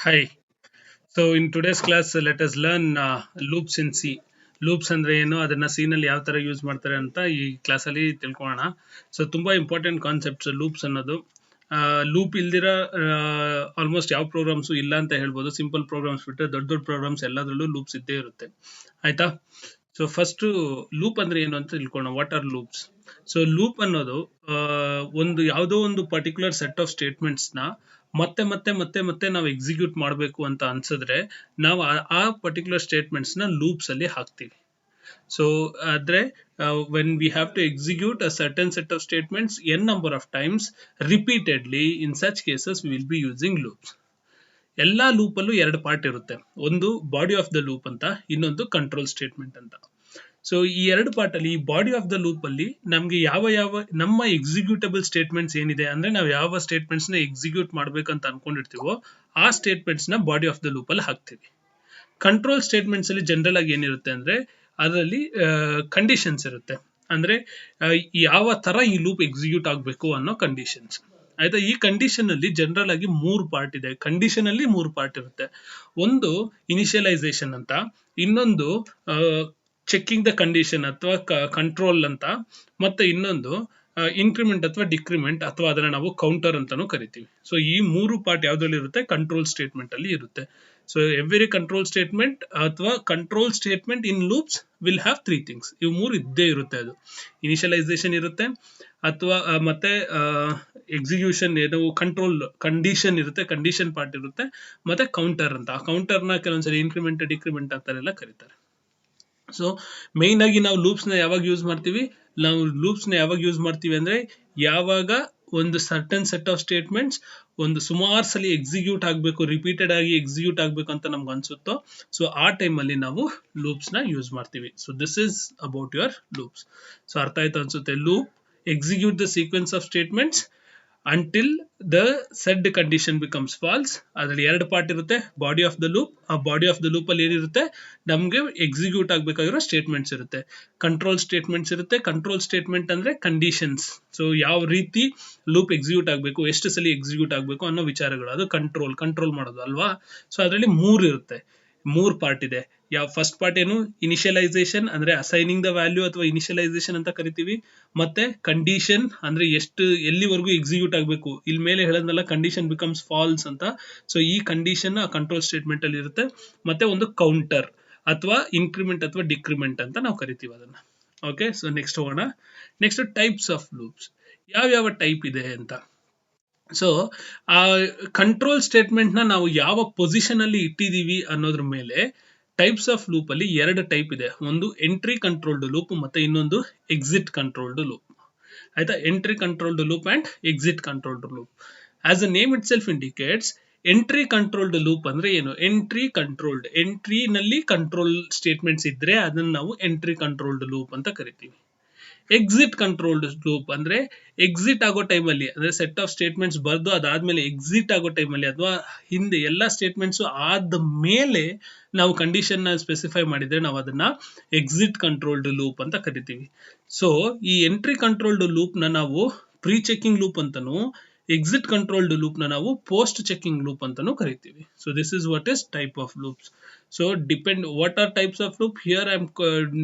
Hi. So in today's class, let us learn loops in C. Loops ಅಂದ್ರೆ ಏನು, ಅದನ್ನ C ನಲ್ಲಿ ಯಾವ ತರ ಯೂಸ್ ಮಾಡ್ತಾರೆ ಅಂತ ಈ ಕ್ಲಾಸ್ ಅಲ್ಲಿ ತಿಳ್ಕೊಳ್ಳೋಣ. ಸೊ ತುಂಬಾ ಇಂಪಾರ್ಟೆಂಟ್ ಕಾನ್ಸೆಪ್ಟ್ಸ್ ಲೂಪ್ಸ್ ಅನ್ನೋದು. ಲೂಪ್ ಇಲ್ದಿರ ಆಲ್ಮೋಸ್ಟ್ ಯಾವ ಪ್ರೋಗ್ರಾಮ್ಸ್ ಇಲ್ಲ ಅಂತ ಹೇಳ್ಬೋದು. ಸಿಂಪಲ್ ಪ್ರೋಗ್ರಾಮ್ಸ್ ಬಿಟ್ಟರೆ ದೊಡ್ಡ ದೊಡ್ಡ ಪ್ರೋಗ್ರಾಮ್ಸ್ ಎಲ್ಲದರಲ್ಲೂ ಲೂಪ್ಸ್ ಇದ್ದೇ ಇರುತ್ತೆ. ಆಯ್ತಾ? ಸೊ ಫಸ್ಟ್ ಲೂಪ್ ಅಂದ್ರೆ ಏನು ಅಂತ ತಿಳ್ಕೊಳ್ಳೋಣ. What are loops? So loop ಅನ್ನೋದು ಒಂದು ಯಾವುದೋ ಒಂದು ಪರ್ಟಿಕ್ಯುಲರ್ ಸೆಟ್ ಆಫ್ ಸ್ಟೇಟ್ಮೆಂಟ್ಸ್ ನ ಮತ್ತೆ ಮತ್ತೆ ಮತ್ತೆ ಮತ್ತೆ ನಾವು ಎಕ್ಸಿಕ್ಯೂಟ್ ಮಾಡಬೇಕು ಅಂತ ಅನ್ಸಿದ್ರೆ ನಾವು ಆ ಪರ್ಟಿಕ್ಯುಲರ್ ಸ್ಟೇಟ್ಮೆಂಟ್ಸ್ ನ ಲೂಪ್ಸ್ ಅಲ್ಲಿ ಹಾಕ್ತೀವಿ. ಸೊ ಆದ್ರೆ when we have to execute a certain set of statements n number of times repeatedly, in such cases we will be using loops. ಎಲ್ಲಾ ಲೂಪ್ ಅಲ್ಲೂ ಎರಡು ಪಾರ್ಟ್ ಇರುತ್ತೆ. ಒಂದು ಬಾಡಿ ಆಫ್ ದ ಲೂಪ್ ಅಂತ, ಇನ್ನೊಂದು ಕಂಟ್ರೋಲ್ ಸ್ಟೇಟ್ಮೆಂಟ್ ಅಂತ. So ಈ ಎರಡು ಪಾರ್ಟ್ ಅಲ್ಲಿ, ಈ ಬಾಡಿ ಆಫ್ ದ ಲೂಪ್ ಅಲ್ಲಿ ನಮ್ಗೆ ಯಾವ ಯಾವ ನಮ್ಮ ಎಕ್ಸಿಕ್ಯೂಟಬಲ್ ಸ್ಟೇಟ್ಮೆಂಟ್ಸ್ ಏನಿದೆ ಅಂದ್ರೆ ನಾವು ಯಾವ ಸ್ಟೇಟ್ಮೆಂಟ್ಸ್ ನ ಎಕ್ಸಿಕ್ಯೂಟ್ ಮಾಡ್ಬೇಕಂತ ಅನ್ಕೊಂಡಿರ್ತೀವೋ ಆ ಸ್ಟೇಟ್ಮೆಂಟ್ಸ್ ನ ಬಾಡಿ ಆಫ್ ದ ಲೂಪ್ ಅಲ್ಲಿ ಹಾಕ್ತೀವಿ. ಕಂಟ್ರೋಲ್ ಸ್ಟೇಟ್ಮೆಂಟ್ಸ್ ಅಲ್ಲಿ ಜನರಲ್ ಆಗಿ ಏನಿರುತ್ತೆ ಅಂದ್ರೆ ಅದರಲ್ಲಿ ಕಂಡೀಷನ್ಸ್ ಇರುತ್ತೆ. ಅಂದ್ರೆ ಯಾವ ತರ ಈ ಲೂಪ್ ಎಕ್ಸಿಕ್ಯೂಟ್ ಆಗಬೇಕು ಅನ್ನೋ ಕಂಡೀಷನ್ಸ್. ಆಯ್ತಾ? ಈ ಕಂಡೀಷನ್ ಅಲ್ಲಿ ಜನರಲ್ ಆಗಿ ಮೂರು ಪಾರ್ಟ್ ಇದೆ. ಕಂಡೀಷನ್ ಅಲ್ಲಿ ಮೂರು ಪಾರ್ಟ್ ಇರುತ್ತೆ. ಒಂದು ಇನಿಷಿಯಲೈಸೇಷನ್ ಅಂತ, ಇನ್ನೊಂದು ಚೆಕಿಂಗ್ ದ ಕಂಡೀಷನ್ ಅಥವಾ ಕಂಟ್ರೋಲ್ ಅಂತ, ಮತ್ತೆ ಇನ್ನೊಂದು ಇನ್ಕ್ರಿಮೆಂಟ್ ಅಥವಾ ಡಿಕ್ರಿಮೆಂಟ್ ಅಥವಾ ಅದನ್ನ ನಾವು ಕೌಂಟರ್ ಅಂತಾನೂ ಕರಿತೀವಿ. ಸೊ ಈ ಮೂರು ಪಾರ್ಟ್ ಯಾವ್ದ್ರಲ್ಲಿ ಇರುತ್ತೆ? ಕಂಟ್ರೋಲ್ ಸ್ಟೇಟ್ಮೆಂಟ್ ಅಲ್ಲಿ ಇರುತ್ತೆ. ಸೊ ಎವ್ರಿ ಕಂಟ್ರೋಲ್ ಸ್ಟೇಟ್ಮೆಂಟ್ ಅಥವಾ control statement in loops will have three things. ಇವು ಮೂರು ಇದ್ದೇ ಇರುತ್ತೆ. ಅದು ಇನಿಷಿಯಲೈಸೇಷನ್ ಇರುತ್ತೆ, ಅಥವಾ ಮತ್ತೆ ಎಕ್ಸಿಕ್ಯೂಷನ್ ಏನು ಕಂಟ್ರೋಲ್ ಕಂಡೀಷನ್ ಇರುತ್ತೆ, ಕಂಡೀಷನ್ ಪಾರ್ಟ್ ಇರುತ್ತೆ, ಮತ್ತೆ ಕೌಂಟರ್ ಅಂತ. ಆ ಕೌಂಟರ್ನ ಕೆಲವೊಂದ್ಸರಿ ಇನ್ಕ್ರಿಮೆಂಟ್ ಡಿಕ್ರಿಮೆಂಟ್ ಅಂತಾರೆಲ್ಲ ಕರೀತಾರೆ. ಸೊ ಮೇನ್ ಆಗಿ ನಾವು ಲೂಪ್ಸ್ ನ ಯಾವಾಗ ಯೂಸ್ ಮಾಡ್ತೀವಿ? ನಾವು ಲೂಪ್ಸ್ ನ ಯಾವಾಗ ಯೂಸ್ ಮಾಡ್ತೀವಿ ಅಂದ್ರೆ ಯಾವಾಗ ಒಂದು ಸರ್ಟನ್ ಸೆಟ್ ಆಫ್ ಸ್ಟೇಟ್ಮೆಂಟ್ಸ್ ಒಂದು ಸುಮಾರು ಸಲ ಎಕ್ಸಿಕ್ಯೂಟ್ ಆಗಬೇಕು, ರಿಪೀಟೆಡ್ ಆಗಿ ಎಕ್ಸಿಕ್ಯೂಟ್ ಆಗಬೇಕು ಅಂತ ನಮ್ಗೆ ಅನ್ಸುತ್ತೋ, ಸೊ ಆ ಟೈಮ್ ಅಲ್ಲಿ ನಾವು ಲೂಪ್ಸ್ ನ ಯೂಸ್ ಮಾಡ್ತೀವಿ. So this is about your loops. So ಅರ್ಥ ಆಯ್ತು ಅನ್ಸುತ್ತೆ. Loop execute the sequence of statements until the said condition becomes false. ಅದರಲ್ಲಿ ಎರಡು ಪಾರ್ಟ್ ಇರುತ್ತೆ. ಬಾಡಿ ಆಫ್ ದ ಲೂಪ್, ಆ ಬಾಡಿ ಆಫ್ ದ ಲೂಪ್ ಅಲ್ಲಿ ಏನಿರುತ್ತೆ? ನಮ್ಗೆ ಎಕ್ಸಿಕ್ಯೂಟ್ ಆಗಬೇಕಾಗಿರೋ ಸ್ಟೇಟ್ಮೆಂಟ್ಸ್ ಇರುತ್ತೆ. ಕಂಟ್ರೋಲ್ ಸ್ಟೇಟ್ಮೆಂಟ್ಸ್ ಇರುತ್ತೆ. ಕಂಟ್ರೋಲ್ ಸ್ಟೇಟ್ಮೆಂಟ್ ಅಂದ್ರೆ ಕಂಡೀಷನ್ಸ್. ಸೊ ಯಾವ ರೀತಿ ಲೂಪ್ ಎಕ್ಸಿಕ್ಯೂಟ್ ಆಗಬೇಕು, ಎಷ್ಟು ಸಲ ಎಕ್ಸಿಕ್ಯೂಟ್ ಆಗಬೇಕು ಅನ್ನೋ ವಿಚಾರಗಳು. ಅದು ಕಂಟ್ರೋಲ್ ಮಾಡೋದು ಅಲ್ವಾ? ಸೊ ಅದರಲ್ಲಿ ಮೂರು ಇರುತ್ತೆ, ಮೂರು ಪಾರ್ಟ್ ಇದೆ. ಯಾವ ಫಸ್ಟ್ ಪಾರ್ಟ್ ಏನು? ಇನಿಷಿಯಲೈಸೇಷನ್ ಅಂದ್ರೆ ಅಸೈನಿಂಗ್ ದ ವ್ಯಾಲ್ಯೂ ಅಥವಾ ಇನಿಷಿಯಲೈಸೇಷನ್ ಅಂತ ಕರಿತೀವಿ. ಮತ್ತೆ ಕಂಡೀಷನ್ ಅಂದ್ರೆ ಎಲ್ಲಿವರೆಗೂ ಎಕ್ಸಿಕ್ಯೂಟ್ ಆಗಬೇಕು. ಇಲ್ಲಿ ಮೇಲೆ ಹೇಳದ್ನಲ್ಲ, ಕಂಡೀಷನ್ ಬಿಕಮ್ಸ್ ಫಾಲ್ಸ್ ಅಂತ. ಸೊ ಈ ಕಂಡೀಷನ್ ಕಂಟ್ರೋಲ್ ಸ್ಟೇಟ್ಮೆಂಟ್ ಅಲ್ಲಿ ಇರುತ್ತೆ. ಮತ್ತೆ ಒಂದು ಕೌಂಟರ್ ಅಥವಾ ಇನ್ಕ್ರಿಮೆಂಟ್ ಅಥವಾ ಡಿಕ್ರಿಮೆಂಟ್ ಅಂತ ನಾವು ಕರಿತೀವಿ ಅದನ್ನ. ಓಕೆ, ಸೊ ನೆಕ್ಸ್ಟ್ ಹೋಗೋಣ. Next types of loops. ಯಾವ ಟೈಪ್ ಇದೆ ಅಂತ. ಸೊ ಆ ಕಂಟ್ರೋಲ್ ಸ್ಟೇಟ್ಮೆಂಟ್ ನ ನಾವು ಯಾವ ಪೊಸಿಷನ್ ಅಲ್ಲಿ ಇಟ್ಟಿದೀವಿ ಅನ್ನೋದ್ರ ಮೇಲೆ ಟೈಪ್ಸ್ ಆಫ್ ಲೂಪ್ ಅಲ್ಲಿ ಎರಡು ಟೈಪ್ ಇದೆ. ಒಂದು ಎಂಟ್ರಿ ಕಂಟ್ರೋಲ್ಡ್ ಲೂಪ್, ಮತ್ತೆ ಇನ್ನೊಂದು ಎಕ್ಸಿಟ್ ಕಂಟ್ರೋಲ್ಡ್ ಲೂಪ್. ಆಯ್ತಾ? Entry controlled loop and exit controlled loop. As a name it self indicates, entry controlled loop ಅಂದ್ರೆ ಏನು? ಎಂಟ್ರಿ ನಲ್ಲಿ ಕಂಟ್ರೋಲ್ ಸ್ಟೇಟ್ಮೆಂಟ್ಸ್ ಇದ್ರೆ ಅದನ್ನ ನಾವು ಎಂಟ್ರಿ ಕಂಟ್ರೋಲ್ಡ್ ಲೂಪ್ ಅಂತ ಕರಿತೀವಿ. ಎಕ್ಸಿಟ್ ಕಂಟ್ರೋಲ್ಡ್ ಲೂಪ್ ಅಂದ್ರೆ ಎಕ್ಸಿಟ್ ಆಗೋ ಟೈಮಲ್ಲಿ, ಅಂದ್ರೆ ಸೆಟ್ ಆಫ್ ಸ್ಟೇಟ್ಮೆಂಟ್ಸ್ ಬರ್ದು ಅದಾದ್ಮೇಲೆ ಎಕ್ಸಿಟ್ ಆಗೋ ಟೈಮಲ್ಲಿ ಅಥವಾ ಹಿಂದೆ ಎಲ್ಲ ಸ್ಟೇಟ್ಮೆಂಟ್ಸ್ ಆದ ಮೇಲೆ ನಾವು ಕಂಡೀಷನ್ ನ ಸ್ಪೆಸಿಫೈ ಮಾಡಿದ್ರೆ ನಾವು ಅದನ್ನ ಎಕ್ಸಿಟ್ ಕಂಟ್ರೋಲ್ಡ್ ಲೂಪ್ ಅಂತ ಕರಿತೀವಿ. ಸೊ ಈ ಎಂಟ್ರಿ ಕಂಟ್ರೋಲ್ಡ್ ಲೂಪ್ ನ ನಾವು ಪ್ರೀ ಚೆಕಿಂಗ್ ಲೂಪ್ ಅಂತಾನು, ಎಕ್ಸಿಟ್ ಕಂಟ್ರೋಲ್ಡ್ ಲೂಪ್ ನ ನಾವು ಪೋಸ್ಟ್ ಚೆಕಿಂಗ್ ಲೂಪ್ ಅಂತಾನು ಕರಿತೀವಿ. So this is what is type of loops. So what are types of loop? Here I am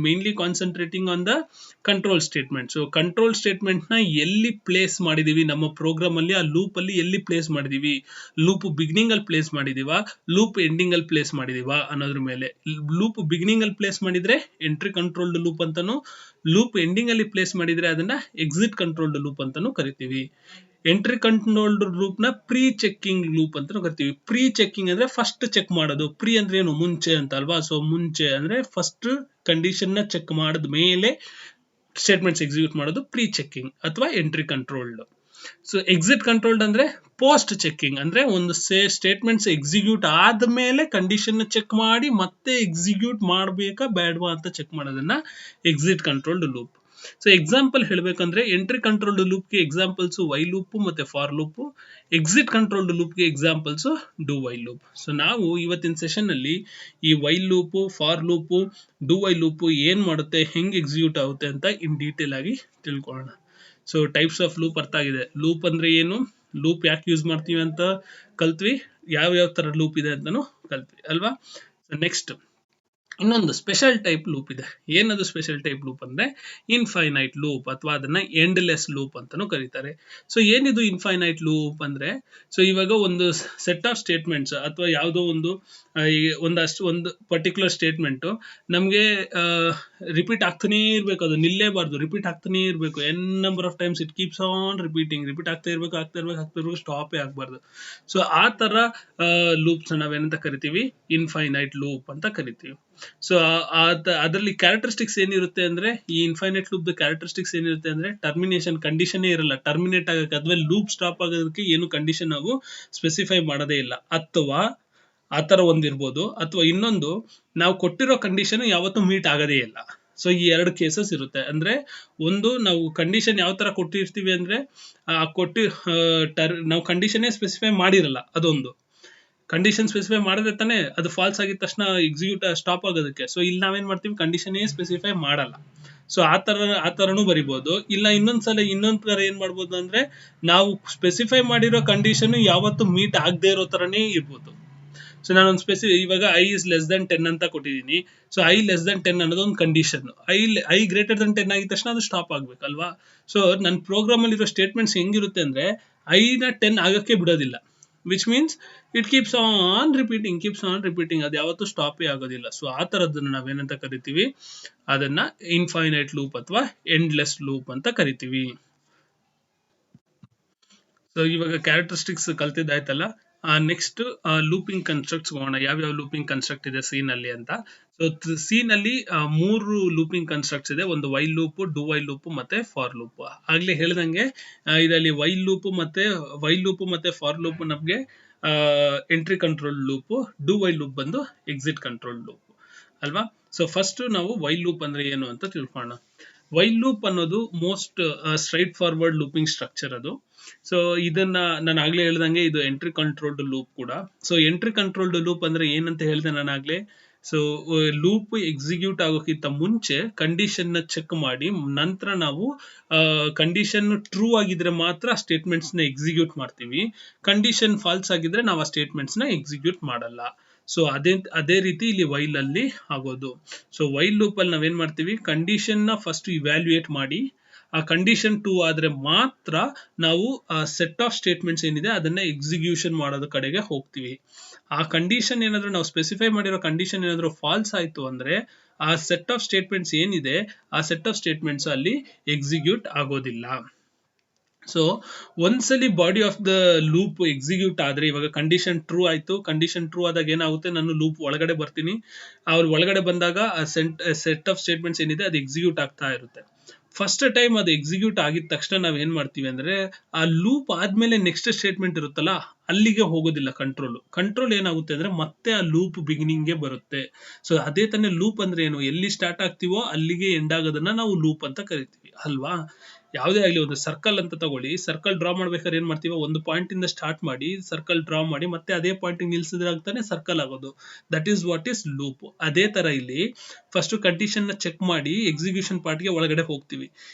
mainly concentrating on the control statement. So control statement ನ ಎಲ್ಲಿ place ಮಾಡಿದೀವಿ ನಮ್ಮ program ಅಲ್ಲಿ, ಆ loop ಅಲ್ಲಿ ಎಲ್ಲಿ ಪ್ಲೇಸ್ ಮಾಡಿದೀವಿ? ಲೂಪ್ ಬಿಗಿನಿಂಗ್ ಅಲ್ಲಿ ಪ್ಲೇಸ್ ಮಾಡಿದೀವಾ, ಲೂಪ್ ಎಂಡಿಂಗ್ ಅಲ್ಲಿ ಪ್ಲೇಸ್ ಮಾಡಿದೀವಾ ಅನ್ನೋದ್ರ ಮೇಲೆ. ಲೂಪ್ ಬಿಗಿನಿಂಗ್ ಅಲ್ಲಿ ಪ್ಲೇಸ್ ಮಾಡಿದ್ರೆ ಎಂಟ್ರಿ ಕಂಟ್ರೋಲ್ಡ್ ಲೂಪ್ ಅಂತಾನು, ಲೂಪ್ ಎಂಡಿಂಗ್ ಅಲ್ಲಿ ಪ್ಲೇಸ್ ಮಾಡಿದ್ರೆ ಅದನ್ನ ಎಕ್ಸಿಟ್ ಕಂಟ್ರೋಲ್ಡ್ ಲೂಪ್ ಅಂತಾನು ಕರಿತೀವಿ. ಎಂಟ್ರಿ ಕಂಟ್ರೋಲ್ಡ್ ಲೂಪ್ ನ ಪ್ರೀ ಚೆಕಿಂಗ್ ಲೂಪ್ ಅಂತ ಕರಿತೀವಿ. ಪ್ರೀ ಚೆಕಿಂಗ್ ಅಂದ್ರೆ ಫಸ್ಟ್ ಚೆಕ್ ಮಾಡೋದು. ಪ್ರೀ ಅಂದ್ರೆ ಏನು? ಮುಂಚೆ ಅಂತ ಅಲ್ವಾ? ಸೊ ಮುಂಚೆ ಅಂದ್ರೆ ಫಸ್ಟ್ ಕಂಡೀಷನ್ ನ ಚೆಕ್ ಮಾಡಿದ ಮೇಲೆ ಸ್ಟೇಟ್ಮೆಂಟ್ಸ್ ಎಕ್ಸಿಕ್ಯೂಟ್ ಮಾಡೋದು ಪ್ರೀ ಚೆಕಿಂಗ್ ಅಥವಾ entry controlled. So exit controlled ಅಂದ್ರೆ ಪೋಸ್ಟ್ ಚೆಕಿಂಗ್, ಅಂದ್ರೆ ಒಂದು ಸ್ಟೇಟ್ಮೆಂಟ್ಸ್ ಎಕ್ಸಿಕ್ಯೂಟ್ ಆದ್ಮೇಲೆ ಕಂಡೀಷನ್ ಚೆಕ್ ಮಾಡಿ ಮತ್ತೆ ಎಕ್ಸಿಕ್ಯೂಟ್ ಮಾಡಬೇಕಾ ಬೇಡವಾ ಅಂತ ಚೆಕ್ ಮಾಡೋದನ್ನ exit controlled loop. So example ಹೇಳ್ಬೇಕಂದ್ರೆ ಎಂಟ್ರಿ ಕಂಟ್ರೋಲ್ಡ್ ಲೂಪ್ಗೆ ಎಕ್ಸಾಂಪಲ್ಸ್ ವೈ ಲೂಪ್ ಮತ್ತೆ ಫಾರ್ ಲೂಪ್. ಎಕ್ಸಿಟ್ ಕಂಟ್ರೋಲ್ಡ್ ಲೂಪ್ಗೆ examples do while loop. So ನಾವು ಇವತ್ತಿನ ಸೆಷನ್ ಅಲ್ಲಿ ಈ while loop, for loop, do while loop ಏನ್ ಮಾಡುತ್ತೆ, ಹೆಂಗ್ ಎಕ್ಸಿಕ್ಯೂಟ್ ಆಗುತ್ತೆ ಅಂತ ಇನ್ ಡೀಟೇಲ್ ಆಗಿ ತಿಳ್ಕೊಳ್ಳೋಣ. ಸೊ ಟೈಪ್ಸ್ ಆಫ್ ಲೂಪ್ ಅರ್ಥ ಆಗಿದೆ. ಲೂಪ್ ಅಂದ್ರೆ ಏನು, ಲೂಪ್ ಯಾಕೆ ಯೂಸ್ ಮಾಡ್ತೀವಿ ಅಂತ ಕಲ್ತ್ವಿ. ಯಾವ ತರ ಲೂಪ್ ಇದೆ ಅಂತಾನು ಕಲ್ತ್ವಿ ಅಲ್ವಾ. ನೆಕ್ಸ್ಟ್ ಇನ್ನೊಂದು ಸ್ಪೆಷಲ್ ಟೈಪ್ ಲೂಪ್ ಇದೆ. ಏನದು ಸ್ಪೆಷಲ್ ಟೈಪ್ ಲೂಪ್ ಅಂದ್ರೆ ಇನ್ಫೈನೈಟ್ ಲೂಪ್, ಅಥವಾ ಅದನ್ನ ಎಂಡ್ಲೆಸ್ ಲೂಪ್ ಅಂತಾನೂ ಕರೀತಾರೆ. ಸೊ ಏನಿದು ಇನ್ಫೈನೈಟ್ ಲೂಪ್ ಅಂದ್ರೆ, ಸೊ ಇವಾಗ ಒಂದು ಸೆಟ್ ಆಫ್ ಸ್ಟೇಟ್ಮೆಂಟ್ಸ್ ಅಥವಾ ಯಾವುದೋ ಒಂದು ಒಂದು ಪರ್ಟಿಕ್ಯುಲರ್ ಸ್ಟೇಟ್ಮೆಂಟ್ ನಮಗೆ ರಿಪೀಟ್ ಆಗ್ತಾನೇ ಇರಬೇಕು, ಅದು ನಿಲ್ಲೇಬಾರ್ದು, ರಿಪೀಟ್ ಆಗ್ತಾನೇ ಇರಬೇಕು. N number of times it keeps on repeat ಆಗ್ತಾ ಇರಬೇಕು, ಸ್ಟಾಪೇ ಆಗಬಾರ್ದು. ಸೊ ಆ ತರ ಲೂಪ್ಸ್ ನಾವೇನಂತ ಕರಿತೀವಿ, ಇನ್ಫೈನೈಟ್ ಲೂಪ್ ಅಂತ ಕರಿತೀವಿ. ಸೊ ಅದರಲ್ಲಿ ಕ್ಯಾರೆಕ್ಟರಿಸ್ಟಿಕ್ಸ್ ಏನಿರುತ್ತೆ ಅಂದ್ರೆ, ಈ ಇನ್ಫೈನೈಟ್ ಲೂಪ್ ಕ್ಯಾರೆಕ್ಟರಿಸ್ಟಿಕ್ಸ್ ಏನಿರುತ್ತೆ ಅಂದ್ರೆ, ಟರ್ಮಿನೇಷನ್ ಕಂಡೀಷನ್ ಇರಲ್ಲ. ಟರ್ಮಿನೇಟ್ ಆಗಕ್ಕೆ ಅಥವಾ ಲೂಪ್ ಸ್ಟಾಪ್ ಆಗೋದಕ್ಕೆ ಏನು ಕಂಡೀಷನ್ ನಾವು ಸ್ಪೆಸಿಫೈ ಮಾಡೋದೇ ಇಲ್ಲ. ಅಥವಾ ಆ ತರ ಒಂದಿರ್ಬೋದು, ಅಥವಾ ಇನ್ನೊಂದು ನಾವು ಕೊಟ್ಟಿರೋ ಕಂಡೀಷನ್ ಯಾವತ್ತೂ ಮೀಟ್ ಆಗೋದೇ ಇಲ್ಲ. ಸೊ ಈ ಎರಡು ಕೇಸಸ್ ಇರುತ್ತೆ. ಅಂದ್ರೆ ಒಂದು, ನಾವು ಕಂಡೀಷನ್ ಯಾವ ತರ ಕೊಟ್ಟಿರ್ತೀವಿ ಅಂದ್ರೆ, ನಾವು ಕಂಡೀಷನ್ನೇ ಸ್ಪೆಸಿಫೈ ಮಾಡಿರಲ್ಲ, ಅದೊಂದು ಕಂಡೀಷನ್ ಸ್ಪೆಸಿಫೈ ಮಾಡಿದ್ರೆ ತಾನೇ ಅದು ಫಾಲ್ಸ್ ಆಗಿದ ತಕ್ಷಣ ಎಕ್ಸಿಕ್ಯೂಟ್ ಸ್ಟಾಪ್ ಆಗೋದಕ್ಕೆ. ಸೊ ಇಲ್ಲಿ ನಾವೇನ್ ಮಾಡ್ತೀವಿ, ಕಂಡೀಷನ್ ಸ್ಪೆಸಿಫೈ ಮಾಡಲ್ಲ. ಸೊ ಆ ತರನು ಬರಿಬಹುದು. ಇಲ್ಲ ಇನ್ನೊಂದ್ ತರ ಏನ್ ಮಾಡ್ಬೋದು ಅಂದ್ರೆ, ನಾವು ಸ್ಪೆಸಿಫೈ ಮಾಡಿರೋ ಕಂಡೀಷನ್ ಯಾವತ್ತು ಮೀಟ್ ಆಗದೆ ಇರೋ ತರನೇ ಇರ್ಬೋದು. ಸೊ ನಾನೊಂದು ಇವಾಗ i is less than 10 ಅಂತ ಕೊಟ್ಟಿದ್ದೀನಿ. ಸೊ i less than 10 ಅನ್ನೋದು ಒಂದು ಕಂಡೀಷನ್. i greater than 10 ಆಗಿದ ತಕ್ಷಣ ಅದು ಸ್ಟಾಪ್ ಆಗ್ಬೇಕಲ್ವಾ. ಸೊ ನನ್ನ ಪ್ರೋಗ್ರಾಮ್ ಅಲ್ಲಿ ಇರೋ ಸ್ಟೇಟ್ಮೆಂಟ್ಸ್ ಹೆಂಗಿರುತ್ತೆ ಅಂದ್ರೆ, i ನ 10 ಆಗಕ್ಕೆ ಬಿಡೋದಿಲ್ಲ. Which means it keeps on repeating, ಅದು ಯಾವತ್ತೂ ಸ್ಟಾಪೇ ಆಗೋದಿಲ್ಲ. ಸೊ ಆ ತರದನ್ನ ನಾವೇನಂತ ಕರಿತೀವಿ, ಅದನ್ನ ಇನ್ಫೈನೈಟ್ ಲೂಪ್ ಅಥವಾ ಎಂಡ್ಲೆಸ್ ಲೂಪ್ ಅಂತ ಕರಿತೀವಿ. ಸೊ ಇವಾಗ ಕ್ಯಾರೆಕ್ಟರಿಸ್ಟಿಕ್ಸ್ ಕಲ್ತಿದ್ದಾಯ್ತಲ್ಲ. ನೆಕ್ಸ್ಟ್ ಲೂಪಿಂಗ್ ಕನ್ಸ್ಟ್ರಕ್ಟ್ಸ್ ಹೋಗೋಣ. ಯಾವ್ಯಾವ ಲೂಪಿಂಗ್ ಕನ್ಸ್ಟ್ರಕ್ಟ್ ಇದೆ ಸಿ ನಲ್ಲಿ ಅಂತ. ಸೊ ಸಿ ನಲ್ಲಿ 3 ಲೂಪಿಂಗ್ ಕನ್ಸ್ಟ್ರಕ್ಟ್ಸ್ ಇದೆ. ಒಂದು while loop, do while loop ಮತ್ತೆ ಫಾರ್ ಲೂಪ್. ಆಗ್ಲೇ ಹೇಳ್ದಂಗೆ ಇದರಲ್ಲಿ ವೈಲ್ ಲೂಪ್ ಮತ್ತೆ ಫಾರ್ ಲೂಪ್ ನಮಗೆ entry control loop, do while loop ಬಂದು ಎಕ್ಸಿಟ್ ಕಂಟ್ರೋಲ್ ಲೂಪ್ ಅಲ್ವಾ. ಸೊ ಫಸ್ಟ್ ನಾವು ವೈಲ್ ಲೂಪ್ ಅಂದ್ರೆ ಏನು ಅಂತ ತಿಳ್ಕೊಳ್ಳೋಣ. ವೈಲ್ ಲೂಪ್ ಅನ್ನೋದು most straight forward looping structure ಅದು. ಸೊ ಇದನ್ನ ನಾನು ಆಗ್ಲೇ ಹೇಳ್ದಂಗೆ ಇದು ಎಂಟ್ರಿ ಕಂಟ್ರೋಲ್ಡ್ ಲೂಪ್ ಕೂಡ. ಸೊ ಎಂಟ್ರಿ ಕಂಟ್ರೋಲ್ಡ್ ಲೂಪ್ ಅಂದ್ರೆ ಏನಂತ ಹೇಳಿದೆ ನಾನು ಆಗ್ಲೇ. ಸೊ ಲೂಪ್ ಎಕ್ಸಿಕ್ಯೂಟ್ ಆಗೋಕ್ಕಿಂತ ಮುಂಚೆ ಕಂಡೀಷನ್ ನ ಚೆಕ್ ಮಾಡಿ, ನಂತರ ನಾವು ಕಂಡೀಷನ್ ಟ್ರೂ ಆಗಿದ್ರೆ ಮಾತ್ರ ಸ್ಟೇಟ್ಮೆಂಟ್ಸ್ ನ ಎಕ್ಸಿಕ್ಯೂಟ್ ಮಾಡ್ತೀವಿ. ಕಂಡೀಷನ್ ಫಾಲ್ಸ್ ಆಗಿದ್ರೆ ನಾವು ಆ ಸ್ಟೇಟ್ಮೆಂಟ್ಸ್ ನ ಎಕ್ಸಿಕ್ಯೂಟ್ ಮಾಡಲ್ಲ. ಸೊ ಅದೇ ರೀತಿ ಇಲ್ಲಿ ವೈಲ್ ಅಲ್ಲಿ ಆಗೋದು. ಸೊ ವೈಲ್ ಲೂಪ್ ಅಲ್ಲಿ ನಾವೇನ್ ಮಾಡ್ತೀವಿ, ಕಂಡೀಷನ್ ನ ಫಸ್ಟ್ ಇವ್ಯಾಲ್ಯೂಯೇಟ್ ಮಾಡಿ, ಆ ಕಂಡೀಷನ್ 2 ಆದ್ರೆ ಮಾತ್ರ ನಾವು ಆ ಸೆಟ್ ಆಫ್ ಸ್ಟೇಟ್ಮೆಂಟ್ಸ್ ಏನಿದೆ ಅದನ್ನ ಎಕ್ಸಿಕ್ಯೂಷನ್ ಮಾಡೋದ ಕಡೆಗೆ ಹೋಗ್ತೀವಿ. ಆ ಕಂಡೀಷನ್ ಏನಾದ್ರೂ ನಾವು ಸ್ಪೆಸಿಫೈ ಮಾಡಿರೋ ಕಂಡೀಷನ್ ಏನಾದ್ರೂ ಫಾಲ್ಸ್ ಆಯ್ತು ಅಂದ್ರೆ, ಆ ಸೆಟ್ ಆಫ್ ಸ್ಟೇಟ್ಮೆಂಟ್ಸ್ ಏನಿದೆ ಆ ಸೆಟ್ ಆಫ್ ಸ್ಟೇಟ್ಮೆಂಟ್ಸ್ ಅಲ್ಲಿ ಎಕ್ಸಿಕ್ಯೂಟ್ ಆಗೋದಿಲ್ಲ. ಸೊ ಒಂದ್ಸಲಿ body of the loop execute ಆದ್ರೆ, ಇವಾಗ ಕಂಡೀಷನ್ ಟ್ರೂ ಆಯ್ತು, ಕಂಡೀಷನ್ ಟ್ರೂ ಆದಾಗ ಏನಾಗುತ್ತೆ, ನಾನು ಲೂಪ್ ಒಳಗಡೆ ಬರ್ತೀನಿ. ಅವ್ರು ಒಳಗಡೆ ಬಂದಾಗ ಆ ಸೆಟ್ ಆಫ್ ಸ್ಟೇಟ್ಮೆಂಟ್ಸ್ ಏನಿದೆ ಅದು ಎಕ್ಸಿಕ್ಯೂಟ್ ಆಗ್ತಾ ಇರುತ್ತೆ. ಫಸ್ಟ್ ಟೈಮ್ ಅದು ಎಕ್ಸಿಕ್ಯೂಟ್ ಆಗಿದ ತಕ್ಷಣ ನಾವ್ ಏನ್ ಮಾಡ್ತೀವಿ ಅಂದ್ರೆ, ಆ ಲೂಪ್ ಆದ್ಮೇಲೆ ನೆಕ್ಸ್ಟ್ ಸ್ಟೇಟ್ಮೆಂಟ್ ಇರುತ್ತಲ್ಲ ಅಲ್ಲಿಗೆ ಹೋಗೋದಿಲ್ಲ ಕಂಟ್ರೋಲ್ ಏನಾಗುತ್ತೆ ಅಂದ್ರೆ ಮತ್ತೆ ಆ ಲೂಪ್ ಬಿಗಿನಿಂಗ್ಗೆ ಬರುತ್ತೆ. ಸೊ ಅದೇ ತಾನೇ ಲೂಪ್ ಅಂದ್ರೆ ಏನು, ಎಲ್ಲಿ ಸ್ಟಾರ್ಟ್ ಆಗ್ತೀವೋ ಅಲ್ಲಿಗೆ ಎಂಡ್ ಆಗೋದನ್ನ ನಾವು ಲೂಪ್ ಅಂತ ಕರಿತೀವಿ ಅಲ್ವಾ. ಯಾವುದೇ ಆಗಲಿ, ಒಂದು ಸರ್ಕಲ್ ಅಂತ ತಗೊಳ್ಳಿ, ಸರ್ಕಲ್ ಡ್ರಾ ಮಾಡ್ಬೇಕಾದ್ರೆ ಏನ್ ಮಾಡ್ತೀವಿ, ಒಂದು ಪಾಯಿಂಟ್ ಇಂದ ಸ್ಟಾರ್ಟ್ ಮಾಡಿ ಸರ್ಕಲ್ ಡ್ರಾ ಮಾಡಿ ಮತ್ತೆ ಅದೇ ಪಾಯಿಂಟ್ ನಿಲ್ಸಿದ್ರಾಗ್ತಾನೆ ಸರ್ಕಲ್ ಆಗೋದು. That is what is loop. ಅದೇ ತರ ಇಲ್ಲಿ ಫಸ್ಟ್ ಕಂಡೀಷನ್ ನ ಚೆಕ್ ಮಾಡಿ ಎಕ್ಸಿಕ್ಯೂಷನ್ ಪಾರ್ಟ್ ಗೆ ಒಳಗಡೆ ಹೋಗ್ತೀವಿ.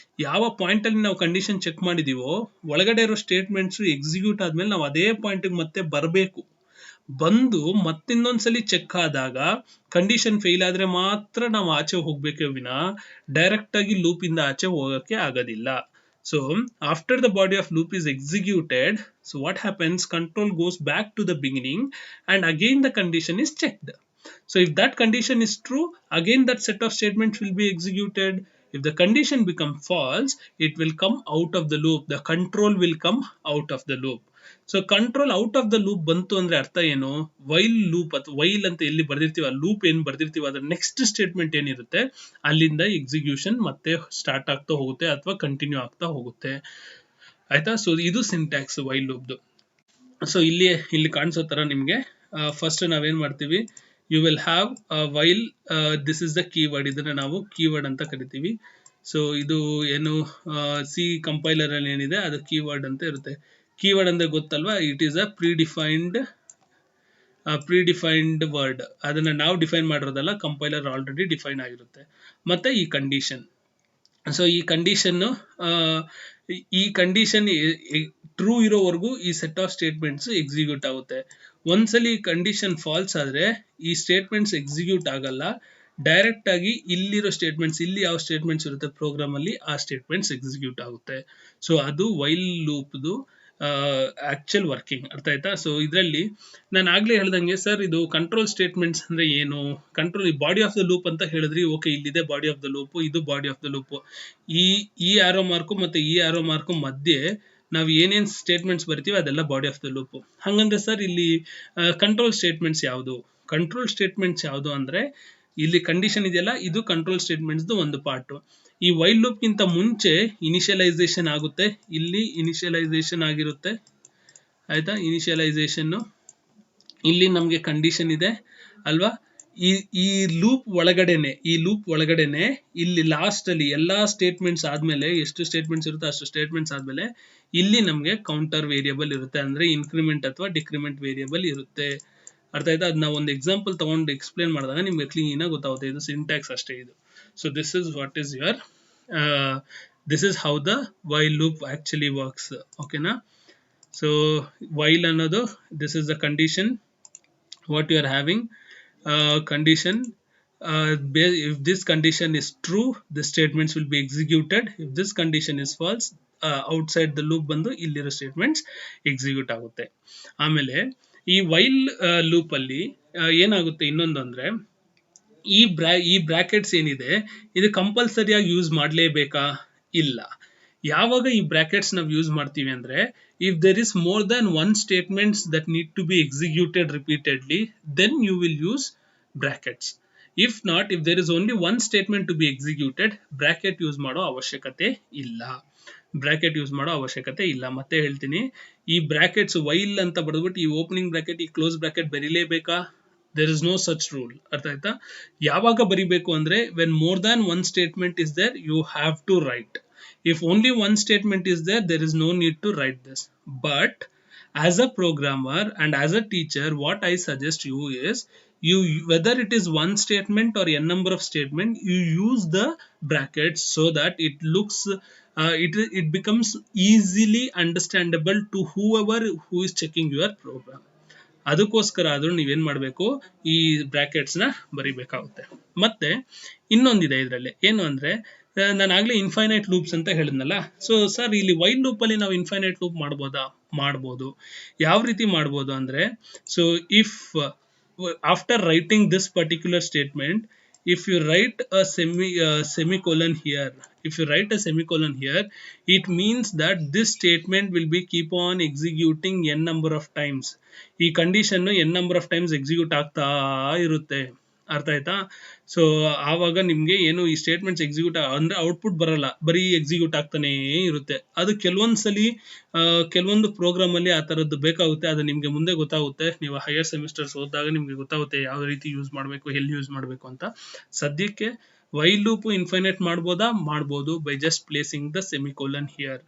ಯಾವ ಪಾಯಿಂಟ್ ಅಲ್ಲಿ ನಾವು ಕಂಡೀಷನ್ ಚೆಕ್ ಮಾಡಿದೀವೋ ಒಳಗಡೆ ಇರೋ ಸ್ಟೇಟ್ಮೆಂಟ್ಸ್ ಎಕ್ಸಿಕ್ಯೂಟ್ ಆದ್ಮೇಲೆ ನಾವು ಅದೇ ಪಾಯಿಂಟ್ ಮತ್ತೆ ಬರಬೇಕು. ಬಂದು ಮತ್ತಿನ್ನೊಂದ್ಸಲಿ ಚೆಕ್ ಆದಾಗ ಕಂಡೀಷನ್ ಫೇಲ್ ಆದ್ರೆ ಮಾತ್ರ ನಾವು ಆಚೆ ಹೋಗ್ಬೇಕೇ ವಿನ ಡೈರೆಕ್ಟ್ ಆಗಿ ಲೂಪ್ ಇಂದ ಆಚೆ ಹೋಗಕ್ಕೆ ಆಗೋದಿಲ್ಲ. So after the body of loop is executed, so what happens, control goes back to the beginning and again the condition is checked. So if that condition is true, again that set of statements will be executed. If the condition becomes false, it will come out of the loop. The control will come out of the loop. So control out of the loop ಬಂತು ಅಂದ್ರೆ ಅರ್ಥ ಏನು, while loop ಅಥವಾ while ಅಂತ ಎಲ್ಲಿ ಬರ್ದಿರ್ತೀವಿ, ಆ loop ಏನ್ ಬರ್ದಿರ್ತೀವಿ ಅದ್ರ ನೆಕ್ಸ್ಟ್ ಸ್ಟೇಟ್ಮೆಂಟ್ ಏನಿರುತ್ತೆ ಅಲ್ಲಿಂದ ಎಕ್ಸಿಕ್ಯೂಷನ್ ಮತ್ತೆ ಸ್ಟಾರ್ಟ್ ಆಗ್ತಾ ಹೋಗುತ್ತೆ ಅಥವಾ ಕಂಟಿನ್ಯೂ ಆಗ್ತಾ ಹೋಗುತ್ತೆ. ಆಯ್ತಾ. ಸೊ ಇದು ಸಿಂಟ್ಯಾಕ್ಸ್ ವೈಲ್ ಲೂಪ್ದು. ಸೊ ಇಲ್ಲಿ ಕಾಣಿಸೋ ತರ ನಿಮ್ಗೆ ಫಸ್ಟ್ ನಾವೇನ್ ಮಾಡ್ತೀವಿ, you will have while, this is the keyword, ಇದನ್ನ ನಾವು ಕೀವರ್ಡ್ ಅಂತ ಕರಿತೀವಿ. ಸೊ ಇದು ಏನು ಸಿ ಕಂಪೈಲರ್ ಅಲ್ಲಿ ಏನಿದೆ ಅದು ಕೀವರ್ಡ್ ಅಂತ ಇರುತ್ತೆ. ಕೀವರ್ಡ್ ಅಂದ್ರೆ ಗೊತ್ತಲ್ವಾ, ಇಟ್ ಈಸ್ ಅ ಪ್ರೀಡಿಫೈನ್ಡ್ ವರ್ಡ್. ಅದನ್ನ ನಾವು ಡಿಫೈನ್ ಮಾಡಿರೋದಲ್ಲ, ಕಂಪೈಲರ್ ಆಲ್ರೆಡಿ ಡಿಫೈನ್ ಆಗಿರುತ್ತೆ. ಮತ್ತೆ ಈ ಕಂಡೀಷನ್, ಸೊ ಈ ಕಂಡೀಷನ್ ಟ್ರೂ ಇರೋವರೆಗೂ ಈ ಸೆಟ್ ಆಫ್ ಸ್ಟೇಟ್ಮೆಂಟ್ಸ್ ಎಕ್ಸಿಕ್ಯೂಟ್ ಆಗುತ್ತೆ. ಒಂದ್ಸಲಿ ಕಂಡೀಷನ್ ಫಾಲ್ಸ್ ಆದ್ರೆ ಈ ಸ್ಟೇಟ್ಮೆಂಟ್ಸ್ ಎಕ್ಸಿಕ್ಯೂಟ್ ಆಗಲ್ಲ, ಡೈರೆಕ್ಟ್ ಆಗಿ ಇಲ್ಲಿರೋ ಸ್ಟೇಟ್ಮೆಂಟ್ಸ್, ಇಲ್ಲಿ ಯಾವ ಸ್ಟೇಟ್ಮೆಂಟ್ಸ್ ಇರುತ್ತೆ ಪ್ರೋಗ್ರಾಮ್ ಅಲ್ಲಿ ಆ ಸ್ಟೇಟ್ಮೆಂಟ್ಸ್ ಎಕ್ಸಿಕ್ಯೂಟ್ ಆಗುತ್ತೆ. ಸೊ ಅದು ವೈಲ್ ಲೂಪ್ದು ಆಕ್ಚುಯಲ್ ವರ್ಕಿಂಗ್. ಅರ್ಥ ಆಯ್ತಾ? ಸೊ ಇದರಲ್ಲಿ ನಾನು ಆಗ್ಲೇ ಹೇಳ್ದಂಗೆ ಸರ್ ಇದು ಕಂಟ್ರೋಲ್ ಸ್ಟೇಟ್ಮೆಂಟ್ಸ್ ಅಂದ್ರೆ ಏನು, control body of the loop ಅಂತ ಹೇಳಿದ್ರಿ. ಓಕೆ, ಇಲ್ಲಿದೆ ಬಾಡಿ ಆಫ್ ದ ಲೂಪ್, ಇದು ಬಾಡಿ ಆಫ್ ದ ಲೂಪ್. ಈ ಆರೋ ಮಾರ್ಕು ಮತ್ತೆ ಈ ಆರೋ ಮಾರ್ಕು ಮಧ್ಯೆ ನಾವು ಏನೇನ್ ಸ್ಟೇಟ್ಮೆಂಟ್ಸ್ ಬರ್ತೀವಿ ಅದೆಲ್ಲ ಬಾಡಿ ಆಫ್ ದ ಲೂಪ್. ಹಂಗಂದ್ರೆ ಸರ್ ಇಲ್ಲಿ ಕಂಟ್ರೋಲ್ ಸ್ಟೇಟ್ಮೆಂಟ್ಸ್ ಯಾವುದು? ಕಂಟ್ರೋಲ್ ಸ್ಟೇಟ್ಮೆಂಟ್ಸ್ ಯಾವುದು ಅಂದ್ರೆ ಇಲ್ಲಿ ಕಂಡೀಷನ್ ಇದೆಯಲ್ಲ, ಇದು ಕಂಟ್ರೋಲ್ ಸ್ಟೇಟ್ಮೆಂಟ್ಸ್ ಒಂದು ಪಾರ್ಟ್. ಈ ವೈಲ್ ಲೂಪ್ ಗಿಂತ ಮುಂಚೆ ಇನಿಷಿಯಲೈಸೇಷನ್ ಆಗುತ್ತೆ, ಇಲ್ಲಿ ಇನಿಷಿಯಲೈಸೇಷನ್ ಆಗಿರುತ್ತೆ. ಆಯ್ತಾ? ಇನಿಷಿಯಲೈಸೇಷನ್, ಇಲ್ಲಿ ನಮಗೆ ಕಂಡೀಷನ್ ಇದೆ ಅಲ್ವಾ? ಈ ಲೂಪ್ ಒಳಗಡೆನೆ ಇಲ್ಲಿ ಲಾಸ್ಟ್ ಅಲ್ಲಿ ಎಲ್ಲಾ ಸ್ಟೇಟ್ಮೆಂಟ್ಸ್ ಆದ್ಮೇಲೆ, ಎಷ್ಟು ಸ್ಟೇಟ್ಮೆಂಟ್ಸ್ ಇರುತ್ತೆ ಅಷ್ಟು ಸ್ಟೇಟ್ಮೆಂಟ್ಸ್ ಆದ್ಮೇಲೆ ಇಲ್ಲಿ ನಮಗೆ ಕೌಂಟರ್ ವೇರಿಯಬಲ್ ಇರುತ್ತೆ, ಅಂದ್ರೆ ಇನ್ಕ್ರಿಮೆಂಟ್ ಅಥವಾ ಡಿಕ್ರಿಮೆಂಟ್ ವೇರಿಯಬಲ್ ಇರುತ್ತೆ. ಅರ್ಥ ಆಯ್ತಾ? ಅದನ್ನ ಒಂದು ಎಕ್ಸಾಂಪಲ್ ತಗೊಂಡು ಎಕ್ಸ್ಪ್ಲೇನ್ ಮಾಡಿದಾಗ ನಿಮ್ಗೆ ಕ್ಲೀನ್ ಆಗಿ ಗೊತ್ತಾಗುತ್ತೆ. ಇದು ಸಿಂಟ್ಯಾಕ್ಸ್ ಅಷ್ಟೇ ಇದು. So this is what is your this is how the while loop actually works. Okay na? So while another, this is the condition what you are having. Condition, if this condition is true, the statements will be executed. If this condition is false, outside the loop ಬಂದು ಇಲ್ಲಿರೋ statements execute ಆಗುತ್ತೆ. ಆಮೇಲೆ ಈ while loop ಅಲ್ಲಿ ಏನಾಗುತ್ತೆ ಇನ್ನೊಂದು ಅಂದ್ರೆ, ಈ ಬ್ರಾಕೆಟ್ಸ್ ಏನಿದೆ ಇದು ಕಂಪಲ್ಸರಿಯಾಗಿ ಯೂಸ್ ಮಾಡಲೇಬೇಕಾ? ಇಲ್ಲ. ಯಾವಾಗ ಈ ಬ್ರಾಕೆಟ್ಸ್ ನಾವು ಯೂಸ್ ಮಾಡ್ತೀವಿ ಅಂದ್ರೆ, if there is more than one statements that need to be executed repeatedly, then you will use brackets. If not, if there is only one statement to be executed, bracket use ಮಾಡೋ ಅವಶ್ಯಕತೆ ಇಲ್ಲ. ಮತ್ತೆ ಹೇಳ್ತೀನಿ, ಈ brackets while ಅಂತ ಬರೆದ್ಬಿಟ್ಟು ಈ opening bracket ಈ ಕ್ಲೋಸ್ ಬ್ರಾಕೆಟ್ ಬರೀಲೇಬೇಕಾ? there is no such rule. ಅರ್ಥ ಆಯ್ತಾ? ಯಾವಾಗ ಬರಿಬೇಕು ಅಂದ್ರೆ, when more than one statement is there, you have to write. If only one statement is there, there is no need to write this. But as a programmer and as a teacher, what I suggest you is, whether it is one statement or n number of statement, you use the brackets so that it looks it becomes easily understandable to whoever who is checking your program. ಅದಕ್ಕೋಸ್ಕರ ಆದ್ರೂ ನೀವೇನ್ ಮಾಡಬೇಕು, ಈ brackets ನ ಬರಿಬೇಕಾಗುತ್ತೆ. ಮತ್ತೆ ಇನ್ನೊಂದಿದೆ ಇದರಲ್ಲಿ, ಏನು ಅಂದ್ರೆ ನಾನು ಆಗ್ಲೇ ಇನ್ಫೈನೈಟ್ ಲೂಪ್ಸ್ ಅಂತ ಹೇಳಿದ್ನಲ್ಲ. ಸೊ ಸರ್ ಇಲ್ಲಿ ವೈಲ್ ಲೂಪ್ ಅಲ್ಲಿ ನಾವು ಇನ್ಫೈನೈಟ್ ಲೂಪ್ ಮಾಡ್ಬೋದಾ? ಮಾಡ್ಬೋದು. ಯಾವ ರೀತಿ ಮಾಡ್ಬೋದು ಅಂದ್ರೆ, so if after writing this particular statement, if you write a semicolon here, it means that this statement will be keep on executing n number of times. ಈ condition n number of times execute ಆಗ್ತಾ ಇರುತ್ತೆ. ಅರ್ಥ ಆಯ್ತಾ? So ಆವಾಗ ನಿಮ್ಗೆ ಏನು ಈ statements execute ಅಂದ್ರೆ ಔಟ್ಪುಟ್ ಬರಲ್ಲ, ಬರೀ ಎಕ್ಸಿಕ್ಯೂಟ್ ಆಗ್ತಾನೆ ಇರುತ್ತೆ. ಅದು ಕೆಲವೊಂದ್ಸಲಿ ಕೆಲವೊಂದು ಪ್ರೋಗ್ರಾಮ್ ಅಲ್ಲಿ ಆ ತರದ್ದು ಬೇಕಾಗುತ್ತೆ. ಅದು ನಿಮ್ಗೆ ಮುಂದೆ ಗೊತ್ತಾಗುತ್ತೆ, ನೀವು ಹೈಯರ್ ಸೆಮಿಸ್ಟರ್ಸ್ ಓದಿದಾಗ ನಿಮ್ಗೆ ಗೊತ್ತಾಗುತ್ತೆ ಯಾವ ರೀತಿ ಯೂಸ್ ಮಾಡಬೇಕು, ಎಲ್ಲಿ ಯೂಸ್ ಮಾಡಬೇಕು ಅಂತ. ಸದ್ಯಕ್ಕೆ ವೈಲ್ ಲೂಪ್ ಇನ್ಫೈನೈಟ್ ಮಾಡ್ಬೋದಾ? ಮಾಡ್ಬೋದು, by just placing the semicolon here.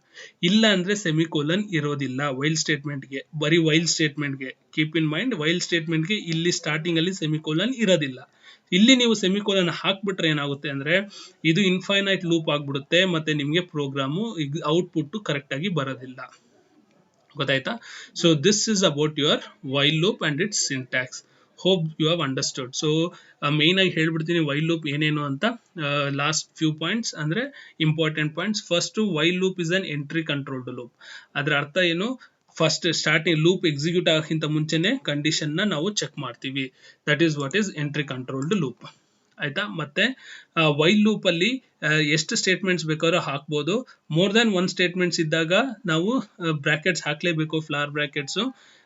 ಇಲ್ಲ ಅಂದ್ರೆ ಸೆಮಿಕೋಲನ್ ಇರೋದಿಲ್ಲ ವೈಲ್ ಸ್ಟೇಟ್ಮೆಂಟ್ಗೆ, ಬರೀ ವೈಲ್ ಸ್ಟೇಟ್ಮೆಂಟ್ಗೆ. ಕೀಪ್ ಇನ್ ಮೈಂಡ್, ವೈಲ್ ಸ್ಟೇಟ್ಮೆಂಟ್ಗೆ ಇಲ್ಲಿ ಸ್ಟಾರ್ಟಿಂಗ್ ಅಲ್ಲಿ ಸೆಮಿಕೋಲನ್ ಇರೋದಿಲ್ಲ. ಇಲ್ಲಿ ನೀವು ಸೆಮಿಕೋಲನ್ ಹಾಕ್ಬಿಟ್ರೆ ಏನಾಗುತ್ತೆ ಅಂದ್ರೆ, ಇದು ಇನ್ಫೈನೈಟ್ ಲೂಪ್ ಆಗ್ಬಿಡುತ್ತೆ, ಮತ್ತೆ ನಿಮ್ಗೆ ಪ್ರೋಗ್ರಾಮು ಔಟ್ಪುಟ್ ಕರೆಕ್ಟ್ ಆಗಿ ಬರೋದಿಲ್ಲ. ಗೊತ್ತಾಯ್ತಾ? So this is about your while loop and its syntax. Hope you have understood. So main ಆಗಿ ಹೇಳ್ಬಿಡ್ತೀನಿ ವೈಲ್ ಲೂಪ್ ಏನೇನು ಅಂತ. ಲಾಸ್ಟ್ ಫ್ಯೂ ಪಾಯಿಂಟ್ಸ್ ಅಂದ್ರೆ important points. First, while loop is an entry controlled loop. ಅದರ ಅರ್ಥ ಏನು? First starting loop execute ಆಗೋಕ್ಕಿಂತ ಮುಂಚೆನೆ ಕಂಡೀಷನ್ ನ ನಾವು ಚೆಕ್ ಮಾಡ್ತೀವಿ. That is what is entry controlled loop. ಆಯ್ತಾ? ಮತ್ತೆ ವೈಲ್ ಲೂಪ್ ಅಲ್ಲಿ ಎಷ್ಟು ಸ್ಟೇಟ್ಮೆಂಟ್ಸ್ ಬೇಕಾದ್ರೂ ಹಾಕ್ಬೋದು. ಮೋರ್ ದನ್ ಒನ್ ಸ್ಟೇಟ್ಮೆಂಟ್ಸ್ ಇದ್ದಾಗ ನಾವು ಬ್ರಾಕೆಟ್ಸ್ ಹಾಕ್ಲೇಬೇಕು, ಫ್ಲಾರ್ ಬ್ರಾಕೆಟ್ಸ್.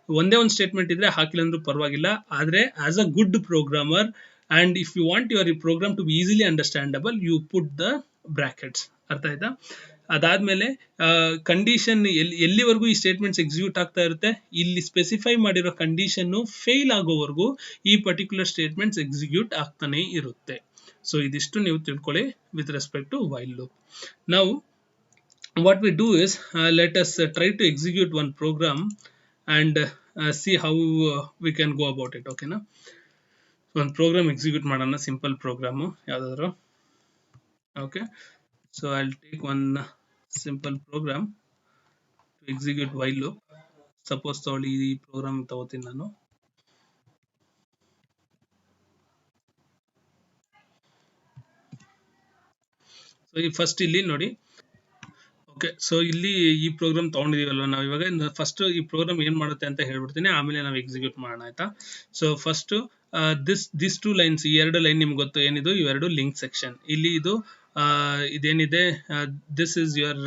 ಒಂದೇ ಒಂದು ಸ್ಟೇಟ್ಮೆಂಟ್ ಇದ್ರೆ ಹಾಕಿಲ್ಲ ಅಂದ್ರೂ ಪರವಾಗಿಲ್ಲ. ಆದ್ರೆ as a good programmer and if you want your program to be easily understandable, you put the brackets. ಅರ್ಥ ಆಯ್ತಾ? ಅದಾದ್ಮೇಲೆ ಕಂಡೀಷನ್ ಎಲ್ಲಿವರೆಗೂ ಈ ಸ್ಟೇಟ್ಮೆಂಟ್ಸ್ ಎಕ್ಸಿಕ್ಯೂಟ್ ಆಗ್ತಾ ಇರುತ್ತೆ, ಇಲ್ಲಿ ಸ್ಪೆಸಿಫೈ ಮಾಡಿರೋ ಕಂಡೀಷನ್ ಫೇಲ್ ಆಗೋವರೆಗೂ ಈ ಪರ್ಟಿಕ್ಯುಲರ್ ಸ್ಟೇಟ್ಮೆಂಟ್ಸ್ ಎಕ್ಸಿಕ್ಯೂಟ್ ಆಗ್ತಾನೆ ಇರುತ್ತೆ. ಸೊ ಇದಿಷ್ಟು ನೀವು ತಿಳ್ಕೊಳ್ಳಿ with respect to while loop. ನಾವು what we do is, let us try to execute one program and see how we can go about it. Okay na? ಒಂದು program execute ಮಾಡೋಣ, simple program ಯಾವ್ದಾದ್ರು. Okay, so I will take one simple program to execute while loop. Suppose ತಗೊಳ್ಳಿ, ಈ program ತಗೋತೀನಿ ನಾನು. So ಈ first ಇಲ್ಲಿ ನೋಡಿ. ಓಕೆ, ಸೊ ಇಲ್ಲಿ ಈ ಪ್ರೋಗ್ರಾಮ್ ತೊಗೊಂಡಿದೀವಲ್ವ ನಾವು ಇವಾಗ. ಫಸ್ಟ್ ಈ ಪ್ರೋಗ್ರಾಮ್ ಏನ್ ಮಾಡುತ್ತೆ ಅಂತ ಹೇಳ್ಬಿಡ್ತೀನಿ, ಆಮೇಲೆ ನಾವು ಎಕ್ಸಿಕ್ಯೂಟ್ ಮಾಡೋಣ, ಆಯ್ತಾ. ಸೊ ಫಸ್ಟ್ ದಿಸ್ 2 ಲೈನ್ಸ್, ಈ 2 ಲೈನ್ ನಿಮ್ಗೆ ಗೊತ್ತು ಏನಿದು, ಇವೆರಡು ಲಿಂಕ್ ಸೆಕ್ಷನ್. ಇಲ್ಲಿ ಇದು ಇದೇನಿದೆ, this is your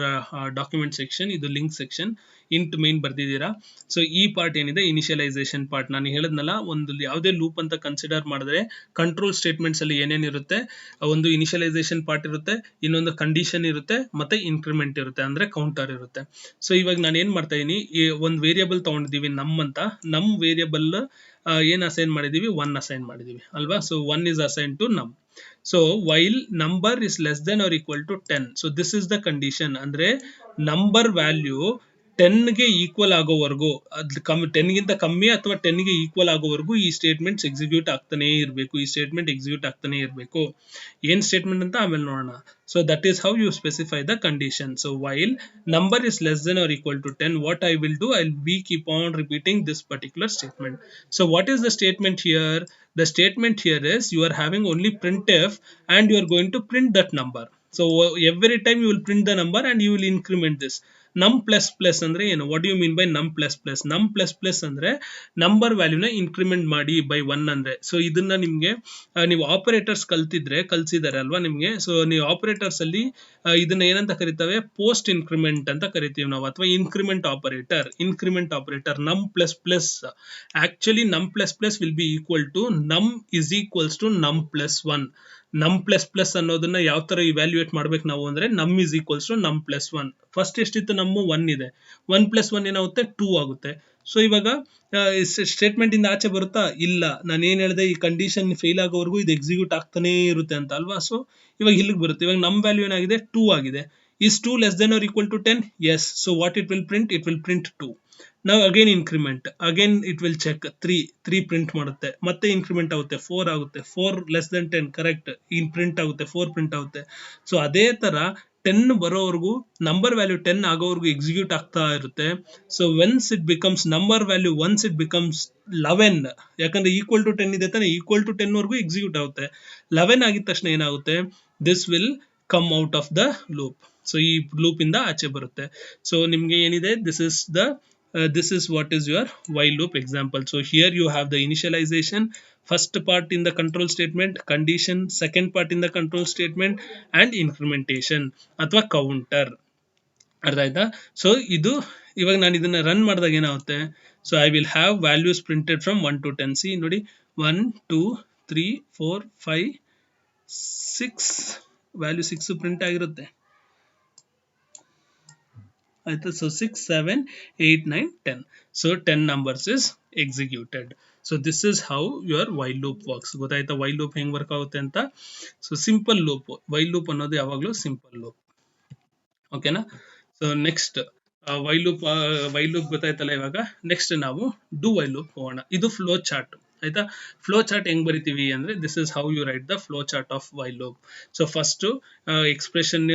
document section, ಇದು ಲಿಂಕ್ ಸೆಕ್ಷನ್. ಇಂಟ್ ಮೈನ್ ಬರ್ದಿದ್ದೀರಾ. ಸೊ ಈ ಪಾರ್ಟ್ ಏನಿದೆ ಇನಿಷಿಯಲೈಸೇಷನ್ ಪಾರ್ಟ್. ನಾನು ಹೇಳಿದ್ನಲ್ಲ, ಒಂದು ಯಾವುದೇ ಲೂಪ್ ಅಂತ ಕನ್ಸಿಡರ್ ಮಾಡಿದ್ರೆ ಕಂಟ್ರೋಲ್ ಸ್ಟೇಟ್ಮೆಂಟ್ಸ್ ಅಲ್ಲಿ ಏನೇನಿರುತ್ತೆ, ಒಂದು ಇನಿಷಿಯಲೈಸೇಷನ್ ಪಾರ್ಟ್ ಇರುತ್ತೆ, ಇನ್ನೊಂದು ಕಂಡೀಷನ್ ಇರುತ್ತೆ, ಮತ್ತೆ ಇನ್ಕ್ರಿಮೆಂಟ್ ಇರುತ್ತೆ, ಅಂದ್ರೆ ಕೌಂಟರ್ ಇರುತ್ತೆ. ಸೊ ಇವಾಗ ನಾನು ಏನ್ ಮಾಡ್ತಾ ಇದೀನಿ, ಒಂದು ವೇರಿಯಬಲ್ ತಗೊಂಡಿದೀವಿ ನಮ್ ಅಂತ. ನಮ್ ವೇರಿಯಬಲ್ ಏನ್ ಅಸೈನ್ ಮಾಡಿದೀವಿ, 1 ಅಸೈನ್ ಮಾಡಿದೀವಿ ಅಲ್ವಾ. So 1 is assigned to num. So while number is less than or equal to 10, so this is the condition. ಅಂದ್ರೆ number value 10 ಗೆ ಈಕ್ವಲ್ ಆಗೋವರೆಗೂ, ಅದು 10 ಗಿಂತ ಕಮ್ಮಿ ಅಥವಾ 10 ಗೆ ಈಕ್ವಲ್ ಆಗೋವರೆಗೂ ಈ ಸ್ಟೇಟ್ಮೆಂಟ್ಸ್ ಎಕ್ಸಿಕ್ಯೂಟ್ ಆಗ್ತಾನೆ ಇರಬೇಕು. ಈ ಸ್ಟೇಟ್ಮೆಂಟ್ ಎಕ್ಸಿಕ್ಯೂಟ್ ಆಗ್ತಾನೆ ಇರಬೇಕು. ಏನ್ ಸ್ಟೇಟ್ಮೆಂಟ್ ಅಂತ ಆಮೇಲೆ ನೋಡೋಣ. So that is how you specify the condition. So while number is less than or equal to 10, what I will do, I'll be keep on repeating this particular statement. So what is the statement here? The statement here is you are having only printf and you are going to print that number. So every time you will print the number and you will increment this. num plus plus ಅಂದ್ರೆ ಏನು, what do you mean by num plus plus? num plus plus ಅಂದ್ರೆ number ವ್ಯಾಲ್ಯೂನ increment ಮಾಡಿ by 1 ಅಂದ್ರೆ. So ಇದನ್ನ ನಿಮ್ಗೆ ನೀವು operators ಕಲ್ಸಿದ್ದಾರೆ ಅಲ್ವಾ ನಿಮ್ಗೆ. ಸೊ ನೀವು ಆಪರೇಟರ್ಸ್ ಅಲ್ಲಿ ಇದನ್ನ ಏನಂತ ಕರಿತೇವೆ, ಪೋಸ್ಟ್ ಇನ್ಕ್ರಿಮೆಂಟ್ ಅಂತ ಕರಿತೀವಿ ನಾವು, ಅಥವಾ increment operator. num plus plus, actually num plus plus will be equal to num is equals to num plus 1. num plus plus ಅನ್ನೋದನ್ನ ಯಾವ ತರ ಇವ್ಯಾಲ್ಯೂಯೇಟ್ ಮಾಡ್ಬೇಕು ನಾವು ಅಂದ್ರೆ, num is equals to num plus 1. First ಎಷ್ಟಿತ್ತು, ನಮ್ 1 ಇದೆ, 1 plus 1 ಏನಾಗುತ್ತೆ, 2 ಆಗುತ್ತೆ. ಸೊ ಇವಾಗ ಸ್ಟೇಟ್ಮೆಂಟ್ ಇಂದ ಆಚೆ ಬರುತ್ತಾ, ಇಲ್ಲ. ನಾನು ಏನ್ ಹೇಳಿದೆ, ಈ ಕಂಡೀಷನ್ ಫೇಲ್ ಆಗೋವರೆಗೂ ಇದು ಎಕ್ಸಿಕ್ಯೂಟ್ ಆಗ್ತಾನೆ ಇರುತ್ತೆ ಅಂತ ಅಲ್ವಾ. ಸೊ ಇವಾಗ ಇಲ್ಲಿಗೆ ಬರುತ್ತೆ. ಇವಾಗ ನಮ್ ವ್ಯಾಲ್ಯೂ ಏನಾಗಿದೆ, 2 ಆಗಿದೆ. is 2 less than or equal to 10? Yes. So what it will print, it will print 2. Now again increment, again it will check 3 print ಮಾಡುತ್ತೆ, ಮತ್ತೆ increment ಆಗುತ್ತೆ, 4 ಆಗುತ್ತೆ, 4 less than 10, correct, in print ಆಗುತ್ತೆ, 4 print ಆಗುತ್ತೆ. So ಅದೇ ತರ 10 ಬರೋವರೆಗೂ, number value 10 ಆಗೋವರೆಗೂ ಎಕ್ಸಿಕ್ಯೂಟ್ ಆಗ್ತಾ ಇರುತ್ತೆ. So once it becomes number value, once it becomes 11, ಯಾಕಂದ್ರೆ equal to 10 ಇದೆ ತಾನೆ, equal to 10 ವರೆಗೂ ಎಕ್ಸಿಕ್ಯೂಟ್ ಆಗುತ್ತೆ. 11 ಆಗಿದ ತಕ್ಷಣ ಏನಾಗುತ್ತೆ, this will come out of the loop. So ಈ ಲೂಪ್ ಇಂದ ಆಚೆ ಬರುತ್ತೆ. ಸೊ ನಿಮ್ಗೆ ಏನಿದೆ, this is what is your while loop example. So here you have the initialization, first part in the control statement, condition, second part in the control statement, and incrementation ಅಥವಾ counter. ಅರ್ಥ ಆಯ್ತಾ. So ಇದು ಇವಾಗ ನಾನು ಇದನ್ನ run ಮಾಡಿದಾಗ ಏನಾಗುತ್ತೆ, so I will have values printed from 1 to 10. C ನೋಡಿ, 1 2 3 4 5 6 ವ್ಯಾಲ್ಯೂ 6 ಪ್ರಿಂಟ್ ಆಗಿರುತ್ತೆ, ಆಯ್ತಾ. So 6 7 8 9 10. So 10 numbers is executed. So this is how your while loop works. ಗೊತ್ತಾಯ್ತಾ ವೈಲ್ ಲೂಪ್ ಹೆಂಗ್ ವರ್ಕ್ ಆಗುತ್ತೆ ಅಂತ. So simple loop, while loop ಅನ್ನೋದು ಯಾವಾಗಲೂ simple loop. ಓಕೆನಾ. ಸೊ ನೆಕ್ಸ್ಟ್ ವೈಲ್ ಲೂಪ್ ಗೊತ್ತಾಯ್ತಲ್ಲ. ಇವಾಗ ನೆಕ್ಸ್ಟ್ ನಾವು ಡೂ ವೈಲ್ ಲೂಪ್ ಹೋಗೋಣ. ಇದು ಫ್ಲೋ ಚಾರ್ಟ್, ಆಯ್ತಾ. ಫ್ಲೋ ಚಾರ್ಟ್ ಹೆಂಗ್ ಬರಿತೀವಿ ಅಂದ್ರೆ, this is how you write the flow chart of while loop. So first expression,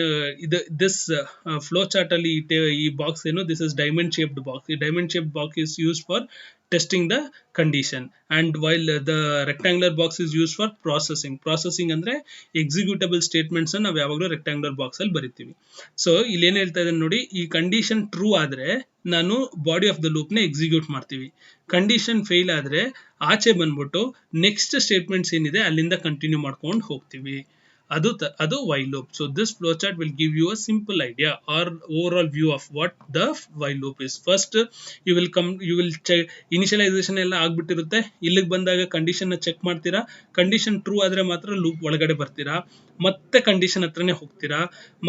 this flow chart ಅಲ್ಲಿ ಈ ಬಾಕ್ಸ್ ಏನು, this is diamond shaped box. ಈ diamond shaped box is use for testing the condition, and while the rectangular box is used for processing ಅಂದ್ರೆ executable statements ನಾವು ಯಾವಾಗಲೂ rectangular box ಅಲ್ಲಿ ಬರಿತೀವಿ. So ಇಲ್ಲಿ ಏನು ಹೇಳ್ತಾ ಇದ್ದೇನೆ ನೋಡಿ, ಈ ಕಂಡೀಷನ್ ಟ್ರೂ ಆದ್ರೆ ನಾನು ಬಾಡಿ ಆಫ್ ದ ಲೂಪ್ ನ ಎಕ್ಸಿಕ್ಯೂಟ್ ಮಾಡ್ತೀವಿ. ಕಂಡೀಷನ್ ಫೇಲ್ ಆದ್ರೆ ಆಚೆ ಬಂದ್ಬಿಟ್ಟು ನೆಕ್ಸ್ಟ್ ಸ್ಟೇಟ್ಮೆಂಟ್ಸ್ ಏನಿದೆ ಅಲ್ಲಿಂದ ಕಂಟಿನ್ಯೂ ಮಾಡ್ಕೊಂಡು ಹೋಗ್ತೀವಿ. ಅದು while loop. So this flowchart will give you a simple idea or overall view of what the while loop is. First you will check initialization ಎಲ್ಲ ಆಗ್ಬಿಟ್ಟಿರುತ್ತೆ. ಇಲ್ಲಿಗೆ ಬಂದಾಗ ಕಂಡೀಷನ್ ನ ಚೆಕ್ ಮಾಡ್ತೀರಾ. ಕಂಡೀಷನ್ ಟ್ರೂ ಆದ್ರೆ ಮಾತ್ರ ಲೂಪ್ ಒಳಗಡೆ ಬರ್ತೀರಾ, ಮತ್ತೆ ಕಂಡೀಷನ್ ಹತ್ರನೇ ಹೋಗ್ತೀರಾ,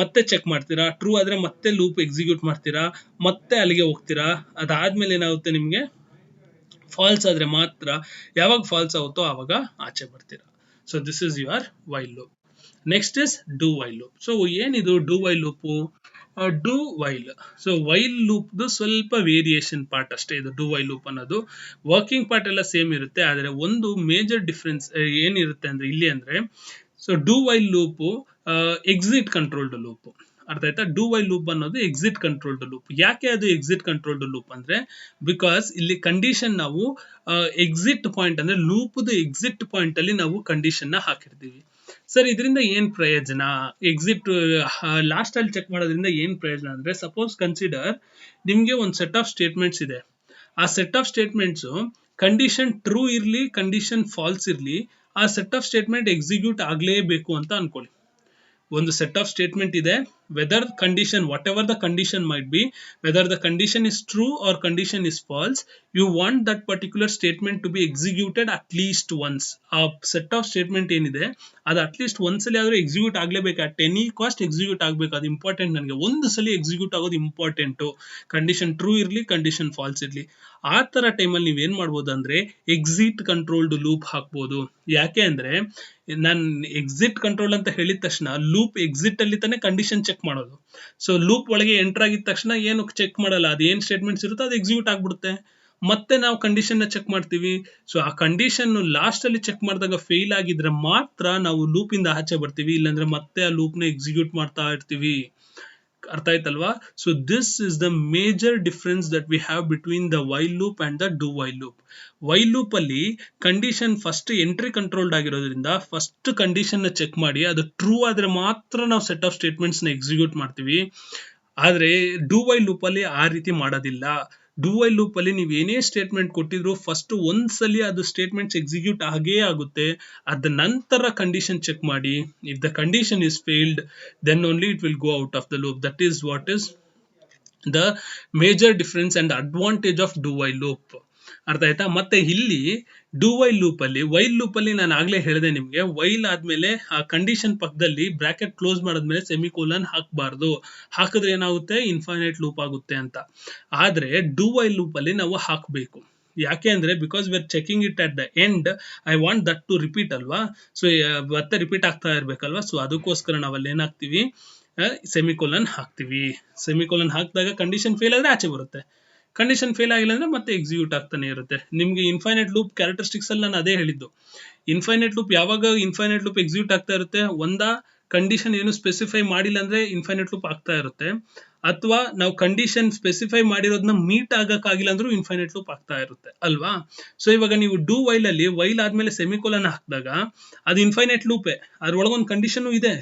ಮತ್ತೆ ಚೆಕ್ ಮಾಡ್ತೀರಾ. ಟ್ರೂ ಆದ್ರೆ ಮತ್ತೆ ಲೂಪ್ ಎಕ್ಸಿಕ್ಯೂಟ್ ಮಾಡ್ತೀರಾ, ಮತ್ತೆ ಅಲ್ಲಿಗೆ ಹೋಗ್ತೀರಾ. ಅದಾದ್ಮೇಲೆ ಏನಾಗುತ್ತೆ, ನಿಮ್ಗೆ ಫಾಲ್ಸ್ ಆದ್ರೆ ಮಾತ್ರ, ಯಾವಾಗ ಫಾಲ್ಸ್ ಆಗುತ್ತೋ ಆವಾಗ ಆಚೆ ಬರ್ತೀರಾ. So this is your while loop. Next is do while loop. So ಏನಿದು do while loop? Do while, so while ಲೂಪ್ದು ಸ್ವಲ್ಪ ವೇರಿಯೇಷನ್ ಪಾರ್ಟ್ ಅಷ್ಟೇ ಇದು ಡೂ ವೈಲ್ ಲೂಪ್ ಅನ್ನೋದು. ವರ್ಕಿಂಗ್ ಪಾರ್ಟ್ ಎಲ್ಲ ಸೇಮ್ ಇರುತ್ತೆ, ಆದರೆ ಒಂದು ಮೇಜರ್ ಡಿಫ್ರೆನ್ಸ್ ಏನಿರುತ್ತೆ ಅಂದ್ರೆ ಇಲ್ಲಿ ಅಂದ್ರೆ, so do while loop exit controlled loop. ಅರ್ಥ ಆಯ್ತಾ. ಡೂ ವೈಲ್ ಲೂಪ್ ಅನ್ನೋದು ಎಕ್ಸಿಟ್ ಕಂಟ್ರೋಲ್ಡ್ ಲೂಪ್. ಯಾಕೆ ಅದು ಎಕ್ಸಿಟ್ ಕಂಟ್ರೋಲ್ಡ್ ಲೂಪ್ ಅಂದ್ರೆ, ಬಿಕಾಸ್ ಇಲ್ಲಿ ಕಂಡೀಷನ್ ನಾವು ಎಕ್ಸಿಟ್ ಪಾಯಿಂಟ್ ಅಂದ್ರೆ ಲೂಪ್ದು ಎಕ್ಸಿಟ್ ಪಾಯಿಂಟ್ ಅಲ್ಲಿ ನಾವು ಕಂಡೀಷನ್ ನ ಹಾಕಿರ್ತೀವಿ. ಸರ್ ಇದರಿಂದ ಏನ್ ಪ್ರಯೋಜನ, ಎಕ್ಸಿಟ್ ಲಾಸ್ಟ್ ಅಲ್ಲಿ ಚೆಕ್ ಮಾಡೋದ್ರಿಂದ ಏನ್ ಪ್ರಯೋಜನ ಅಂದ್ರೆ, ಸಪೋಸ್ ಕನ್ಸಿಡರ್ ನಿಮ್ಗೆ ಒಂದು ಸೆಟ್ ಆಫ್ ಸ್ಟೇಟ್ಮೆಂಟ್ಸ್ ಇದೆ. ಆ set of statements condition true ಇರ್ಲಿ ಕಂಡೀಷನ್ ಫಾಲ್ಸ್ ಇರ್ಲಿ, ಆ ಸೆಟ್ ಆಫ್ ಸ್ಟೇಟ್ಮೆಂಟ್ ಎಕ್ಸಿಕ್ಯೂಟ್ ಆಗ್ಲೇಬೇಕು ಅಂತ ಅನ್ಕೊಳ್ಳಿ. ಒಂದು ಸೆಟ್ ಆಫ್ ಸ್ಟೇಟ್ಮೆಂಟ್ ಇದೆ, whether condition whatever the condition might be, whether the condition is true or condition is false, you want that particular statement to be executed at least once. ಆ set of statement ಏನಿದೆ ಅದು at least ಒಂದ್ಸಲಿ ಆದ್ರೂ execute ಆಗ್ಲೇಬೇಕು, at any cost execute ಆಗ್ಬೇಕು. ಅದು important, ನನಗೆ ಒಂದು ಸಲ ಎಕ್ಸಿಕ್ಯೂಟ್ ಆಗೋದು ಇಂಪಾರ್ಟೆಂಟು, ಕಂಡೀಷನ್ ಟ್ರೂ ಇರ್ಲಿ ಕಂಡೀಷನ್ ಫಾಲ್ಸ್ ಇರ್ಲಿ. ಆ ತರ ಟೈಮಲ್ಲಿ ನೀವ್ ಏನ್ ಮಾಡ್ಬೋದು ಅಂದ್ರೆ ಎಕ್ಸಿಟ್ ಕಂಟ್ರೋಲ್ಡ್ ಲೂಪ್ ಹಾಕ್ಬೋದು. ಯಾಕೆ ಅಂದ್ರೆ ನಾನು ಎಕ್ಸಿಟ್ ಕಂಟ್ರೋಲ್ ಅಂತ ಹೇಳಿದ ತಕ್ಷಣ ಲೂಪ್ ಎಕ್ಸಿಟ್ ಅಲ್ಲಿ ತಾನೇ ಕಂಡೀಷನ್ ಚೆಕ್ ಮಾಡೋದು. ಸೊ ಲೂಪ್ ಒಳಗೆ ಎಂಟರ್ ಆಗಿದ ತಕ್ಷಣ ಏನು ಚೆಕ್ ಮಾಡಲ್ಲ, ಅದು ಏನ್ ಸ್ಟೇಟ್ಮೆಂಟ್ಸ್ ಇರುತ್ತೋ ಅದು ಎಕ್ಸಿಕ್ಯೂಟ್ ಆಗ್ಬಿಡುತ್ತೆ. ಮತ್ತೆ ನಾವು ಕಂಡೀಷನ್ ನ ಚೆಕ್ ಮಾಡ್ತೀವಿ. ಸೊ ಆ ಕಂಡೀಷನ್ ಲಾಸ್ಟ್ ಅಲ್ಲಿ ಚೆಕ್ ಮಾಡಿದಾಗ ಫೇಲ್ ಆಗಿದ್ರೆ ಮಾತ್ರ ನಾವು ಲೂಪ್ ಇಂದ ಆಚೆ ಬರ್ತೀವಿ, ಇಲ್ಲಾಂದ್ರೆ ಮತ್ತೆ ಆ ಲೂಪ್ ನ ಎಕ್ಸಿಕ್ಯೂಟ್ ಮಾಡ್ತಾ ಇರ್ತೀವಿ. ಅರ್ಥ ಆಯ್ತಲ್ವಾ? So this is the major difference that we have between the while loop and the do while loop. While loop ಅಲ್ಲಿ ಕಂಡೀಷನ್ ಫಸ್ಟ್ ಎಂಟ್ರಿ ಕಂಟ್ರೋಲ್ಡ್ ಆಗಿರೋದ್ರಿಂದ ಫಸ್ಟ್ ಕಂಡೀಷನ್ ನ ಚೆಕ್ ಮಾಡಿ ಅದು ಟ್ರೂ ಆದ್ರೆ ಮಾತ್ರ ನಾವು ಸೆಟ್ ಆಫ್ ಸ್ಟೇಟ್ಮೆಂಟ್ಸ್ ನ execute ಮಾಡ್ತೀವಿ. ಆದ್ರೆ ಡು ವೈಲ್ ಲೂಪ್ ಅಲ್ಲಿ ಆ ರೀತಿ ಮಾಡೋದಿಲ್ಲ. ಡು ವೈಲ್ ಲೂಪ್ ಅಲ್ಲಿ ನೀವು ಏನೇ ಸ್ಟೇಟ್ಮೆಂಟ್ ಕೊಟ್ಟಿದ್ರು ಫಸ್ಟ್ ಒಂದ್ಸಲಿ ಅದು ಸ್ಟೇಟ್ಮೆಂಟ್ಸ್ ಎಕ್ಸಿಕ್ಯೂಟ್ ಆಗೇ ಆಗುತ್ತೆ. ಅದ ನಂತರ ಕಂಡೀಷನ್ ಚೆಕ್ ಮಾಡಿ, if the condition is failed then only it will go out of the loop. That is what is the major difference and advantage of do while loop. ಅರ್ಥ ಆಯ್ತಾ? ಮತ್ತೆ ಇಲ್ಲಿ do while loop ಅಲ್ಲಿ, while loop ಅಲ್ಲಿ ನಾನು ಆಗ್ಲೇ ಹೇಳಿದೆ ನಿಮ್ಗೆ, ವೈಲ್ ಆದ್ಮೇಲೆ ಆ ಕಂಡೀಷನ್ ಪಕ್ಕದಲ್ಲಿ ಬ್ರಾಕೆಟ್ ಕ್ಲೋಸ್ ಮಾಡಿದ್ಮೇಲೆ ಸೆಮಿಕೋಲನ್ ಹಾಕಬಾರ್ದು, ಹಾಕಿದ್ರೆ ಏನಾಗುತ್ತೆ ಇನ್ಫೈನೈಟ್ ಲೂಪ್ ಆಗುತ್ತೆ ಅಂತ. ಆದ್ರೆ ಡು ವೈಲ್ ಲೂಪ್ ಅಲ್ಲಿ ನಾವು ಹಾಕಬೇಕು. ಯಾಕೆ ಅಂದ್ರೆ because we are checking it at the end, I want that to repeat ಅಲ್ವಾ. ಸೊ ಮತ್ತೆ ರಿಪೀಟ್ ಆಗ್ತಾ ಇರ್ಬೇಕಲ್ವಾ. ಸೊ ಅದಕ್ಕೋಸ್ಕರ ನಾವಲ್ಲಿ ಏನಾಗ್ತೀವಿ, ಸೆಮಿಕೋಲನ್ ಹಾಕ್ತಿವಿ. ಸೆಮಿಕೋಲನ್ ಹಾಕಿದಾಗ ಕಂಡೀಷನ್ ಫೇಲ್ ಆದ್ರೆ ಆಚೆ ಬರುತ್ತೆ, ಕಂಡೀಷನ್ ಫೇಲ್ ಆಗಿಲ್ಲ ಅಂದ್ರೆ ಮತ್ತೆ ಎಕ್ಸಿಕ್ಯೂಟ್ ಆಗ್ತಾನೆ ಇರುತ್ತೆ. ನಿಮ್ಗೆ ಇನ್ಫೈನೈಟ್ ಲೂಪ್ ಕ್ಯಾರೆಕ್ಟರಿಸ್ಟಿಕ್ಸ್ ಅಲ್ಲಿ ನಾನು ಅದೇ ಹೇಳಿದ್ದು. ಇನ್ಫೈನೈಟ್ ಲೂಪ್ ಯಾವಾಗ ಇನ್ಫೈನೈಟ್ ಲೂಪ್ ಎಕ್ಸಿಕ್ಯೂಟ್ ಆಗ್ತಾ ಇರುತ್ತೆ, ಒಂದಾ ಕಂಡೀಷನ್ ಏನು ಸ್ಪೆಸಿಫೈ ಮಾಡಿಲ್ಲ ಅಂದ್ರೆ ಇನ್ಫೈನೈಟ್ ಲೂಪ್ ಆಗ್ತಾ ಇರುತ್ತೆ, ಅಥವಾ ನಾವು ಕಂಡೀಷನ್ ಸ್ಪೆಸಿಫೈ ಮಾಡಿರೋದನ್ನ ಮೀಟ್ ಆಗಕ್ಕಾಗಿಲ್ಲ ಅಂದ್ರೂ ಇನ್ಫೈನೈಟ್ ಲೂಪ್ ಆಗ್ತಾ ಇರುತ್ತೆ ಅಲ್ವಾ. ಸೊ ಇವಾಗ ನೀವು ಡು ವೈಲ್ ಅಲ್ಲಿ ವೈಲ್ ಆದ್ಮೇಲೆ ಸೆಮಿಕೋಲನ್ ಹಾಕಿದಾಗ ಅದು ಇನ್ಫೈನೈಟ್ ಲೂಪೇ, ಅದ್ರೊಳಗೊಂದು ಕಂಡೀಷನ್ ಇದೆ.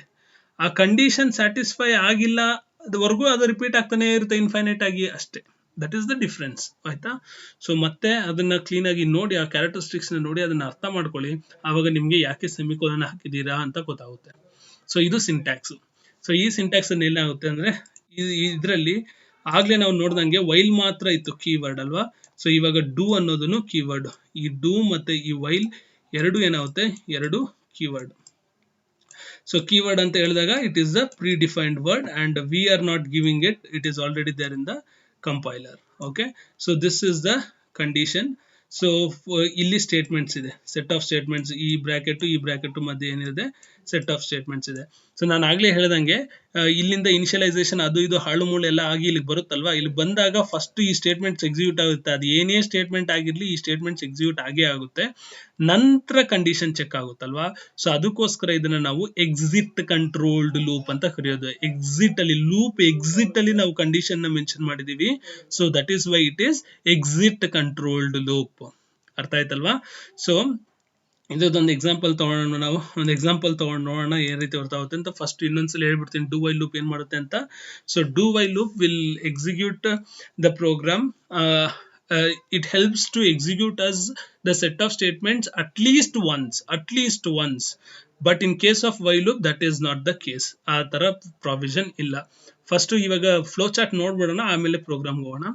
ಆ ಕಂಡೀಷನ್ ಸ್ಯಾಟಿಸ್ಫೈ ಆಗಿಲ್ಲ ಅದುವರೆಗೂ ಅದು ರಿಪೀಟ್ ಆಗ್ತಾನೆ ಇರುತ್ತೆ ಇನ್ಫೈನೈಟ್ ಆಗಿ, ಅಷ್ಟೇ. ದಟ್ ಈಸ್ ದ ಡಿಫ್ರೆನ್ಸ್, ಆಯ್ತಾ? ಸೊ ಮತ್ತೆ ಅದನ್ನ ಕ್ಲೀನ್ ಆಗಿ ನೋಡಿ, ಆ ಕ್ಯಾರೆಕ್ಟರಿಸ್ಟಿಕ್ಸ್ ನ ನೋಡಿ ಅದನ್ನ ಅರ್ಥ ಮಾಡ್ಕೊಳ್ಳಿ, ಆವಾಗ ನಿಮ್ಗೆ ಯಾಕೆ ಸೆಮಿಕೋಲನ್ ಹಾಕಿದೀರಾ ಅಂತ ಗೊತ್ತಾಗುತ್ತೆ. ಸೊ ಇದು ಸಿಂಟ್ಯಾಕ್ಸ್. ಸೊ ಈ ಸಿಂಟ್ಯಾಕ್ಸ್ ಅಲ್ಲಿ ಏನಾಗುತ್ತೆ ಅಂದ್ರೆ, ಇದರಲ್ಲಿ ಆಗ್ಲೇ ನಾವು ನೋಡ್ದಂಗೆ ವೈಲ್ ಮಾತ್ರ ಇತ್ತು ಕೀವರ್ಡ್ ಅಲ್ವಾ. ಸೊ ಇವಾಗ ಡೂ ಅನ್ನೋದನ್ನು ಕೀವರ್ಡ್. ಈ ಡೂ ಮತ್ತೆ ಈ ವೈಲ್ ಎರಡು ಏನಾಗುತ್ತೆ, ಎರಡು ಕೀವರ್ಡ್. ಸೊ ಕೀವರ್ಡ್ ಅಂತ ಹೇಳಿದಾಗ it is the predefined word and we are not giving it, it is already there in the compiler. Okay, so this is the condition. So ಇಲ್ಲಿ statements ಇದೆ, set of statements, ಈ bracket ಮಧ್ಯೆ ಏನಿದೆ set of statements ಇದೆ. So ನಾನು ಆಗ್ಲೇ ಹೇಳ್ದಂಗೆ ಇಲ್ಲಿಂದ ಇನಿಷಿಯಲೈಸೇಷನ್ ಅದು ಇದು ಹಾಳು ಮೂಳು ಎಲ್ಲ ಆಗಿ ಇಲ್ಲಿಗೆ ಬರುತ್ತಲ್ವಾ, ಇಲ್ಲಿ ಬಂದಾಗ ಫಸ್ಟ್ ಈ ಸ್ಟೇಟ್ಮೆಂಟ್ಸ್ ಎಕ್ಸಿಕ್ಯೂಟ್ ಆಗುತ್ತೆ. ಅದು ಏನೇ ಸ್ಟೇಟ್ಮೆಂಟ್ ಆಗಿರ್ಲಿ ಈ ಸ್ಟೇಟ್ಮೆಂಟ್ಸ್ ಎಕ್ಸಿಕ್ಯೂಟ್ ಆಗೇ ಆಗುತ್ತೆ, ನಂತರ ಕಂಡೀಷನ್ ಚೆಕ್ ಆಗುತ್ತಲ್ವಾ. ಸೊ ಅದಕ್ಕೋಸ್ಕರ ಇದನ್ನ ನಾವು ಎಕ್ಸಿಟ್ ಕಂಟ್ರೋಲ್ಡ್ ಲೂಪ್ ಅಂತ ಕರೆಯೋದು. ಎಕ್ಸಿಟ್ ಅಲ್ಲಿ, ಲೂಪ್ ಎಕ್ಸಿಟ್ ಅಲ್ಲಿ ನಾವು ಕಂಡೀಷನ್ ನ ಮೆನ್ಷನ್ ಮಾಡಿದೀವಿ. So that is why it is exit controlled loop. ಅರ್ಥ ಆಯ್ತಲ್ವಾ? ಸೊ ಇದೊಂದು ಎಕ್ಸಾಂಪಲ್ ತಗೊಳ್ಳೋಣ, ನಾವು ಒಂದು ಎಕ್ಸಾಂಪಲ್ ತಗೊಂಡು ನೋಡೋಣ ಏನ್ ರೀತಿ ಅರ್ಥ ಆಗುತ್ತೆ ಅಂತ. ಫಸ್ಟ್ ಇನ್ನೊಂದ್ಸಲ ಹೇಳ್ಬಿಡ್ತೀನಿ ಡು ವೈಲ್ ಲೂಪ್ ಏನ್ ಮಾಡುತ್ತೆ ಅಂತ. So do while loop will execute the program, it helps to execute as the set of statements at least once, but in case of while loop that is not the case. ಆ ತರ provision ಇಲ್ಲ. First ಇವಾಗ flow chart ನೋಡ್ಬಿಡೋಣ, ಆಮೇಲೆ program ಹೋಗೋಣ.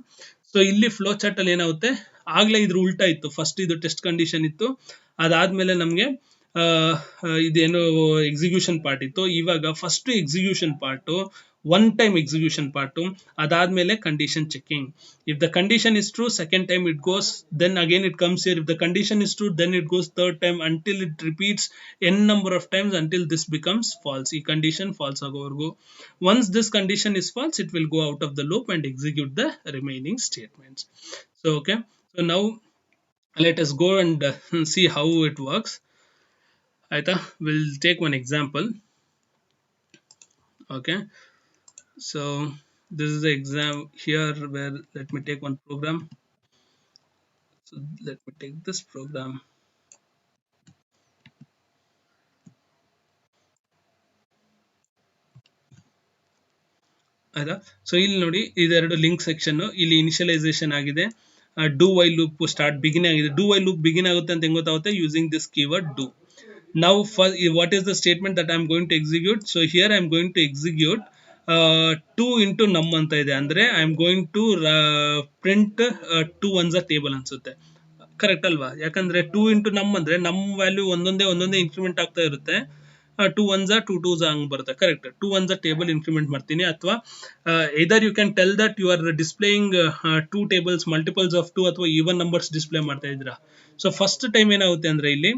So ಇಲ್ಲಿ flow chart ಅಲ್ಲಿ ಏನಾಗುತ್ತೆ, ಆಗ್ಲೇ ಇದ್ರ ಉಲ್ಟಾ ಇತ್ತು. ಫಸ್ಟ್ ಇದು ಟೆಸ್ಟ್ ಕಂಡೀಷನ್ ಇತ್ತು, ಅದಾದ್ಮೇಲೆ ನಮ್ಗೆ ಇದೇನು ಎಕ್ಸಿಕ್ಯೂಷನ್ ಪಾರ್ಟ್ ಇತ್ತು. ಇವಾಗ first execution part, one time execution part, ಅದಾದ್ಮೇಲೆ condition checking. If the condition is true, second time it goes, then again it comes here. If the condition is true, then it goes third time until it repeats n number of times until this becomes false. ಈ condition false ಆಗೋವರೆಗೂ. Once this condition is false, it will go out of the loop and execute the remaining statements. So okay, so now let us go and see how it works. Aita, we'll take one example. Okay, so this is the exam here where let me take one program. So let me take this program. ಆಯ್ತಾ. So ಇಲ್ಲಿ ನೋಡಿ ಇದೆರಡು link section, ಇಲ್ಲಿ initialisation ಆಗಿದೆ, do while loop start begin ಆಗಿದೆ. Do while loop begin ಆಗುತ್ತೆ ಅಂತ ಹೆಂಗ್ ಗೊತ್ತಾಗುತ್ತೆ, using this keyword do. Now for what is the statement that I am going to execute? So here I am going to execute 2 into num ಅಂತ ಇದೆ, ಅಂದ್ರೆ I am going to print 2 ones a table ಅನ್ಸುತ್ತೆ. Correct ಅಲ್ವಾ? ಯಾಕಂದ್ರೆ 2 into num ಅಂದ್ರೆ ನಮ್ value ಒಂದೊಂದೇ increment ಆಗ್ತಾ ಇರುತ್ತೆ. 2 ones a 2 twos ಹಂಗ್ ಬರುತ್ತೆ. Correct, 2 ones a table increment ಮಾಡ್ತೀನಿ. ಅಥವಾ either you can tell that you are displaying 2 tables multiples of 2 ಅಥವಾ ಈವನ್ ನಂಬರ್ಸ್ ಡಿಸ್ಪ್ಲೇ ಮಾಡ್ತಾ ಇದ್ದೀರಾ. ಸೊ ಫಸ್ಟ್ ಟೈಮ್ ಏನಾಗುತ್ತೆ ಅಂದ್ರೆ ಇಲ್ಲಿ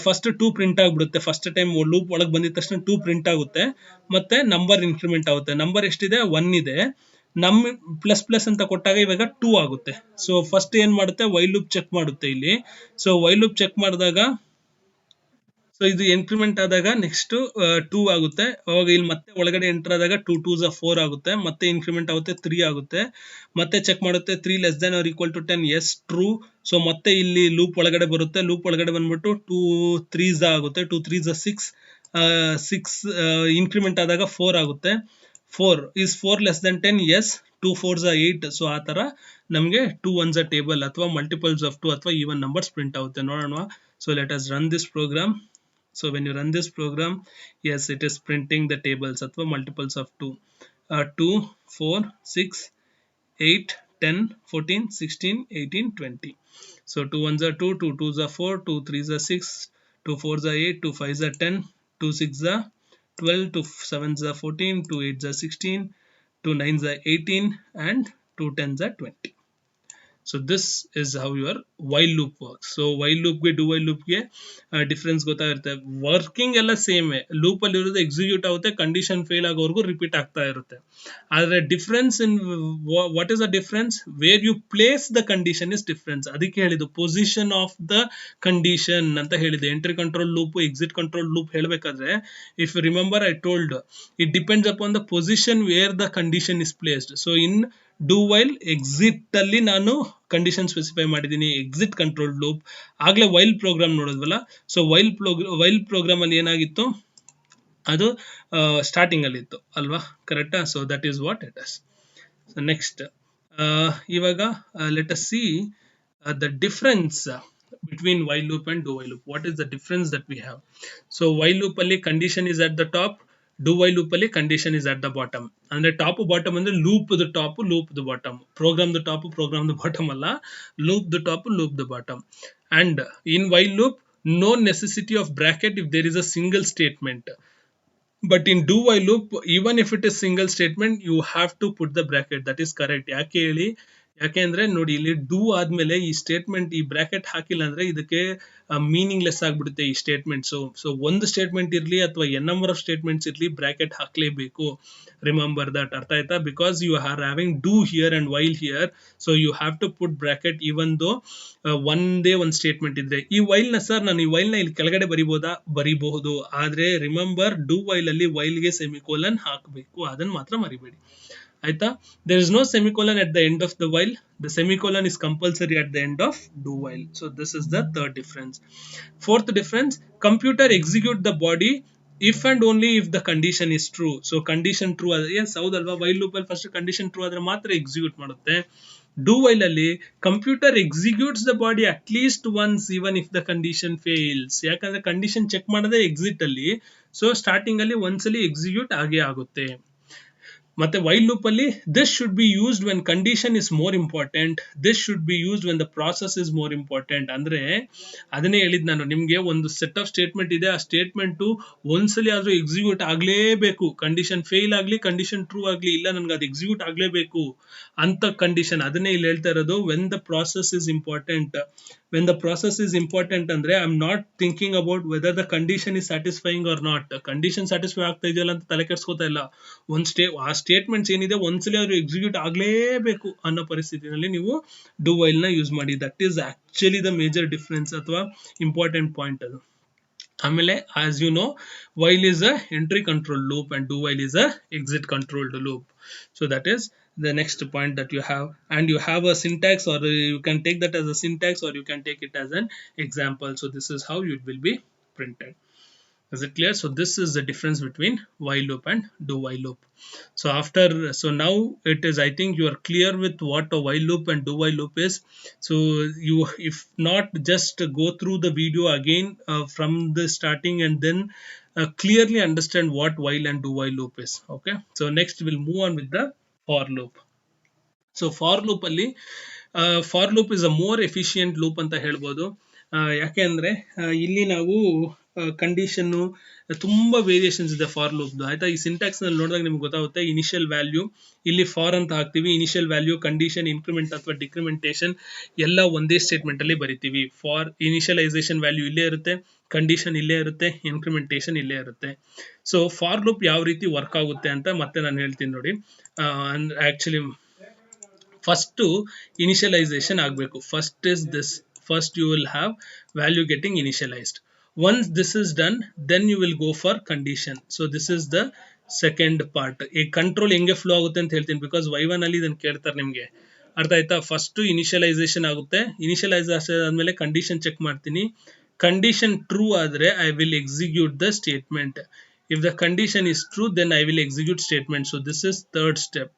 ಫಸ್ಟ್ 2 ಪ್ರಿಂಟ್ ಆಗ್ಬಿಡುತ್ತೆ. ಫಸ್ಟ್ ಟೈಮ್ ಲೂಪ್ ಒಳಗೆ ಬಂದಿದ ತಕ್ಷಣ 2 ಪ್ರಿಂಟ್ ಆಗುತ್ತೆ, ಮತ್ತೆ ನಂಬರ್ ಇನ್ಕ್ರಿಮೆಂಟ್ ಆಗುತ್ತೆ. ನಂಬರ್ ಎಷ್ಟಿದೆ, 1 ಇದೆ. ನಮ್ ಪ್ಲಸ್ ಪ್ಲಸ್ ಅಂತ ಕೊಟ್ಟಾಗ ಇವಾಗ 2 ಆಗುತ್ತೆ. ಸೊ ಫಸ್ಟ್ ಏನ್ ಮಾಡುತ್ತೆ, ವೈಲ್ ಲೂಪ್ ಚೆಕ್ ಮಾಡುತ್ತೆ ಇಲ್ಲಿ. ಸೊ ವೈಲ್ ಲೂಪ್ ಚೆಕ್ ಮಾಡಿದಾಗ, ಸೊ ಇದು ಇನ್ಕ್ರಿಮೆಂಟ್ ಆದಾಗ ನೆಕ್ಸ್ಟ್ 2 ಆಗುತ್ತೆ. ಅವಾಗ ಇಲ್ಲಿ ಮತ್ತೆ ಒಳಗಡೆ ಎಂಟರ್ ಆದಾಗ 2 2s 4 ಆಗುತ್ತೆ. ಮತ್ತೆ ಇನ್ಕ್ರಿಮೆಂಟ್ ಆಗುತ್ತೆ, 3 ಆಗುತ್ತೆ. ಮತ್ತೆ ಚೆಕ್ ಮಾಡುತ್ತೆ, 3 less than or equal to 10, yes true. So ಮತ್ತೆ ಇಲ್ಲಿ ಲೂಪ್ ಒಳಗಡೆ ಬರುತ್ತೆ. ಲೂಪ್ ಒಳಗಡೆ ಬಂದ್ಬಿಟ್ಟು 2 3s ಆಗುತ್ತೆ, 2 3s 6, 6 ಇನ್ಕ್ರಿಮೆಂಟ್ ಆದಾಗ 4 ಆಗುತ್ತೆ. 4 is 4 less than 10, yes. 2 4s 8. So ಆ ತರ ನಮಗೆ 2 ones a ಟೇಬಲ್ ಅಥವಾ ಮಲ್ಟಿಪಲ್ಸ್ ಆಫ್ 2 ಅಥವಾ ಈವನ್ ನಂಬರ್ಸ್ ಪ್ರಿಂಟ್ ಆಗುತ್ತೆ. ನೋಡೋಣ. So let us run this program. So when you run this program, yes, it is printing the tables ಅಥವಾ multiples of 2. 2 4 6 8 10 14 16 18 20. So 2 ones are 2, 2 twos are 4, 2 threes are 6, 2 fours are 8, 2 fives are 10, 2 sixes are 12, 2 sevens are 14, 2 eights are 16, 2 nines are 18, and 2 tens are 20. So this is how your while loop works. So while loop ಗೆ do while loop ಗೆ difference ಗೊತ್ತಾಗಿರುತ್ತೆ. Working ಎಲ್ಲ same, loop ಅಲ್ಲಿ ಇರೋದು execute ಆಗುತ್ತೆ, condition fail ಆಗೋವರೆಗೂ repeat ಆಗ್ತಾ ಇರುತ್ತೆ. ಆದ್ರೆ difference in what is the difference, where you place the condition is difference. ಅದಕ್ಕೆ ಹೇಳಿದ್ದು ಪೊಸಿಷನ್ ಆಫ್ ದ ಕಂಡೀಷನ್ ಅಂತ ಹೇಳಿದೆ. Entry control loop, exit control loop ಹೇಳಬೇಕಾದ್ರೆ, if you remember I told it depends upon the position where the condition is placed. So in do while exit ಅಲ್ಲಿ ನಾನು condition specify ಮಾಡಿದ್ದೀನಿ, exit control loop. ಆಗ್ಲೇ while program ನೋಡಿದ್ವಲ್ಲ. So while program ಅಲ್ಲಿ ಏನಾಗಿತ್ತು, ಅದು starting ಅಲ್ಲಿ ಇತ್ತು ಅಲ್ವಾ, ಕರೆಕ್ಟಾ? So that is what it is. So next ಇವಾಗ let us see the difference between while loop and do while loop. What is the difference that we have? So while loop ಅಲ್ಲಿ condition is at the top, do while loop ಅಲ್ಲಿ condition is at the bottom. ಅಂದ್ರೆ top bottom ಅಂದ್ರೆ loop the top, loop the bottom, program the top, program the bottom ಅಲ್ಲ, loop the top, loop the bottom. And in while loop, no necessity of bracket if there is a single statement. But in do while loop, even if it is single statement, you have to put the bracket. That is correct. ಯಾಕೆ ಹೇಳಿ, ಯಾಕೆ ಅಂದ್ರೆ ನೋಡಿ, ಇಲ್ಲಿ do ಆದ್ಮೇಲೆ ಈ statement ಈ bracket ಹಾಕಿಲ್ಲ ಅಂದ್ರೆ ಇದಕ್ಕೆ ಮೀನಿಂಗ್ಲೆಸ್ ಆಗ್ಬಿಡುತ್ತೆ ಈ ಸ್ಟೇಟ್ಮೆಂಟ್. ಸೊ ಒಂದು ಸ್ಟೇಟ್ಮೆಂಟ್ ಇರ್ಲಿ ಅಥವಾ ಎನ್ ನಂಬರ್ ಆಫ್ ಸ್ಟೇಟ್ಮೆಂಟ್ಸ್ ಇರ್ಲಿ, ಬ್ರಾಕೆಟ್ ಹಾಕ್ಲೇಬೇಕು. ರಿಮೆಂಬರ್ ದಟ್, ಅರ್ಥ ಆಯ್ತಾ? Because you are having do here and while here, so you have to put bracket even though ಒಂದೇ ಒಂದು ಸ್ಟೇಟ್ಮೆಂಟ್ ಇದ್ರೆ. ಈ ವೈಲ್ ನ ಸರ್ ನಾನು ಈ ವೈಲ್ ನ ಇಲ್ಲಿ ಕೆಳಗಡೆ ಬರಿಬಹುದು, ಆದ್ರೆ ರಿಮೆಂಬರ್ ಡೂ ವೈಲ್ ಅಲ್ಲಿ ವೈಲ್ಗೆ ಸೆಮಿಕೋಲನ್ ಹಾಕಬೇಕು, ಅದನ್ನ ಮಾತ್ರ ಮರಿಬೇಡಿ ಆಯ್ತಾ. there is no semicolon at the end of the while. The semicolon is compulsory at the end of do while. So this is the third difference. Fourth difference, computer execute the body if and only if the condition is true. So condition true ಆದ್ರೆ, yes ಹೌದಲ್ವಾ, while loop ಅಲ್ಲಿ first condition true ಆದ್ರೆ ಮಾತ್ರ execute ಮಾಡುತ್ತೆ. do while ಅಲ್ಲಿ computer executes the body at least once even if the condition fails. ಯಾಕಂದ್ರೆ condition check ಮಾಡದೆ exit ಅಲ್ಲಿ, ಸೊ ಸ್ಟಾರ್ಟಿಂಗ್ ಅಲ್ಲಿ ಒಂದ್ಸಲಿ ಎಕ್ಸಿಕ್ಯೂಟ್ ಆಗೇ ಆಗುತ್ತೆ. ಮತ್ತೆ ವೈಲ್ ಲೂಪ್ ಅಲ್ಲಿ this should be used when condition is more important, this should be used when the process is more important. ಅಂದ್ರೆ ಅದನ್ನೇ ಹೇಳಿದ್ ನಾನು ನಿಮ್ಗೆ, ಒಂದು ಸೆಟ್ ಆಫ್ ಸ್ಟೇಟ್ಮೆಂಟ್ ಇದೆ, ಆ ಸ್ಟೇಟ್ಮೆಂಟ್ ಒಂದ್ಸಲಿ ಆದ್ರೂ ಎಕ್ಸಿಕ್ಯೂಟ್ ಆಗ್ಲೇಬೇಕು. ಕಂಡೀಷನ್ ಫೇಲ್ ಆಗ್ಲಿ, ಕಂಡೀಷನ್ ಟ್ರೂ ಆಗ್ಲಿ, ಇಲ್ಲ ನನ್ಗೆ ಅದು ಎಕ್ಸಿಕ್ಯೂಟ್ ಆಗ್ಲೇಬೇಕು ಅಂತ ಕಂಡೀಷನ್. ಅದನ್ನೇ ಇಲ್ಲಿ ಹೇಳ್ತಾ ಇರೋದು, when the process is important. When the process is important ಅಂದ್ರೆ I am not thinking about whether the condition is satisfying or not. Condition satisfy ಆಗ್ತಾ ಇದೆಯಲ್ಲ ಅಂತ ತಲೆ ಕೆಡ್ಸ್ಕೊತಾ ಇಲ್ಲ. ಆ ಸ್ಟೇಟ್ಮೆಂಟ್ಸ್ ಏನಿದೆ ಒಂದ್ಸಲಿ ಆದ್ರೂ ಎಕ್ಸಿಕ್ಯೂಟ್ ಆಗ್ಲೇಬೇಕು ಅನ್ನೋ ಪರಿಸ್ಥಿತಿನಲ್ಲಿ ನೀವು ಡೂ ವೈಲ್ ನ ಯೂಸ್ ಮಾಡಿ. That is actually the major difference ಅಥವಾ ಇಂಪಾರ್ಟೆಂಟ್ ಪಾಯಿಂಟ್ ಅದು. ಆಮೇಲೆ as you know, while is a entry control loop and do while is a exit controlled loop. So that is the next point that you have, and you have a syntax, or you can take that as a syntax or you can take it as an example. So this is how it will be printed. Is it clear? So this is the difference between while loop and do while loop. So now it is, I think you are clear with what a while loop and do while loop is. So you, if not, just go through the video again from the starting, and then clearly understand what while and do while loop is. Okay. So next we'll move on with the for loop. So for loop ಅಲ್ಲಿ for loop is a more efficient loop ಅಂತ ಹೇಳ್ಬೋದು. ಯಾಕೆ ಅಂದ್ರೆ ಇಲ್ಲಿ ನಾವು condition ತುಂಬಾ variations ಇದೆ for loop ಆಯ್ತಾ. ಈ ಸಿಂಟ್ಯಾಕ್ಸ್ ನಲ್ಲಿ ನೋಡಿದಾಗ ನಿಮ್ಗೆ ಗೊತ್ತಾಗುತ್ತೆ. ಇನಿಷಿಯಲ್ ವ್ಯಾಲ್ಯೂ ಇಲ್ಲಿ ಫಾರ್ ಅಂತ ಹಾಕ್ತಿವಿ, ಇನಿಷಿಯಲ್ ವ್ಯಾಲ್ಯೂ ಕಂಡೀಷನ್ ಇನ್ಕ್ರಿಮೆಂಟ್ ಅಥವಾ ಡಿಕ್ರಿಮೆಂಟೇಷನ್ ಎಲ್ಲ ಒಂದೇ ಸ್ಟೇಟ್ಮೆಂಟ್ ಅಲ್ಲಿ ಬರಿತೀವಿ. ಫಾರ್ ಇನಿಷಿಯಲೈಸೇಷನ್ ವ್ಯಾಲ್ಯೂ ಇಲ್ಲೇ ಇರುತ್ತೆ, ಕಂಡೀಷನ್ ಇಲ್ಲೇ ಇರುತ್ತೆ, ಇನ್ಕ್ರಿಮೆಂಟೇಷನ್ ಇಲ್ಲೇ ಇರುತ್ತೆ. ಸೊ ಫಾರ್ ಲೂಪ್ ಯಾವ ರೀತಿ ವರ್ಕ್ ಆಗುತ್ತೆ ಅಂತ ಮತ್ತೆ ನಾನು ಹೇಳ್ತೀನಿ ನೋಡಿ. ಆಕ್ಚುಲಿ first to initialization ಆಗಬೇಕು. First is this, first you will have value getting initialized. Once this is done, then you will go for condition. So this is the second part. ಈ control ಹೆಂಗೆ flow ಆಗುತ್ತೆ ಅಂತ ಹೇಳ್ತೀನಿ, because y1 ಅಲ್ಲಿ ಇದನ್ನು ಕೇಳ್ತಾರೆ ನಿಮಗೆ. ಅರ್ಥ ಆಯ್ತಾ? ಫಸ್ಟ್ ಇನಿಷಿಯಲೈಸೇಷನ್ ಆಗುತ್ತೆ, ಇನಿಷಿಯಲೈಸೇಷನ್ ಆದ್ಮೇಲೆ ಕಂಡೀಷನ್ ಚೆಕ್ ಮಾಡ್ತೀನಿ. ಕಂಡೀಷನ್ ಟ್ರೂ ಆದ್ರೆ I will execute the statement. if the condition is true, then I will execute statement. So this is third step.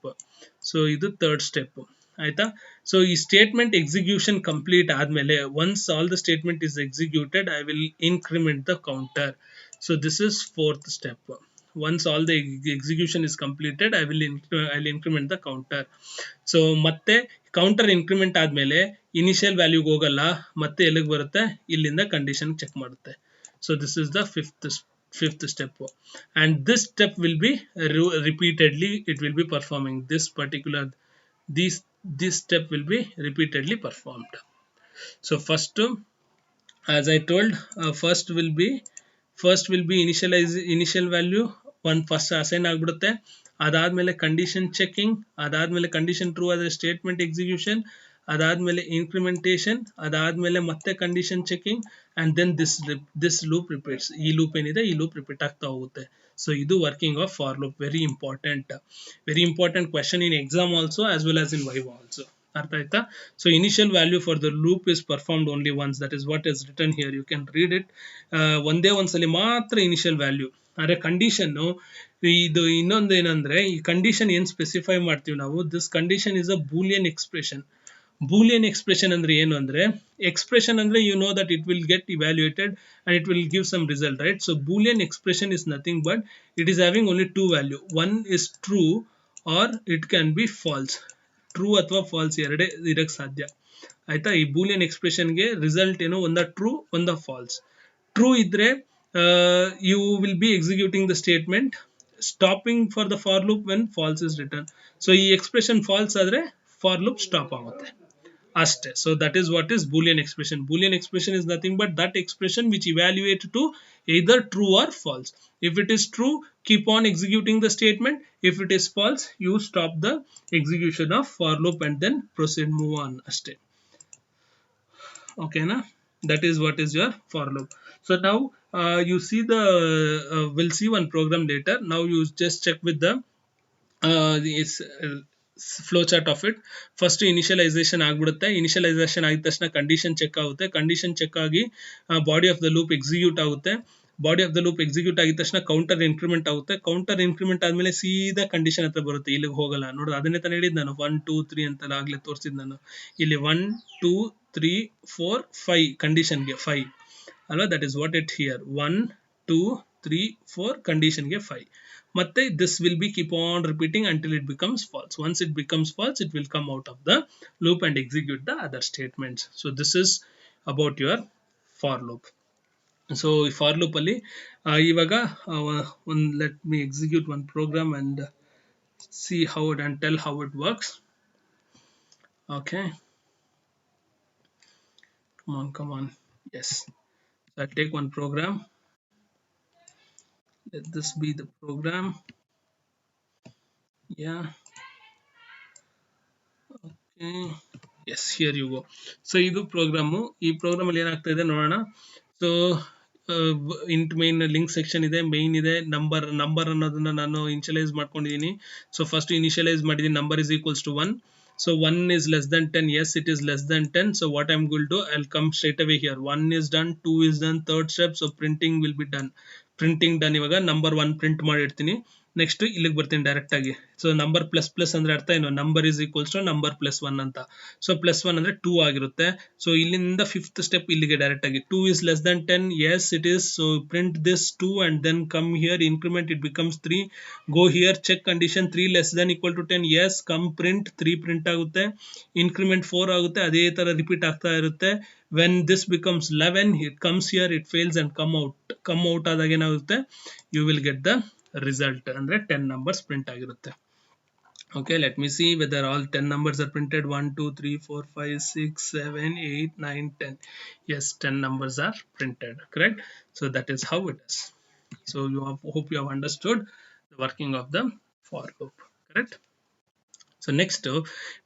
So ಇದು third step ಆಯ್ತಾ. ಸೊ ಈ statement execution complete ಆದ್ಮೇಲೆ, once all the statement is executed, I will increment the counter. So this is fourth step. once all the execution is completed, I'll increment the counter. So ಮತ್ತೆ counter increment ಆದ್ಮೇಲೆ initial ವ್ಯಾಲ್ಯೂಗೆ ಹೋಗಲ್ಲ, ಮತ್ತೆ ಎಲ್ಲಿಗೆ ಬರುತ್ತೆ, ಇಲ್ಲಿಂದ condition check ಮಾಡುತ್ತೆ. So this is the fifth step, and this step will be repeatedly, it will be performing this particular, this step will be repeatedly performed. So first, as I told, first will be initial value one first assign ಆಗ್ಬಿಡುತ್ತೆ. ಅದಾದ್ಮೇಲೆ condition checking, ಅದಾದ್ಮೇಲೆ condition true ಆದ್ರೆ statement execution, ಅದಾದ್ಮೇಲೆ incrementation, ಅದಾದ್ಮೇಲೆ ಮತ್ತೆ condition checking, and then this loop repeats. ಈ loop ಏನಿದೆ, ಈ ಲೂಪ್ ರಿಪೀಟ್ ಆಗ್ತಾ ಹೋಗುತ್ತೆ. ಸೊ ಇದು working of for loop. Very important question in exam also as well as in viva also. ಅರ್ಥ ಆಯ್ತಾ? So initial value for the loop is performed only once. That is what is return here. You can read it. ಒಂದೇ ಒಂದ್ಸಲಿ ಮಾತ್ರ initial value. ಆದರೆ condition ಇದು ಇನ್ನೊಂದು ಏನಂದ್ರೆ, ಈ ಕಂಡೀಷನ್ ಏನ್ ಸ್ಪೆಸಿಫೈ ಮಾಡ್ತೀವಿ ನಾವು, this condition is a Boolean expression. Boolean expression ಅಂದ್ರೆ ಏನು ಅಂದ್ರೆ, ಎಕ್ಸ್ಪ್ರೆಷನ್ ಅಂದ್ರೆ you know that it will get evaluated and it will give some result, right? So boolean expression is nothing but it is having only two value. One is true or it can be false. True ಅಥವಾ false ಎರಡೇ ಇರಕ್ಕೆ ಸಾಧ್ಯ ಆಯ್ತಾ. ಈ Boolean expression ಗೆ result ಏನು, ಒಂದ true ಒಂದ ಫಾಲ್ಸ್. ಟ್ರೂ ಇದ್ರೆ you will be executing the statement, stopping for the for loop when false is written. So ಈ ಎಕ್ಸ್ಪ್ರೆಷನ್ ಫಾಲ್ಸ್ ಆದ್ರೆ for loop stop ಆಗುತ್ತೆ ಅಷ್ಟೇ. So that is what is boolean expression. Boolean expression is nothing but that expression which evaluate to either true or false. If it is true, keep on executing the statement. If it is false, you stop the execution of for loop and then proceed, move on ಅಷ್ಟೇ. Okay na? That is what is your for loop. So now you see the we'll see one program later. Now you just check with the flow chart of it. First initialization ಆಗ್ಬಿಡುತ್ತೆ. Initialization ಆಗಿದ ತಕ್ಷಣ condition check ಆಗುತ್ತೆ. Condition check ಆಗಿ body of the loop execute ಆಗುತ್ತೆ. Body of the loop execute ಆಗಿದ ತಕ್ಷಣ counter increment ಆಗುತ್ತೆ. Counter increment ಆದ್ಮೇಲೆ ಸೀದಾ ಕಂಡೀಷನ್ ಹತ್ರ ಬರುತ್ತೆ, ಇಲ್ಲಿಗೆ ಹೋಗಲ್ಲ. ನೋಡ್ರಿ, ಅದನ್ನೇ ತಾನು ಹೇಳಿದ್ ನಾನು, 1 2 3 ಅಂತ ಆಗ್ಲೇ ತೋರಿಸಿದ್ ನಾನು. ಇಲ್ಲಿ 1 2 3 4 5 ಕಂಡೀಷನ್ಗೆ 5 ಅಲ್ವಾ. That is what it here. 1 2 3 4 ಕಂಡೀಷನ್ಗೆ 5. ಮತ್ತೆ this will be keep on repeating until it becomes false. Once it becomes false, it will come out of the loop and execute the other statements. So this is about your for loop. So for loop ಅಲ್ಲಿ ಇವಾಗ let me execute one program and see how it and tell how it works. Okay, come on. Yes, so I'll take one program. Let this be the program. Yeah, okay, yes, here you go. So ಇದು program. ಈ program ಅಲ್ಲಿ ಏನಾಗ್ತಾ ಇದೆ ನೋಡೋಣ. So int main link section ಇದೆ, main ಇದೆ, number ಅನ್ನೋದನ್ನ ನಾನು ಇನಿಷಿಯಲೈಸ್ ಮಾಡ್ಕೊಂಡಿದ್ದೀನಿ. ಸೊ ಫಸ್ಟ್ ಇನಿಷಿಯಲೈಸ್ ಮಾಡಿದ್ದೀನಿ, number is equals to 1. So 1 is less than 10. Yes, it is less than 10. So what I'm going to do, I'll come straight away here. 1 is done, 2 is done, third step. So printing will be done. Printing done. ಇವಾಗ number 1 print ಮಾಡಿರ್ತೀನಿ. Next ಇಲ್ಲಿಗೆ ಬರ್ತೀನಿ direct ಆಗಿ. So number plus plus ಅಂದ್ರೆ ಅರ್ಥ ಏನು, number is equals to number plus 1 ಅಂತ. So plus 1 ಅಂದ್ರೆ 2 ಆಗಿರುತ್ತೆ. ಸೊ ಇಲ್ಲಿಂದ ಫಿಫ್ತ್ ಸ್ಟೆಪ್ ಇಲ್ಲಿಗೆ ಡೈರೆಕ್ಟ್ ಆಗಿ 2 is less than 10, yes it is, so print this 2 and then come here, increment, it becomes 3, go here, check condition 3 less than equal to 10, yes, come print 3 print ಆಗುತ್ತೆ, increment 4 ಆಗುತ್ತೆ. ಅದೇ ತರ repeat ಆಗ್ತಾ ಇರುತ್ತೆ. when this becomes 11, it comes here, it fails and come out ಆದಾಗ ಏನಾಗುತ್ತೆ, you will get the result ಅಂದ್ರೆ 10 numbers print ಆಗಿರುತ್ತೆ. Okay, let me see whether all 10 numbers are printed. 1 2 3 4 5 6 7 8 9 10. Yes, 10 numbers are printed, correct? So that is how it is. So hope you have understood the working of the for loop, correct? So next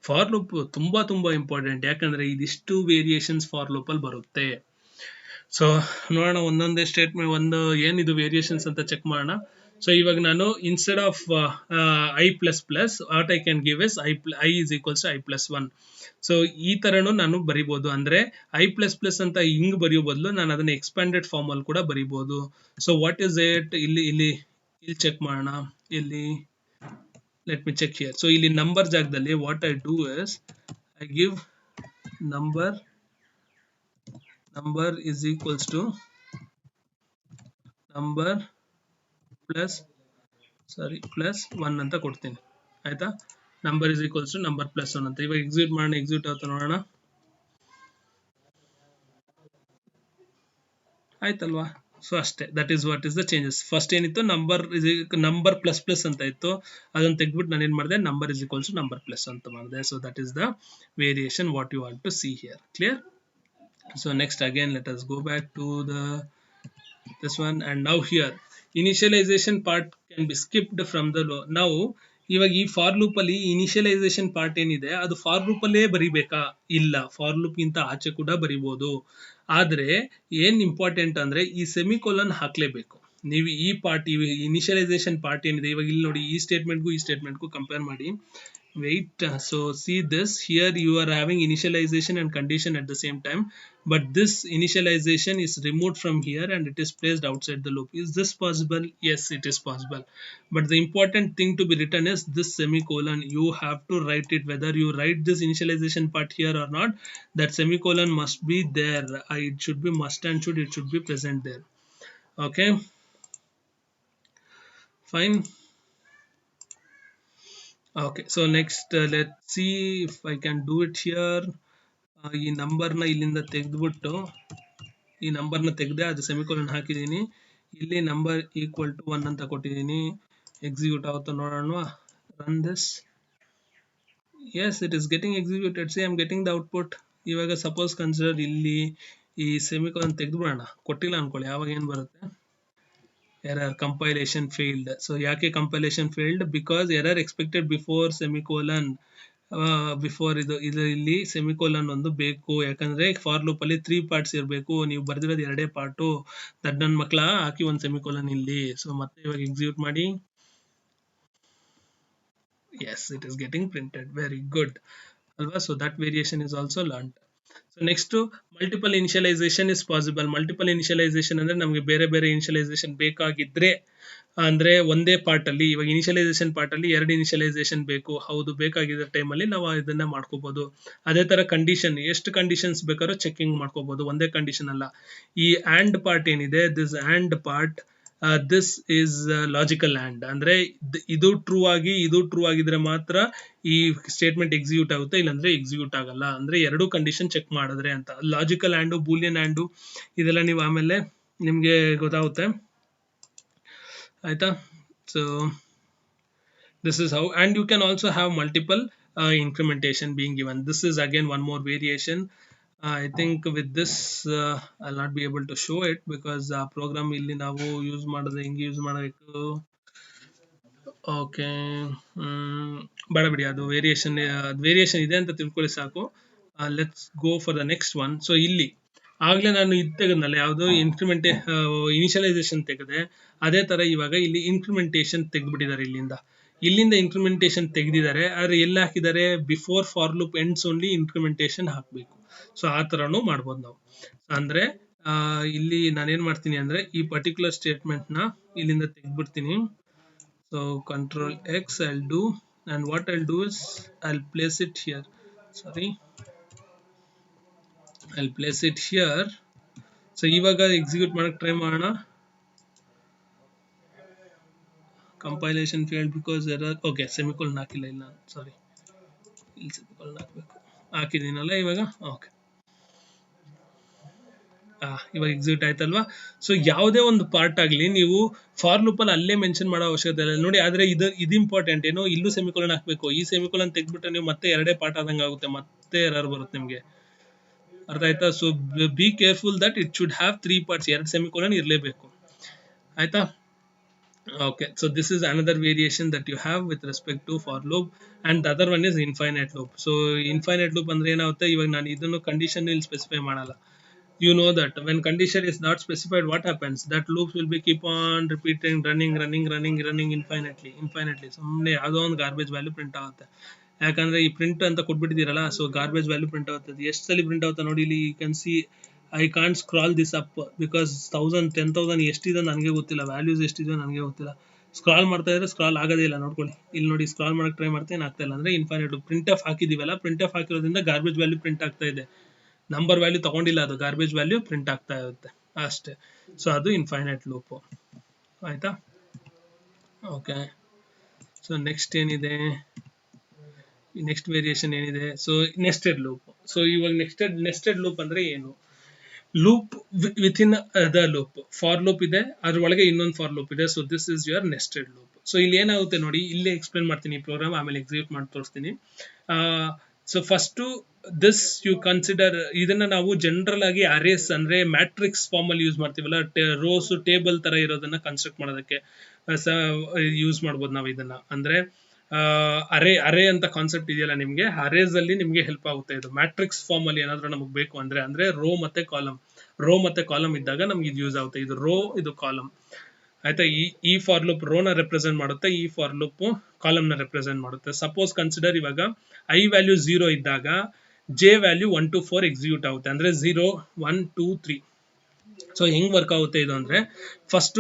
for loop ತುಂಬಾ important, ಯಾಕಂದ್ರೆ ಇದಿಷ್ಟು variations for loop ಅಲ್ಲಿ ಬರುತ್ತೆ. So ನೋಡೋಣ ಒಂದೊಂದೇ statement, ಒಂದು ಏನಿದು variations ಅಂತ ಚೆಕ್ ಮಾಡೋಣ. ಸೊ ಇವಾಗ ನಾನು instead of I plus plus what I can give is I is equals to I plus 1. So ಈ ತರನು ನಾನು ಬರಿಬಹುದು. ಅಂದ್ರೆ ಐ ಪ್ಲಸ್ ಪ್ಲಸ್ ಅಂತ ಹಿಂಗ್ ಬರೆಯೋ ಬದಲು ನಾನು ಅದನ್ನ ಎಕ್ಸ್ಪ್ಯಾಂಡೆಡ್ ಫಾರ್ಮ್ ಅಲ್ಲಿ ಕೂಡ ಬರಿಬಹುದು. ಸೊ ವಾಟ್ ಇಸ್ ಇಟ್, ಇಲ್ಲಿ ಚೆಕ್ ಮಾಡೋಣ. ಇಲ್ಲಿ let me check here. So ಇಲ್ಲಿ ನಂಬರ್ ಜಾಗದಲ್ಲಿ what I do is I give number is equals to number plus 1 ಅಂತ ಕೊಡ್ತೀನಿ. ಆಯ್ತಾ, number is equals to number plus 1 ಅಂತ. ಇವಾಗ ಎಕ್ಸಿಕ್ಯೂಟ್ ಮಾಡೋಣ, ಎಕ್ಸಿಕ್ಯೂಟ್ ಆಯ್ತು ನೋಡೋಣ. ಆಯ್ತಲ್ವಾ? ಸೊ ಅಷ್ಟೇ, that is what is the changes. First ಏನಿತ್ತು ನಂಬರ್ ಪ್ಲಸ್ ಪ್ಲಸ್ ಅಂತ ಇತ್ತು, ಅದನ್ನು ತೆಗೆದ್ಬಿಟ್ಟು ನಾನು ಏನು ಮಾಡಿದೆ, number is equals to number plus ಅಂತ ಮಾಡಿದೆ. So that is the variation what you want to see here. Clear? So next again let us go back to this one, and now here initialization part can be skipped from the now. ಇವಾಗ ಈ for loop ಅಲ್ಲಿ initialisation part ಏನಿದೆ ಅದು for loop ಅಲ್ಲೇ ಬರಿಬೇಕಾ? ಇಲ್ಲ, for loop ಗಿಂತ ಆಚೆ ಕೂಡ ಬರಿಬಹುದು. ಆದ್ರೆ ಏನ್ ಇಂಪಾರ್ಟೆಂಟ್ ಅಂದ್ರೆ ಈ ಸೆಮಿಕೋಲನ್ ಹಾಕ್ಲೇಬೇಕು ನೀವು. ಈ ಪಾರ್ಟ್ ಇನಿಷಿಯಲೈಸೇಷನ್ ಪಾರ್ಟ್ ಏನಿದೆ, ಇವಾಗ ಇಲ್ಲಿ ನೋಡಿ, ಈ ಸ್ಟೇಟ್ಮೆಂಟ್ಗೂ ಕಂಪೇರ್ ಮಾಡಿ. wait, so see this here, you are having initialization and condition at the same time, but this initialization is removed from here and it is placed outside the loop. Is this possible? Yes, it is possible, but the important thing to be written is this semicolon. You have to write it, whether you write this initialization part here or not, that semicolon must be there. It should be must and should, it should be present there. Okay, fine. Okay, so next let's see if I can do it here. ಈ ನಂಬರ್ನ ಇಲ್ಲಿಂದ ತೆಗೆದ್ಬಿಟ್ಟು ಈ ನಂಬರ್ನ ತೆಗೆದೆ, ಅದು semicolon ಹಾಕಿದ್ದೀನಿ. ಇಲ್ಲಿ number equal to 1 ಅಂತ ಕೊಟ್ಟಿದ್ದೀನಿ. ಎಕ್ಸಿಕ್ಯೂಟ್ ಆಗುತ್ತಾ ನೋಡೋಣ. Run this. yes, it is getting executed. see, I'm getting the output. ಇವಾಗ ಸಪೋಸ್ ಕನ್ಸಿಡರ್ ಇಲ್ಲಿ ಈ ಸೆಮಿಕೋಲನ್ ತೆಗೆದ್ಬಿಡೋಣ, ಕೊಟ್ಟಿಲ್ಲ ಅನ್ಕೊಳ್ಳಿ. ಆವಾಗ ಏನು ಬರುತ್ತೆ, error, compilation failed. So ಯಾಕೆ compilation failed? because error expected before semicolon. Before ಇಲ್ಲಿ ಸೆಮಿಕೋಲನ್ ಒಂದು ಬೇಕು, ಯಾಕಂದ್ರೆ ಫಾರ್ ಲೂಪ್ ಅಲ್ಲಿ 3 ಪಾರ್ಟ್ಸ್ ಇರಬೇಕು. ನೀವು ಬರ್ದಿರೋದು 2 ಪಾರ್ಟು. ದಟ್ ನನ್ನ ಮಕ್ಕಳ, ಹಾಕಿ ಒಂದು ಸೆಮಿಕೋಲನ್ ಇಲ್ಲಿ. ಸೊ ಮತ್ತೆ ಇವಾಗ ಎಕ್ಸಿಕ್ಯೂಟ್ ಮಾಡಿ. yes, it is getting printed. very good alva. so that variation is also learned. so next, multiple initialization is possible. multiple initialization ಅಂದ್ರೆ ನಮಗೆ ಬೇರೆ ಬೇರೆ ಇನಿಷಿಯಲೈಸೇಷನ್ ಬೇಕಾಗಿದ್ರೆ, ಅಂದ್ರೆ ಒಂದೇ ಪಾರ್ಟ್ ಅಲ್ಲಿ, ಇವಾಗ ಇನಿಷಿಯಲೈಸೇಷನ್ ಪಾರ್ಟ್ ಅಲ್ಲಿ 2 ಇನಿಷಿಯಲೈಸೇಷನ್ ಬೇಕು, ಹೌದು, ಬೇಕಾಗಿದ್ದ ಟೈಮಲ್ಲಿ ನಾವು ಇದನ್ನ ಮಾಡ್ಕೋಬಹುದು. ಅದೇ ತರ ಕಂಡೀಷನ್, ಎಷ್ಟು ಕಂಡೀಷನ್ಸ್ ಬೇಕಾದ್ರೂ ಚೆಕಿಂಗ್ ಮಾಡ್ಕೋಬಹುದು, ಒಂದೇ ಕಂಡೀಷನ್ ಅಲ್ಲ. ಈ ಆಂಡ್ ಪಾರ್ಟ್ ಏನಿದೆ, this and part, this is logical and. ಅಂದ್ರೆ ಇದು ಟ್ರೂ ಆಗಿದ್ರೆ ಮಾತ್ರ ಈ ಸ್ಟೇಟ್ಮೆಂಟ್ ಎಕ್ಸಿಕ್ಯೂಟ್ ಆಗುತ್ತೆ, ಇಲ್ಲಾಂದ್ರೆ ಎಕ್ಸಿಕ್ಯೂಟ್ ಆಗಲ್ಲ. ಅಂದ್ರೆ 2 ಕಂಡೀಷನ್ ಚೆಕ್ ಮಾಡಿದ್ರೆ ಅಂತ. ಲಾಜಿಕಲ್ ಆಂಡು, ಬೂಲಿಯನ್ ಆಂಡು, ಇದೆಲ್ಲ ನೀವು ಆಮೇಲೆ ನಿಮ್ಗೆ ಗೊತ್ತಾಗುತ್ತೆ. ಆಯ್ತಾ? So this is how, and you can also have multiple incrementation being given. this is again one more variation. I think with this I'll not be able to show it because program ಇಲ್ಲಿ ನಾವು use ಮಾಡೋದು ಹೆಂಗೆ use ಮಾಡಬೇಕು. Okay, ಬೇಡ ಬಿಡಿ, ಅದು variation ಇದೆ ಅಂತ ತಿಳ್ಕೊಳ್ಳಿ ಸಾಕು. Let's go for the next one. So ಇಲ್ಲಿ ಆಗ್ಲೇ ನಾನು ಇದು ತೆಗೆದ್ನಲ್ಲ, ಯಾವುದು ಇನಿಷಿಯಲೈಸೇಷನ್ ತೆಗೆದೆ, ಅದೇ ತರ ಇವಾಗ ಇಲ್ಲಿ ಇನ್ಕ್ರಿಮೆಂಟೇಷನ್ ತೆಗೆದ್ಬಿಟ್ಟಿದ್ದಾರೆ. ಇಲ್ಲಿಂದ ಇನ್ಕ್ರಿಮೆಂಟೇಷನ್ ತೆಗೆದಿದ್ದಾರೆ, ಆದ್ರೆ ಎಲ್ಲಿ ಹಾಕಿದ್ದಾರೆ, before for loop ends only incrementation ಹಾಕಬೇಕು. ಸೊ ಆ ತರನು ಮಾಡ್ಬೋದು ನಾವು. ಅಂದ್ರೆ ಇಲ್ಲಿ ನಾನೇನ್ ಮಾಡ್ತೀನಿ ಅಂದ್ರೆ ಈ ಪರ್ಟಿಕ್ಯುಲರ್ ಸ್ಟೇಟ್ಮೆಂಟ್ ನ ಇಲ್ಲಿಂದ ತೆಗೆದ್ಬಿಡ್ತೀನಿ. So control X I'll do, and what I'll do is I'll place it here. Sorry, I'll place it here. So ಇವಾಗ ಎಕ್ಸಿಕ್ಯೂಟ್ ಮಾಡಕ್ ಟ್ರೈ ಮಾಡೋಣ. Compilation failed because error. Okay, semicolon ಹಾಕಿಲ್ಲ ಇಲ್ಲ, ಸಾರಿ, ಇಲ್ಲಿ ಸೆಮಿಕೋಲನ್ ಹಾಕಬೇಕು. ಹಾಕಿದ್ದೀನಲ್ಲ ಇವಾಗ. ಓಕೆ, ಇವಾಗ ಎಕ್ಸಿಕ್ಯೂಟ್ ಆಯ್ತಲ್ವಾ. ಸೊ ಯಾವುದೇ ಒಂದು ಪಾರ್ಟ್ ಆಗಲಿ ನೀವು ಫಾರ್ ಲೂಪ್ ಅಲ್ಲಿ ಅಲ್ಲೇ ಮೆನ್ಷನ್ ಮಾಡೋ ಅವಶ್ಯಕತೆ ಇಲ್ಲ ನೋಡಿ. ಆದ್ರೆ ಇದು ಇಂಪಾರ್ಟೆಂಟ್ ಏನು, ಇಲ್ಲೂ ಸೆಮಿಕೋಲನ್ ಹಾಕಬೇಕು. ಈ ಸೆಮಿಕೋಲನ್ ತೆಗ್ಬಿಟ್ರೆ ನೀವು ಮತ್ತೆ ಎರಡೇ ಪಾರ್ಟ್ ಆದಂಗೆ ಆಗುತ್ತೆ, ಮತ್ತೆ ಎರರ್ ಬರುತ್ತೆ ನಿಮಗೆ. ಅರ್ಥ ಆಯ್ತಾ? So be careful that it should have 3 parts. 2 semicolon ಇರಲೇಬೇಕು. ಆಯ್ತಾ? Okay, so this is another variation that you have with respect to for loop, and the other one is infinite loop. So infinite loop ಅಂದ್ರೆ ಏನಾಗುತ್ತೆ, ಇವಾಗ ನಾನು ಇದನ್ನು condition ಇಲ್ಲಿ specify ಮಾಡಲ್ಲ. You know that when condition is not specified, what happens, that loops will be keep on repeating, running infinitely. ಸುಮ್ಮನೆ ಯಾವುದೋ ಒಂದು ಗಾರ್ಬೇಜ್ ವ್ಯಾಲ್ಯೂ ಪ್ರಿಂಟ್ ಆಗುತ್ತೆ. ಯಾಕಂದ್ರೆ ಈ ಪ್ರಿಂಟ್ ಅಂತ ಕೊಟ್ಬಿಟ್ಟಿದ್ದೀರಲ್ಲ, ಸೊ ಗಾರ್ಬೇಜ್ ವ್ಯಾಲ್ಯೂ ಪ್ರಿಂಟ್ ಆಗುತ್ತೆ. ಎಷ್ಟು ಸಲ ಪ್ರಿಂಟ್ ಆಗುತ್ತೆ ನೋಡಿ. ಇಲ್ಲಿ you can see I can't scroll this up because 1000 10,000 ಎಷ್ಟಿದೆ ನನಗೆ ಗೊತ್ತಿಲ್ಲ, ವ್ಯಾಲ್ಯೂಸ್ ಎಷ್ಟಿದೆ ನನಗೆ ಗೊತ್ತಿಲ್ಲ. ಸ್ಕ್ರಾಲ್ ಮಾಡ್ತಾ ಇದ್ರೆ ಸ್ಕ್ರಾಲ್ ಆಗೋದೇ ಇಲ್ಲ. ನೋಡ್ಕೊಳ್ಳಿ ಇಲ್ಲಿ ನೋಡಿ, ಸ್ಕ್ರಾಲ್ ಮಾಡಕ್ಕೆ ಟ್ರೈ ಮಾಡ್ತೇನೆ, ಆಗ್ತಾ ಇಲ್ಲ. ಅಂದ್ರೆ ಇನ್ಫೈನೈಟ್ ಪ್ರಿಂಟ್ ಆಫ್ ಹಾಕಿದೀವಲ್ಲ, ಪ್ರಿಂಟ್ ಆಫ್ ಹಾಕಿರೋದ್ರಿಂದ ಗಾರ್ಬೇಜ್ ವ್ಯಾಲ್ಯೂ ಪ್ರಿಂಟ್ ಆಗ್ತಾ ಇದೆ. ನಂಬರ್ ವ್ಯಾಲ್ಯೂ ತಗೊಂಡಿಲ್ಲ, ಅದು ಗಾರ್ಬೇಜ್ ವ್ಯಾಲ್ಯೂ ಪ್ರಿಂಟ್ ಆಗ್ತಾ ಇರುತ್ತೆ ಅಷ್ಟೇ. ಸೊ ಅದು ಇನ್ಫೈನೈಟ್ ಲೂಪ್. ಆಯ್ತಾ? ಓಕೆ, ಸೊ ನೆಕ್ಸ್ಟ್ ಏನಿದೆ, ನೆಕ್ಸ್ಟ್ ವೇರಿಯೇಷನ್ ಏನಿದೆ, ಸೊ ನೆಸ್ಟೆಡ್ ಲೂಪ್. ಸೊ ಇವಾಗ ನೆಸ್ಟೆಡ್ ಲೂಪ್ ಅಂದ್ರೆ ಏನು? Loop within the loop. For loop ಇದೆ, ಅದ್ರೊಳಗೆ ಇನ್ನೊಂದು ಫಾರ್ ಲೂಪ್ ಇದೆ. So this is your nested loop. So ಇಲ್ಲಿ ಏನಾಗುತ್ತೆ ನೋಡಿ, ಇಲ್ಲೇ ಎಕ್ಸ್ಪ್ಲೇನ್ ಮಾಡ್ತೀನಿ ಈ ಪ್ರೋಗ್ರಾಮ್, ಆಮೇಲೆ ಎಕ್ಸಿಕ್ಯೂಟ್ ಮಾಡಿ ತೋರಿಸ್ತೀನಿ. So first this you consider, ಇದನ್ನ ನಾವು ಜನರಲ್ ಆಗಿ ಅರೇಸ್ ಅಂದ್ರೆ ಮ್ಯಾಟ್ರಿಕ್ಸ್ ಫಾರ್ಮ್ ಅಲ್ಲಿ ಯೂಸ್ ಮಾಡ್ತೀವಲ್ಲ, ರೋಸ್ ಟೇಬಲ್ ತರ ಇರೋದನ್ನ ಕನ್ಸ್ಟ್ರಕ್ಟ್ ಮಾಡೋದಕ್ಕೆ ಯೂಸ್ ಮಾಡ್ಬೋದು ನಾವು ಇದನ್ನ. ಅಂದ್ರೆ ಅರೇ ಅಂತ ಕಾನ್ಸೆಪ್ಟ್ ಇದೆಯಲ್ಲ ನಿಮ್ಗೆ, ಅರೇಸ್ ಅಲ್ಲಿ ನಿಮ್ಗೆ ಹೆಲ್ಪ್ ಆಗುತ್ತೆ ಇದು. ಮ್ಯಾಟ್ರಿಕ್ಸ್ ಫಾರ್ಮ್ ಅಲ್ಲಿ ಏನಾದ್ರೂ ನಮಗೆ ಬೇಕು ಅಂದ್ರೆ ರೋ ಮತ್ತೆ ಕಾಲಮ್ ಇದ್ದಾಗ ನಮ್ಗೆ ಇದು ಯೂಸ್ ಆಗುತ್ತೆ. ಇದು ರೋ, ಇದು ಕಾಲಮ್. ಆಯ್ತಾ? ಈ ಫಾರ್ ಲೂಪ್ ರೋ ನ ರೆಪ್ರೆಸೆಂಟ್ ಮಾಡುತ್ತೆ, ಈ ಫಾರ್ ಲೂಪ್ ಕಾಲಮ್ ನ ರೆಪ್ರೆಸೆಂಟ್ ಮಾಡುತ್ತೆ. ಸಪೋಸ್ ಕನ್ಸಿಡರ್ ಇವಾಗ ಐ ವ್ಯಾಲ್ಯೂ 0 ಇದ್ದಾಗ ಜೆ ವ್ಯಾಲ್ಯೂ 1 to 4 ಎಕ್ಸಿಕ್ಯೂಟ್ ಆಗುತ್ತೆ. ಅಂದ್ರೆ 0 1 2 3. ಸೊ ಹೆಂಗ್ ವರ್ಕ್ ಆಗುತ್ತೆ ಇದು ಅಂದ್ರೆ, ಫಸ್ಟ್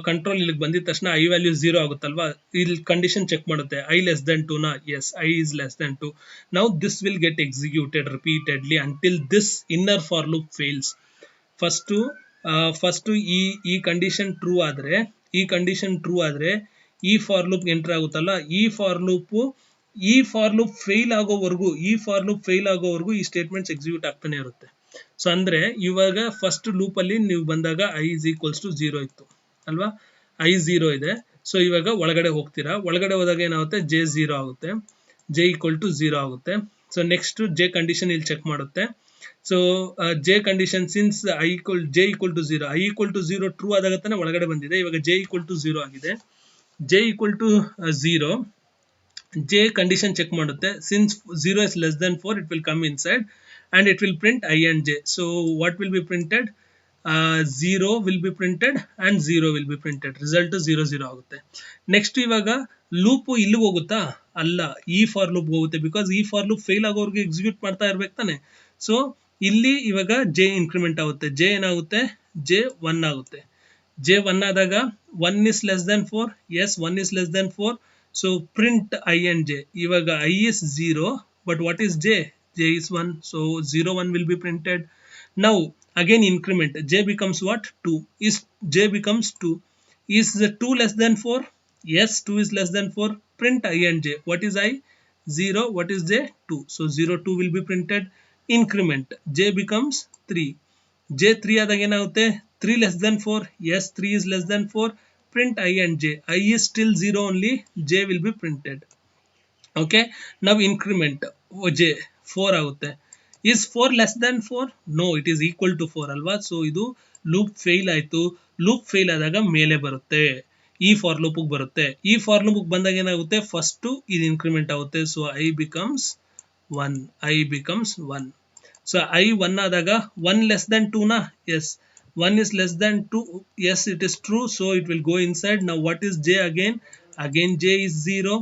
ಕಂಟ್ರೋಲ್ ಇಲ್ಲಿಗೆ ಬಂದಿದ ತಕ್ಷಣ ಐ ವ್ಯಾಲ್ಯೂ 0 ಆಗುತ್ತಲ್ವಾ, ಇಲ್ಲಿ ಕಂಡೀಷನ್ ಚೆಕ್ ಮಾಡುತ್ತೆ. ಐ ಲೆಸ್ ದೆನ್ 2 ನಾ? Yes, I is less than 2. Now this will get executed repeatedly until this inner for loop fails. First ಈ ಕಂಡೀಷನ್ ಟ್ರೂ ಆದ್ರೆ ಈ ಫಾರ್ ಲೂಪ್ ಎಂಟರ್ ಆಗುತ್ತಲ್ಲ, ಈ ಫಾರ್ ಲೂಪ್ ಫೇಲ್ ಆಗೋವರೆಗೂ ಈ statements execute ಆಗ್ತಾನೆ ಇರುತ್ತೆ. ಸೊ ಅಂದ್ರೆ ಇವಾಗ ಫಸ್ಟ್ ಲೂಪ್ ಅಲ್ಲಿ ನೀವು ಬಂದಾಗ ಐ ಇಸ್ ಈಕ್ವಲ್ಸ್ ಟು 0 ಇತ್ತು ಅಲ್ವಾ, ಐ 0 ಇದೆ. ಸೊ ಇವಾಗ ಒಳಗಡೆ ಹೋಗ್ತೀರಾ, ಒಳಗಡೆ ಹೋದಾಗ ಏನಾಗುತ್ತೆ, ಜೆ 0 ಆಗುತ್ತೆ, ಜೆ ಈಕ್ವಲ್ ಟು 0 ಆಗುತ್ತೆ. ಸೊ ನೆಕ್ಸ್ಟ್ ಜೆ ಕಂಡೀಷನ್ ಇಲ್ಲಿ ಚೆಕ್ ಮಾಡುತ್ತೆ. So J condition since J equal to 0, I equal to 0 true ಆದಾಗ ತಾನೆ ಒಳಗಡೆ ಬಂದಿದೆ. ಇವಾಗ ಜೆ ಈಕ್ವಲ್ ಟು 0 ಆಗಿದೆ, J equal to 0, J condition check ಮಾಡುತ್ತೆ. Since 0 is less than 4, it will come inside and it will print I and j. So what will be printed? 0 will be printed and 0 will be printed. Result 0 0 ಆಗುತ್ತೆ. Next ಇವಾಗ loop ಇಲ್ಲಿಗೆ ಹೋಗುತ್ತಾ? ಅಲ್ಲ, ಈ for loop ಹೋಗುತ್ತೆ. Because ಈ for loop fail ಆಗೋವರೆಗೂ execute ಮಾಡ್ತಾ ಇರ್ಬೇಕು ತಾನೆ. ಸೊ ಇಲ್ಲಿ ಇವಾಗ ಜೆ ಇನ್ಕ್ರಿಮೆಂಟ್ ಆಗುತ್ತೆ. ಜೆ ಏನಾಗುತ್ತೆ? ಜೆ 1 ಆಗುತ್ತೆ. ಜೆ 1 ಆದಾಗ 1 is less than 4. yes, 1 is less than 4. So print I and j. ಇವಾಗ I is 0, but what is j? J is 1. So 0 1 will be printed. Now again increment. J becomes what? 2. Is j becomes 2. Is the 2 less than 4? Yes, 2 is less than 4. Print I and j. What is I? 0. What is j? 2. So 0 2 will be printed. Increment. J becomes 3. J 3 ಆದಾಗ ಏನಾಗುತ್ತೆ? 3 less than 4. Yes, 3 is less than 4. Print I and j. I is still 0 only. J will be printed. Okay. Now increment j 4 ಆಗುತ್ತೆ. Is 4 less than 4? No, it is equal to 4 ಅಲ್ವಾ. So ಇದು loop fail ಆಯ್ತು. Loop fail ಆದಾಗ ಮೇಲೆ ಬರುತ್ತೆ, ಈ for loop ಬರುತ್ತೆ. ಈ ಫಾರ್ ಲೂಪ್ ಬಂದಾಗ ಏನಾಗುತ್ತೆ? ಫಸ್ಟ್ ಇದು ಇನ್ಕ್ರಿಮೆಂಟ್ ಆಗುತ್ತೆ. So I becomes 1. So I 1 ಆದಾಗ 1 less than 2 ನಾ? Yes, 1 is less than 2. Yes, it is true. So it will go inside. Now what is j again? Again j is 0.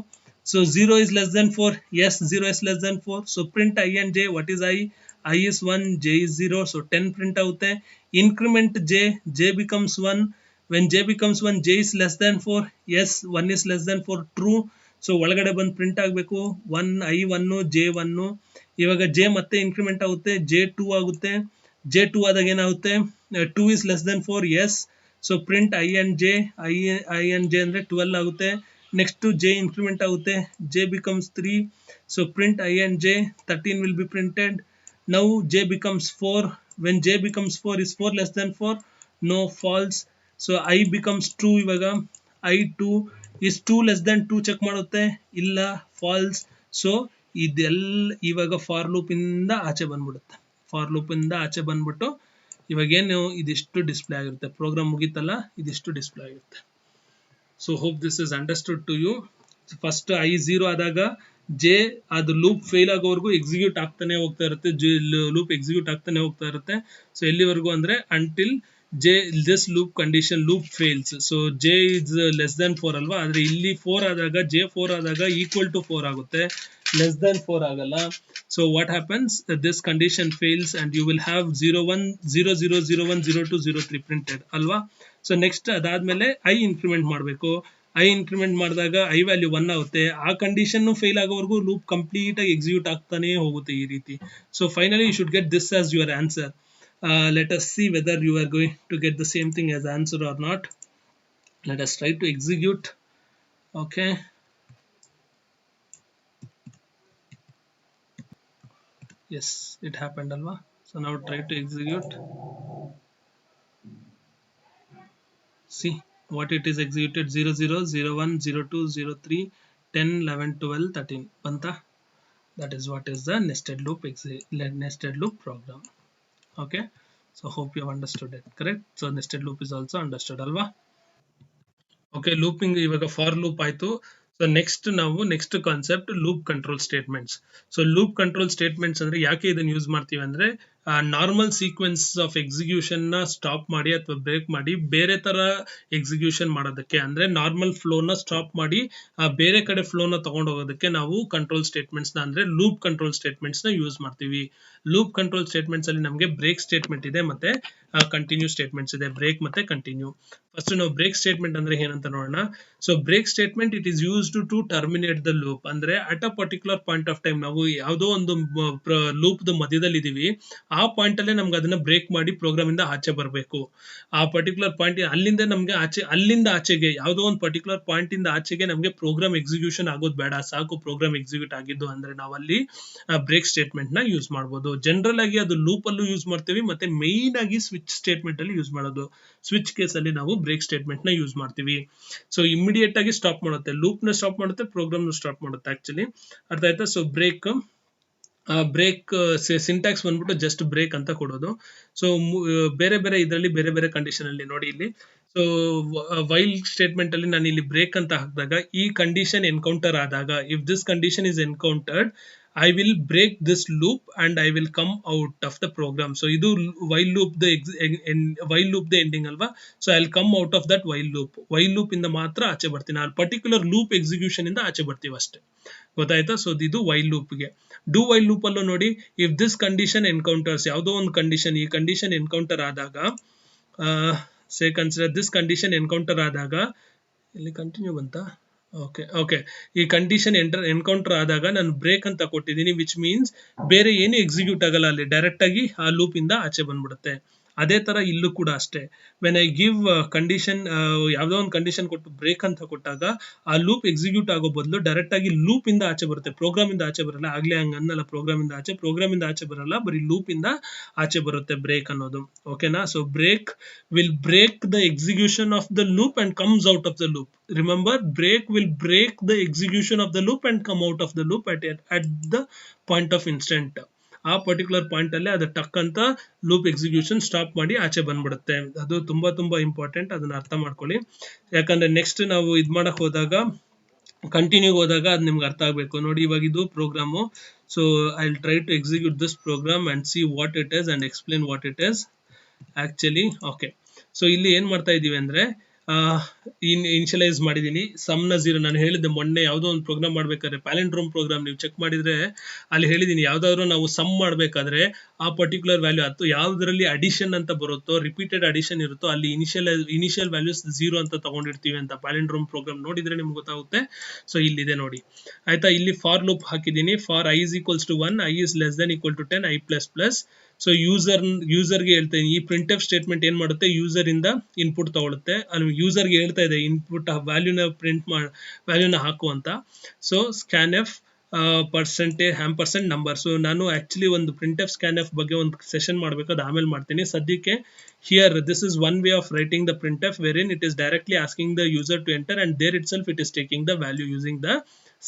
So 0 is less than 4. Yes, 0 is less than 4. So print I and j. What is I? I is 1, J is 0, so 10 print ಆಗುತ್ತೆ. Increment J becomes 1. When J becomes 1, J is less than 4. Yes, 1 is less than 4, true. So ಒಳಗಡೆ ಬಂದು print ಆಗಬೇಕು 1 I1 J1. ಇವಾಗ J ಮತ್ತೆ increment ಆಗುತ್ತೆ, J2 ಆಗುತ್ತೆ. J2 ಆದಾಗ ಏನಾಗುತ್ತೆ, 2 is less than 4, yes. So print I and J ಅಂದರೆ 12 ಆಗುತ್ತೆ. ನೆಕ್ಸ್ಟ್ J ಇನ್ಕ್ರಿಮೆಂಟ್ ಆಗುತ್ತೆ, J becomes 3. So print I and J, 13 will be printed. Now J becomes 4. When J becomes 4, is 4 less than 4? No, false. So I becomes 2. ಇವಾಗ I2 is 2 less than 2 check ಮಾಡುತ್ತೆ, ಇಲ್ಲ, false. So ಇದೆಲ್ಲ ಇವಾಗ for loop ಇಂದ ಆಚೆ ಬಂದ್ಬಿಡುತ್ತೆ. For loop ಇಂದ ಆಚೆ ಬಂದ್ಬಿಟ್ಟು ಇವಾಗ ಏನು ಇದಿಷ್ಟು ಡಿಸ್ಪ್ಲೇ ಆಗಿರುತ್ತೆ. ಪ್ರೋಗ್ರಾಮ್ ಮುಗೀತಲ್ಲ, ಇದಿಷ್ಟು ಡಿಸ್ಪ್ಲೇ ಆಗಿರುತ್ತೆ. So hope this is understood to you. First I 0 ಆದಾಗ J ಅದು ಲೂಪ್ ಫೇಲ್ ಆಗೋವರೆಗೂ ಎಕ್ಸಿಕ್ಯೂಟ್ ಆಗ್ತಾನೆ ಹೋಗ್ತಾ ಇರುತ್ತೆ, ಲೂಪ್ ಎಕ್ಸಿಕ್ಯೂಟ್ ಆಗ್ತಾನೆ ಹೋಗ್ತಾ ಇರುತ್ತೆ. ಸೊ ಎಲ್ಲಿವರೆಗೂ ಅಂದ್ರೆ until J this loop condition loop fails. So J is less than 4 ಅಲ್ವಾ, ಆದ್ರೆ ಇಲ್ಲಿ 4 ಆದಾಗ J 4 ಆದಾಗ equal to 4 ಆಗುತ್ತೆ, less than 4 ಆಗಲ್ಲ. So what happens, this condition fails and you will have 01 00 01 02 03 printed ಅಲ್ವಾ. ಸೊ ನೆಕ್ಸ್ಟ್ ಅದಾದ್ಮೇಲೆ I ಇನ್ಕ್ರಿಮೆಂಟ್ ಮಾಡಬೇಕು. I ಇನ್ಕ್ರಿಮೆಂಟ್ ಮಾಡಿದಾಗ I ವ್ಯಾಲ್ಯೂ 1 ಆಗುತ್ತೆ. ಆ ಕಂಡೀಷನ್ ಫೇಲ್ ಆಗೋವರೆಗೂ ಲೂಪ್ ಕಂಪ್ಲೀಟ್ ಆಗಿ ಎಕ್ಸಿಕ್ಯೂಟ್ ಆಗ್ತಾನೆ ಹೋಗುತ್ತೆ ಈ ರೀತಿ. So finally you should get this as your answer. Let us see whether you are going to get the same thing as answer or not. Let us try to execute. Okay, yes, it happened alva. So now try to execute. See what it is executed, 00 01 02 03 10 11 12 13 banta. That is what is the nested loop program. Okay, so hope you have understood it, correct. So nested loop is also understood alva. Okay, looping ivaga for loop ಆಯ್ತು. So next concept loop control statements. So loop control statements ಅಂದ್ರೆ ಯಾಕೆ ಇದನ್ನ use ಮಾಡ್ತೀವಿ ಅಂದ್ರೆ, normal sequence of execution ನ stop ಮಾಡಿ ಅಥವಾ break ಮಾಡಿ ಬೇರೆ ತರ ಎಕ್ಸಿಕ್ಯೂಷನ್ ಮಾಡೋದಕ್ಕೆ, ಅಂದ್ರೆ ನಾರ್ಮಲ್ ಫ್ಲೋನ ಸ್ಟಾಪ್ ಮಾಡಿ ಬೇರೆ ಕಡೆ ಫ್ಲೋನ ತಗೊಂಡು ಹೋಗೋದಕ್ಕೆ ನಾವು ಕಂಟ್ರೋಲ್ ಸ್ಟೇಟ್ಮೆಂಟ್ಸ್ ನ ಅಂದ್ರೆ ಲೂಪ್ ಕಂಟ್ರೋಲ್ ಸ್ಟೇಟ್ಮೆಂಟ್ಸ್ ನ ಯೂಸ್ ಮಾಡ್ತೀವಿ. ಲೂಪ್ ಕಂಟ್ರೋಲ್ ಸ್ಟೇಟ್ಮೆಂಟ್ಸ್ ಅಲ್ಲಿ ನಮಗೆ ಬ್ರೇಕ್ ಸ್ಟೇಟ್ಮೆಂಟ್ ಇದೆ ಮತ್ತೆ ಕಂಟಿನ್ಯೂ ಸ್ಟೇಟ್ಮೆಂಟ್ಸ್ ಇದೆ, ಬ್ರೇಕ್ ಮತ್ತೆ ಕಂಟಿನ್ಯೂ. ಫಸ್ಟ್ ನಾವು ಬ್ರೇಕ್ ಸ್ಟೇಟ್ಮೆಂಟ್ ಅಂದ್ರೆ ಏನಂತ ನೋಡೋಣ. So break statement it is used to terminate the loop. ಅಂದ್ರೆ at a particular point of time ನಾವು ಯಾವುದೋ ಒಂದು ಲೂಪ್ ಮಧ್ಯದಲ್ಲಿ ಇದೀವಿ, ಆ ಪಾಯಿಂಟ್ ಅಲ್ಲೇ ನಮ್ಗೆ ಅದನ್ನ ಬ್ರೇಕ್ ಮಾಡಿ ಪ್ರೋಗ್ರಾಮ್ ಇಂದ ಆಚೆ ಬರಬೇಕು. ಆ ಪರ್ಟಿಕ್ಯುಲರ್ ಪಾಯಿಂಟ್ ಅಲ್ಲಿಂದ ನಮ್ಗೆ ಅಲ್ಲಿಂದ ಆಚೆಗೆ ಯಾವುದೋ ಒಂದು ಪರ್ಟಿಕ್ಯುಲರ್ ಪಾಯಿಂಟ್ ಇಂದ ಆಚೆಗೆ ನಮ್ಗೆ ಪ್ರೋಗ್ರಾಮ್ ಎಕ್ಸಿಕ್ಯೂಷನ್ ಆಗೋದು ಬೇಡ, ಸಾಕು ಪ್ರೋಗ್ರಾಮ್ ಎಕ್ಸಿಕ್ಯೂಟ್ ಆಗಿದ್ದು ಅಂದ್ರೆ ನಾವು ಅಲ್ಲಿ ಬ್ರೇಕ್ ಸ್ಟೇಟ್ಮೆಂಟ್ ನ ಯೂಸ್ ಮಾಡಬಹುದು. ಜನರಲ್ ಆಗಿ ಅದು ಲೂಪ್ ಅಲ್ಲೂ ಯೂಸ್ ಮಾಡ್ತೀವಿ, ಮತ್ತೆ ಮೇನ್ ಆಗಿ ಸ್ವಿಚ್ ಸ್ಟೇಟ್ಮೆಂಟ್ ಅಲ್ಲಿ ಯೂಸ್ ಮಾಡೋದು. ಸ್ವಿಚ್ ಕೇಸ್ ಅಲ್ಲಿ ನಾವು ಬ್ರೇಕ್ ಸ್ಟೇಟ್ಮೆಂಟ್ ನ ಯೂಸ್ ಮಾಡ್ತೀವಿ. ಸೊ ಇಮಿಡಿಯೇಟ್ ಆಗಿ ಸ್ಟಾಪ್ ಮಾಡುತ್ತೆ, ಲೂಪ್ ನ ಸ್ಟಾಪ್ ಮಾಡುತ್ತೆ, ಪ್ರೋಗ್ರಾಮ್ ನ ಸ್ಟಾಪ್ ಮಾಡುತ್ತೆ. ಆಕ್ಚುಲಿ ಅರ್ಥ ಆಯ್ತಾ. ಸೊ ಬ್ರೇಕ್ ಸಿಂಟ್ಯಾಕ್ಸ್ ಬಂದ್ಬಿಟ್ಟು ಜಸ್ಟ್ ಬ್ರೇಕ್ ಅಂತ ಕೊಡೋದು. ಸೊ ಬೇರೆ ಬೇರೆ ಇದರಲ್ಲಿ ಬೇರೆ ಬೇರೆ ಕಂಡೀಷನ್ ಅಲ್ಲಿ ನೋಡಿ ಇಲ್ಲಿ. ಸೊ ವೈಲ್ ಸ್ಟೇಟ್ಮೆಂಟ್ ಅಲ್ಲಿ ನಾನು ಇಲ್ಲಿ ಬ್ರೇಕ್ ಅಂತ ಹಾಕಿದಾಗ ಈ ಕಂಡೀಷನ್ ಎನ್ಕೌಂಟರ್ ಆದಾಗ, if this condition is encountered I will break this loop and I will come out of the program. So idu while loop the ending alva. So I'll come out of that while loop inda matra ಆಚೆ ಬರ್ತೀನಿ. ಆ particular loop execution ಇಂದ ಆಚೆ ಬರ್ತೀವಿ ಅಷ್ಟೇ, ಗೊತ್ತಾಯ್ತಾ. So ಇದು while loop ಗೆ. ಡೂ ವೈಲ್ ಲೂಪ್ ಅಲ್ಲೂ ನೋಡಿ, ಇಫ್ ದಿಸ್ ಕಂಡೀಷನ್ ಎನ್ಕೌಂಟರ್ಸ್, ಯಾವುದೋ ಒಂದು ಕಂಡೀಷನ್, ಈ ಕಂಡೀಷನ್ ಎನ್ಕೌಂಟರ್ ಆದಾಗ ಸೇ ಕನ್ಸಿಡರ್ ದಿಸ್ ಕಂಡೀಷನ್ ಎನ್ಕೌಂಟರ್ ಆದಾಗ, ಇಲ್ಲಿ ಕಂಟಿನ್ಯೂ ಬಂತಾ, ಓಕೆ ಈ ಕಂಡೀಷನ್ ಎನ್ಕೌಂಟರ್ ಆದಾಗ ನಾನು ಬ್ರೇಕ್ ಅಂತ ಕೊಟ್ಟಿದ್ದೀನಿ, ವಿಚ್ ಮೀನ್ಸ್ ಬೇರೆ ಏನು ಎಕ್ಸಿಕ್ಯೂಟ್ ಆಗಲ್ಲ, ಅಲ್ಲಿ ಡೈರೆಕ್ಟ್ ಆಗಿ ಆ ಲೂಪ್ ಇಂದ ಆಚೆ ಬಂದ್ಬಿಡುತ್ತೆ. ಅದೇ ತರ ಇಲ್ಲೂ ಕೂಡ ಅಷ್ಟೇ. ವೆನ್ ಐ ಗಿವ್ ಕಂಡೀಷನ್, ಯಾವುದೋ ಒಂದು ಕಂಡೀಷನ್ ಕೊಟ್ಟು ಬ್ರೇಕ್ ಅಂತ ಕೊಟ್ಟಾಗ ಆ ಲೂಪ್ ಎಕ್ಸಿಕ್ಯೂಟ್ ಆಗೋ ಬದಲು ಡೈರೆಕ್ಟ್ ಆಗಿ ಲೂಪ್ ಇಂದ ಆಚೆ ಬರುತ್ತೆ, ಪ್ರೋಗ್ರಾಮ್ ಇಂದ ಆಚೆ ಬರಲ್ಲ. ಆಗ್ಲೇ ಹಂಗ ಅನ್ನಲ್ಲ, ಪ್ರೋಗ್ರಾಮ್ ಇಂದ ಆಚೆ ಬರಲ್ಲ, ಬರೀ ಲೂಪ್ ಇಂದ ಆಚೆ ಬರುತ್ತೆ ಬ್ರೇಕ್ ಅನ್ನೋದು. ಓಕೆನಾ. So break will break the execution of the loop and comes out of the loop. Remember, break will break the execution of the loop and come out of the loop at the point of instant. ಆ particular point ಅಲ್ಲಿ ಅದು ಟಕ್ ಅಂತ loop execution stop ಮಾಡಿ ಆಚೆ ಬಂದ್ಬಿಡುತ್ತೆ. ಅದು ತುಂಬಾ ಇಂಪಾರ್ಟೆಂಟ್, ಅದನ್ನ ಅರ್ಥ ಮಾಡ್ಕೊಳ್ಳಿ. ಯಾಕಂದ್ರೆ ನೆಕ್ಸ್ಟ್ ನಾವು ಇದ್ ಮಾಡಕ್ ಹೋದಾಗ, ಕಂಟಿನ್ಯೂ ಹೋದಾಗ ಅದು ನಿಮ್ಗೆ ಅರ್ಥ ಆಗ್ಬೇಕು. ನೋಡಿ ಇವಾಗ ಇದು program. So I will try to execute this program and see what it is and explain what it is actually. Okay, so ಇಲ್ಲಿ ಏನ್ ಮಾಡ್ತಾ ಇದೀವಿ ಅಂದ್ರೆ, ಇನಿಷಿಯಲೈಸ್ ಮಾಡಿದ್ದೀನಿ. ಸಮ್ನ 0 ನಾನು ಹೇಳಿದ್ದೆ ಮೊನ್ನೆ ಯಾವುದೋ ಒಂದು ಪ್ರೋಗ್ರಾಮ್ ಮಾಡಬೇಕಾದ್ರೆ ಪ್ಯಾಲೆಂಡ್ರೋಮ್ ಪ್ರೋಗ್ರಾಮ್ ನೀವು ಚೆಕ್ ಮಾಡಿದ್ರೆ ಅಲ್ಲಿ ಹೇಳಿದ್ದೀನಿ, ಯಾವುದಾದ್ರೂ ನಾವು ಸಮ್ ಮಾಡಬೇಕಾದ್ರೆ ಆ ಪರ್ಟಿಕ್ಯುಲರ್ ವ್ಯಾಲ್ಯೂ ಅಥವಾ ಯಾವುದರಲ್ಲಿ ಅಡಿಷನ್ ಅಂತ ಬರುತ್ತೋ ರಿಪೀಟೆಡ್ ಅಡಿಷನ್ ಇರುತ್ತೋ ಅಲ್ಲಿ ಇನಿಷಿಯಲ್ ವ್ಯಾಲ್ಯೂಸ್ 0 ಅಂತ ತಗೊಂಡಿರ್ತೀವಿ ಅಂತ. ಪ್ಯಾಲೆಂಡ್ರೋಮ್ ಪ್ರೋಗ್ರಾಮ್ ನೋಡಿದ್ರೆ ನಿಮ್ಗೆ ಗೊತ್ತಾಗುತ್ತೆ. ಸೊ ಇಲ್ಲಿದೆ ನೋಡಿ ಆಯ್ತಾ. ಇಲ್ಲಿ ಫಾರ್ ಲೂಪ್ ಹಾಕಿದ್ದೀನಿ. For i is equals to 1, i is less than equal to 10, i plus plus. So ಯೂಸರ್ಗೆ ಹೇಳ್ತೇನೆ ಈ ಪ್ರಿಂಟ್ ಎಫ್ ಸ್ಟೇಟ್ಮೆಂಟ್ ಏನ್ ಮಾಡುತ್ತೆ, ಯೂಸರ್ ಇಂದ ಇನ್ಪುಟ್ ತಗೊಳುತ್ತೆ. ಅಲ್ಲಿ ಯೂಸರ್ಗೆ ಹೇಳ್ತಾ ಇದೆ ಇನ್ಪುಟ್ ವ್ಯಾಲ್ಯೂನ ವ್ಯಾಲ್ಯೂನ ಹಾಕು ಅಂತ. So scanf %& number. So ನಾನು ಆಕ್ಚುಲಿ ಒಂದು ಪ್ರಿಂಟ್ ಎಫ್ ಸ್ಕ್ಯಾನ್ ಎಫ್ ಬಗ್ಗೆ ಒಂದು ಸೆಷನ್ ಮಾಡಬೇಕು, ಅದು ಆಮೇಲೆ ಮಾಡ್ತೀನಿ. ಸದ್ಯಕ್ಕೆ here this is one way of writing the printf wherein it is directly asking the user to enter and there itself it is taking the value using the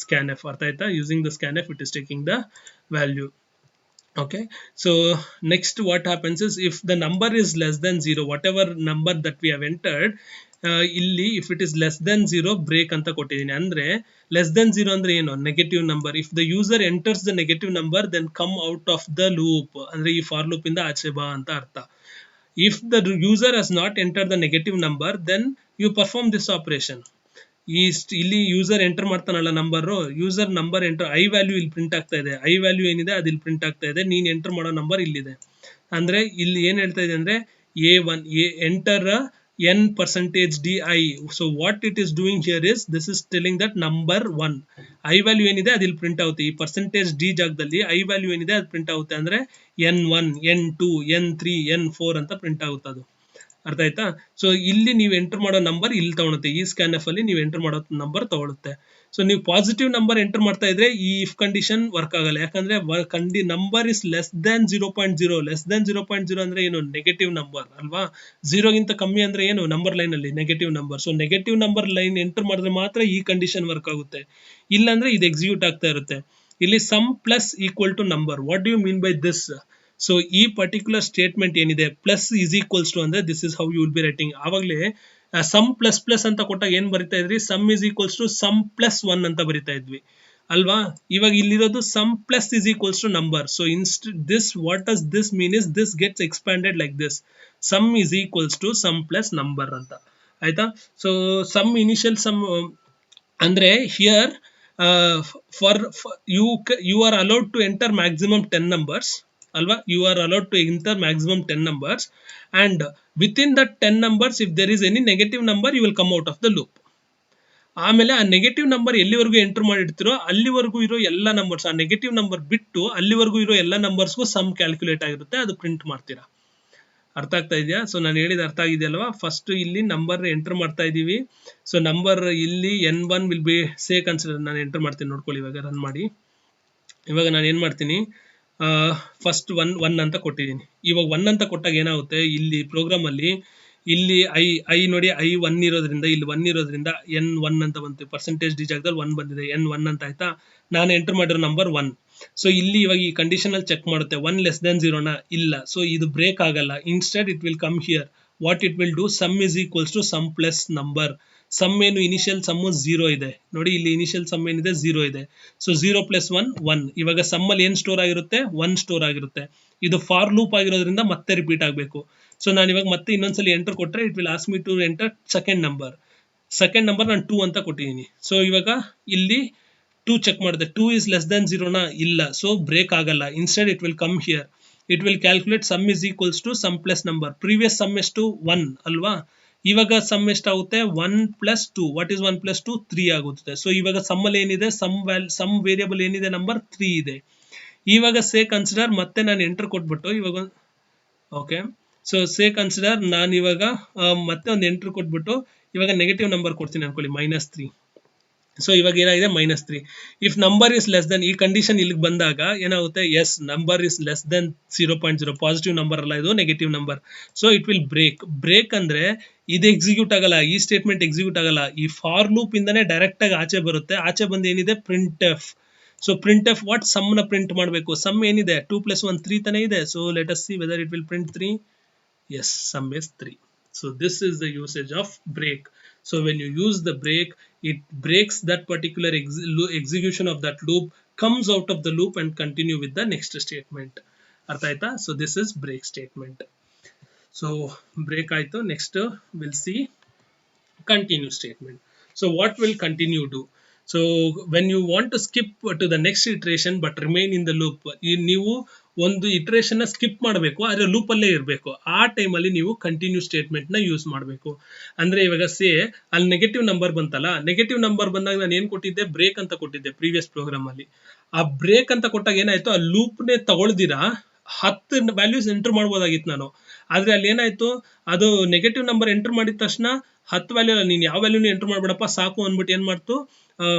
scanf. ಅರ್ಥ ಆಯ್ತಾ? Using the scanf it is taking the value. Okay, so next what happens is if the number is less than 0, whatever number that we have entered, ಇಲ್ಲಿ if it is less than 0 break ಅಂತ ಕೊಟ್ಟಿದ್ದೀನಿ. ಅಂದ್ರೆ less than 0 ಅಂದ್ರೆ ಏನು, negative number. if the user enters the negative number then come out of the loop, ಅಂದ್ರೆ ಈ for loop ಇಂದ ಆಚೆ ಬಾ ಅಂತ ಅರ್ಥ. if the user has not entered the negative number then you perform this operation. ಇಲ್ಲಿ user enter ಮಾಡ್ತಾನಲ್ಲ number, user number enter, i value ಇಲ್ಲಿ ಪ್ರಿಂಟ್ ಆಗ್ತಾ ಇದೆ. ಐ ವ್ಯಾಲ್ಯೂ ಏನಿದೆ ಅದು ಇಲ್ಲಿ ಪ್ರಿಂಟ್ ಆಗ್ತಾ ಇದೆ. ನೀನ್ ಎಂಟರ್ ಮಾಡೋ ನಂಬರ್ ಇಲ್ಲಿದೆ. ಅಂದ್ರೆ ಇಲ್ಲಿ ಏನ್ ಹೇಳ್ತಾ ಇದೆ ಅಂದ್ರೆ A1 enter n%di. so what it is doing here is this is telling that number 1 I value ಏನಿದೆ ಅದು ಇಲ್ಲಿ ಪ್ರಿಂಟ್ ಆಗುತ್ತೆ. ಈ %d ಜಾಗದಲ್ಲಿ ಐ ವ್ಯಾಲ್ಯೂ ಏನಿದೆ ಅದು ಪ್ರಿಂಟ್ ಆಗುತ್ತೆ. ಅಂದ್ರೆ n1 n2 n3 n4 ಅಂತ ಪ್ರಿಂಟ್ ಆಗುತ್ತೆ ಅದು. ಅರ್ಥ ಆಯ್ತಾ? ಸೊ ಇಲ್ಲಿ ನೀವು ಎಂಟರ್ ಮಾಡೋ ನಂಬರ್ ಇಲ್ಲಿ ತಗೊಳುತ್ತೆ. ಈ ಸ್ಕ್ಯಾನ್ ಎಫ್ ಅಲ್ಲಿ ನೀವು ಎಂಟರ್ ಮಾಡೋ ನಂಬರ್ ತಗೊಳುತ್ತೆ. ಸೊ ನೀವು ಪಾಸಿಟಿವ್ ನಂಬರ್ ಎಂಟರ್ ಮಾಡ್ತಾ ಇದ್ರೆ ಈ ಇಫ್ ಕಂಡೀಷನ್ ವರ್ಕ್ ಆಗಲ್ಲ. ಯಾಕಂದ್ರೆ number is less than 0.0. Less than 0.0 ಅಂದ್ರೆ ಏನು, ನೆಗೆಟಿವ್ ನಂಬರ್ ಅಲ್ವಾ. 0 ಗಿಂತ ಕಮ್ಮಿ ಅಂದ್ರೆ ಏನು, ನಂಬರ್ ಲೈನ್ ಅಲ್ಲಿ negative number. So negative number line enter ಮಾಡಿದ್ರೆ ಮಾತ್ರ ಈ ಕಂಡೀಷನ್ ವರ್ಕ್ ಆಗುತ್ತೆ. ಇಲ್ಲಾಂದ್ರೆ ಇದು ಎಕ್ಸಿಕ್ಯೂಟ್ ಆಗ್ತಾ ಇರುತ್ತೆ. ಇಲ್ಲಿ sum plus equal to number. What do you mean by this? So ಈ ಪರ್ಟಿಕ್ಯುಲರ್ ಸ್ಟೇಟ್ಮೆಂಟ್ ಏನಿದೆ ಪ್ಲಸ್ ಇಸ್ ಈಕ್ವಲ್ಸ್ ಟು ಅಂದ್ರೆ this is how you will be writing. ಆವಾಗಲೇ ಸಮ್ ಪ್ಲಸ್ ಪ್ಲಸ್ ಅಂತ ಕೊಟ್ಟಾಗ ಏನ್ ಬರಿತಾ ಇದ್ರಿ, sum is equals to sum plus 1 ಅಂತ ಬರಿತಾ ಇದ್ವಿ ಅಲ್ವಾ. ಇವಾಗ ಇಲ್ಲಿರೋದು sum plus is equals to number. So this what does this mean is this gets expanded like this, sum is equals to sum plus number ಅಂತ. ಆಯ್ತಾ? So sum initial sum ಅಂದ್ರೆ here for you are allowed to enter maximum 10 numbers ಅಲ್ವಾ. You are allowed to enter maximum 10 numbers and within that 10 numbers if there is any negative number you will come out of the loop. ಆಮೇಲೆ ಆ negative number ಎಲ್ಲಿವರೆಗೂ enter ಮಾಡಿರ್ತೀರೋ ಅಲ್ಲಿವರೆಗೂ ಇರೋ ಎಲ್ಲ numbers, ಆ negative number ಬಿಟ್ಟು ಅಲ್ಲಿವರೆಗೂ ಇರೋ ಎಲ್ಲ ನಂಬರ್ಸ್ಗೂ ಸಮ್ ಕ್ಯಾಲ್ಕುಲೇಟ್ ಆಗಿರುತ್ತೆ, ಅದು ಪ್ರಿಂಟ್ ಮಾಡ್ತೀರಾ. ಅರ್ಥ ಆಗ್ತಾ ಇದೆಯಾ? ಸೊ ನಾನು ಹೇಳಿದ ಅರ್ಥ ಆಗಿದೆಯಲ್ವಾ. ಫಸ್ಟ್ ಇಲ್ಲಿ ನಂಬರ್ ಎಂಟರ್ ಮಾಡ್ತಾ ಇದೀವಿ. ಸೊ ನಂಬರ್ ಇಲ್ಲಿ n1 will be say consider. ನಾನು ಎಂಟರ್ ಮಾಡ್ತೀನಿ ನೋಡ್ಕೊಳ್ಳಿ. ಇವಾಗ ರನ್ ಮಾಡಿ. ಇವಾಗ ನಾನು ಏನ್ ಮಾಡ್ತೀನಿ, ಫಸ್ಟ್ ಒನ್ ಅಂತ ಕೊಟ್ಟಿದ್ದೀನಿ. ಇವಾಗ 1 ಅಂತ ಕೊಟ್ಟಾಗ ಏನಾಗುತ್ತೆ, ಇಲ್ಲಿ ಪ್ರೋಗ್ರಾಮ್ ಅಲ್ಲಿ ಇಲ್ಲಿ ಐ ನೋಡಿ ಐ 1 ಇರೋದ್ರಿಂದ ಇಲ್ಲಿ 1 ಇರೋದ್ರಿಂದ n1 ಅಂತ ಬಂತು. %d ಜಾಗದಲ್ಲಿ 1 ಬಂದಿದೆ, n1 ಅಂತ ಆಯ್ತಾ. ನಾನು ಎಂಟರ್ ಮಾಡಿರೋ ನಂಬರ್ 1. ಸೊ ಇಲ್ಲಿ ಇವಾಗ ಈ ಕಂಡೀಷನ್ ಅಲ್ಲಿ ಚೆಕ್ ಮಾಡುತ್ತೆ 1 ಲೆಸ್ ದನ್ 0 ಇಲ್ಲ. ಸೊ ಇದು ಬ್ರೇಕ್ ಆಗಲ್ಲ. Instead it will come here. What it will do, sum is equals to sum plus number. Sum ಏನು ಇನಿಷಿಯಲ್ ಸಮ್ 0 ಇದೆ ನೋಡಿ, ಇಲ್ಲಿ ಇನಿಷಿಯಲ್ ಸಮ್ ಏನಿದೆ 0 ಇದೆ. So 0 plus 1. ಇವಾಗ ಸಮ್ ಅಲ್ಲಿ ಏನ್ ಸ್ಟೋರ್ ಆಗಿರುತ್ತೆ, 1 ಸ್ಟೋರ್ ಆಗಿರುತ್ತೆ. ಇದು ಫಾರ್ ಲೂಪ್ ಆಗಿರೋದ್ರಿಂದ ಮತ್ತೆ ರಿಪೀಟ್ ಆಗಬೇಕು. ಸೊ ನಾನು ಇವಾಗ ಮತ್ತೆ ಇನ್ನೊಂದ್ಸಲಿ ಎಂಟರ್ ಕೊಟ್ರೆ it will ask me to enter second number ನಾನು 2 ಅಂತ ಕೊಟ್ಟಿದ್ದೀನಿ. ಸೊ ಇವಾಗ ಇಲ್ಲಿ 2 ಚೆಕ್ ಮಾಡಿದೆ, 2 is less than 0 ಇಲ್ಲ. ಸೊ ಬ್ರೇಕ್ ಆಗಲ್ಲ. Instead it will come here. It will calculate sum is equals to sum plus number. Previous sum ಎಷ್ಟು 1 ಅಲ್ವಾ. ಇವಾಗ ಸಮ್ ಎಷ್ಟಾಗುತ್ತೆ 1 ಪ್ಲಸ್ 2. What is 1 plus 2? 3 ಆಗುತ್ತೆ. ಸೊ ಇವಾಗ ಸಮ್ ಅಲ್ಲಿ ಏನಿದೆ, ಸಮ್ ವೇರಿಯಬಲ್ ಏನಿದೆ ನಂಬರ್ 3 ಇದೆ. ಇವಾಗ ಸೇ ಕನ್ಸಿಡರ್ ಮತ್ತೆ ನಾನು ಎಂಟರ್ ಕೊಟ್ಬಿಟ್ಟು ಇವಾಗ ಓಕೆ. ಸೊ ಸೇ ಕನ್ಸಿಡರ್ ನಾನು ಇವಾಗ ಮತ್ತೆ ಒಂದು ಎಂಟರ್ ಕೊಟ್ಬಿಟ್ಟು ಇವಾಗ ನೆಗೆಟಿವ್ ನಂಬರ್ ಕೊಡ್ತೀನಿ ಅನ್ಕೊಳ್ಳಿ, -3. ಸೊ ಇವಾಗ ಏನಾಗಿದೆ -3. If number is less than, ಈ ಕಂಡೀಷನ್ ಇಲ್ಲಿಗೆ ಬಂದಾಗ ಏನಾಗುತ್ತೆ, as number is less than 0.0, positive number ಅಲ್ಲ ಇದು, negative number. So it will break ಅಂದ್ರೆ ಇದು ಎಕ್ಸಿಕ್ಯೂಟ್ ಆಗಲ್ಲ, ಈ ಸ್ಟೇಟ್ಮೆಂಟ್ ಎಕ್ಸಿಕ್ಯೂಟ್ ಆಗಲ್ಲ. ಈ ಫಾರ್ ಲೂಪ್ ಇಂದಾನೆ ಡೈರೆಕ್ಟ್ ಆಗಿ ಆಚೆ ಬರುತ್ತೆ. ಆಚೆ ಬಂದು ಏನಿದೆ, printf. So printf what, sum ನ ಪ್ರಿಂಟ್ ಮಾಡಬೇಕು. ಸಮ್ ಏನಿದೆ 2 + 1 3 ತಾನೇ ಇದೆ. So let us see whether it will print 3. yes, sum is 3. so this is the usage of break. So when you use the break, it breaks that particular execution of that loop, comes out of the loop and continue with the next statement. artha aita? So this is break statement. So break aito. Next we'll see continue statement. So what will continue do? So when you want to skip to the next iteration but remain in the loop, ನೀವು ಒಂದು iteration skip ಮಾಡಬೇಕು ಆದ್ರೆ loop ಅಲ್ಲೇ ಇರಬೇಕು, ಆ ಟೈಮಲ್ಲಿ ನೀವು continue statement ನ ಯೂಸ್ ಮಾಡಬೇಕು. ಅಂದ್ರೆ ಇವಾಗ ಅಲ್ಲಿ ನೆಗೆಟಿವ್ ನಂಬರ್ ಬಂತಲ್ಲ, ನೆಗೆಟಿವ್ ನಂಬರ್ ಬಂದಾಗ ನಾನು ಏನ್ ಕೊಟ್ಟಿದ್ದೆ, ಬ್ರೇಕ್ ಅಂತ ಕೊಟ್ಟಿದ್ದೆ ಪ್ರೀವಿಯಸ್ ಪ್ರೋಗ್ರಾಮ್ ಅಲ್ಲಿ. ಆ ಬ್ರೇಕ್ ಅಂತ ಕೊಟ್ಟಾಗ ಏನಾಯ್ತು, ಆ ಲೂಪ್ ನೇ ತಗೊಳ್ದಿರಾ 10 ವ್ಯಾಲ್ಯೂಸ್ ಎಂಟರ್ ಮಾಡ್ಬೋದಾಗಿತ್ತು ನಾನು. ಆದ್ರೆ ಅಲ್ಲಿ ಏನಾಯ್ತು, ಅದು ನೆಗೆಟಿವ್ ನಂಬರ್ ಎಂಟರ್ ಮಾಡಿದ ತಕ್ಷಣ 10 ವ್ಯಾಲ್ಯೂ ಅಲ್ಲ, ನೀನ್ ಯಾವ ವ್ಯಾಲ್ಯೂನು ಎಂಟರ್ ಮಾಡ್ಬೇಡಪ್ಪ ಸಾಕು ಅಂದ್ಬಿಟ್ಟು ಏನ್ ಮಾಡ್ತು,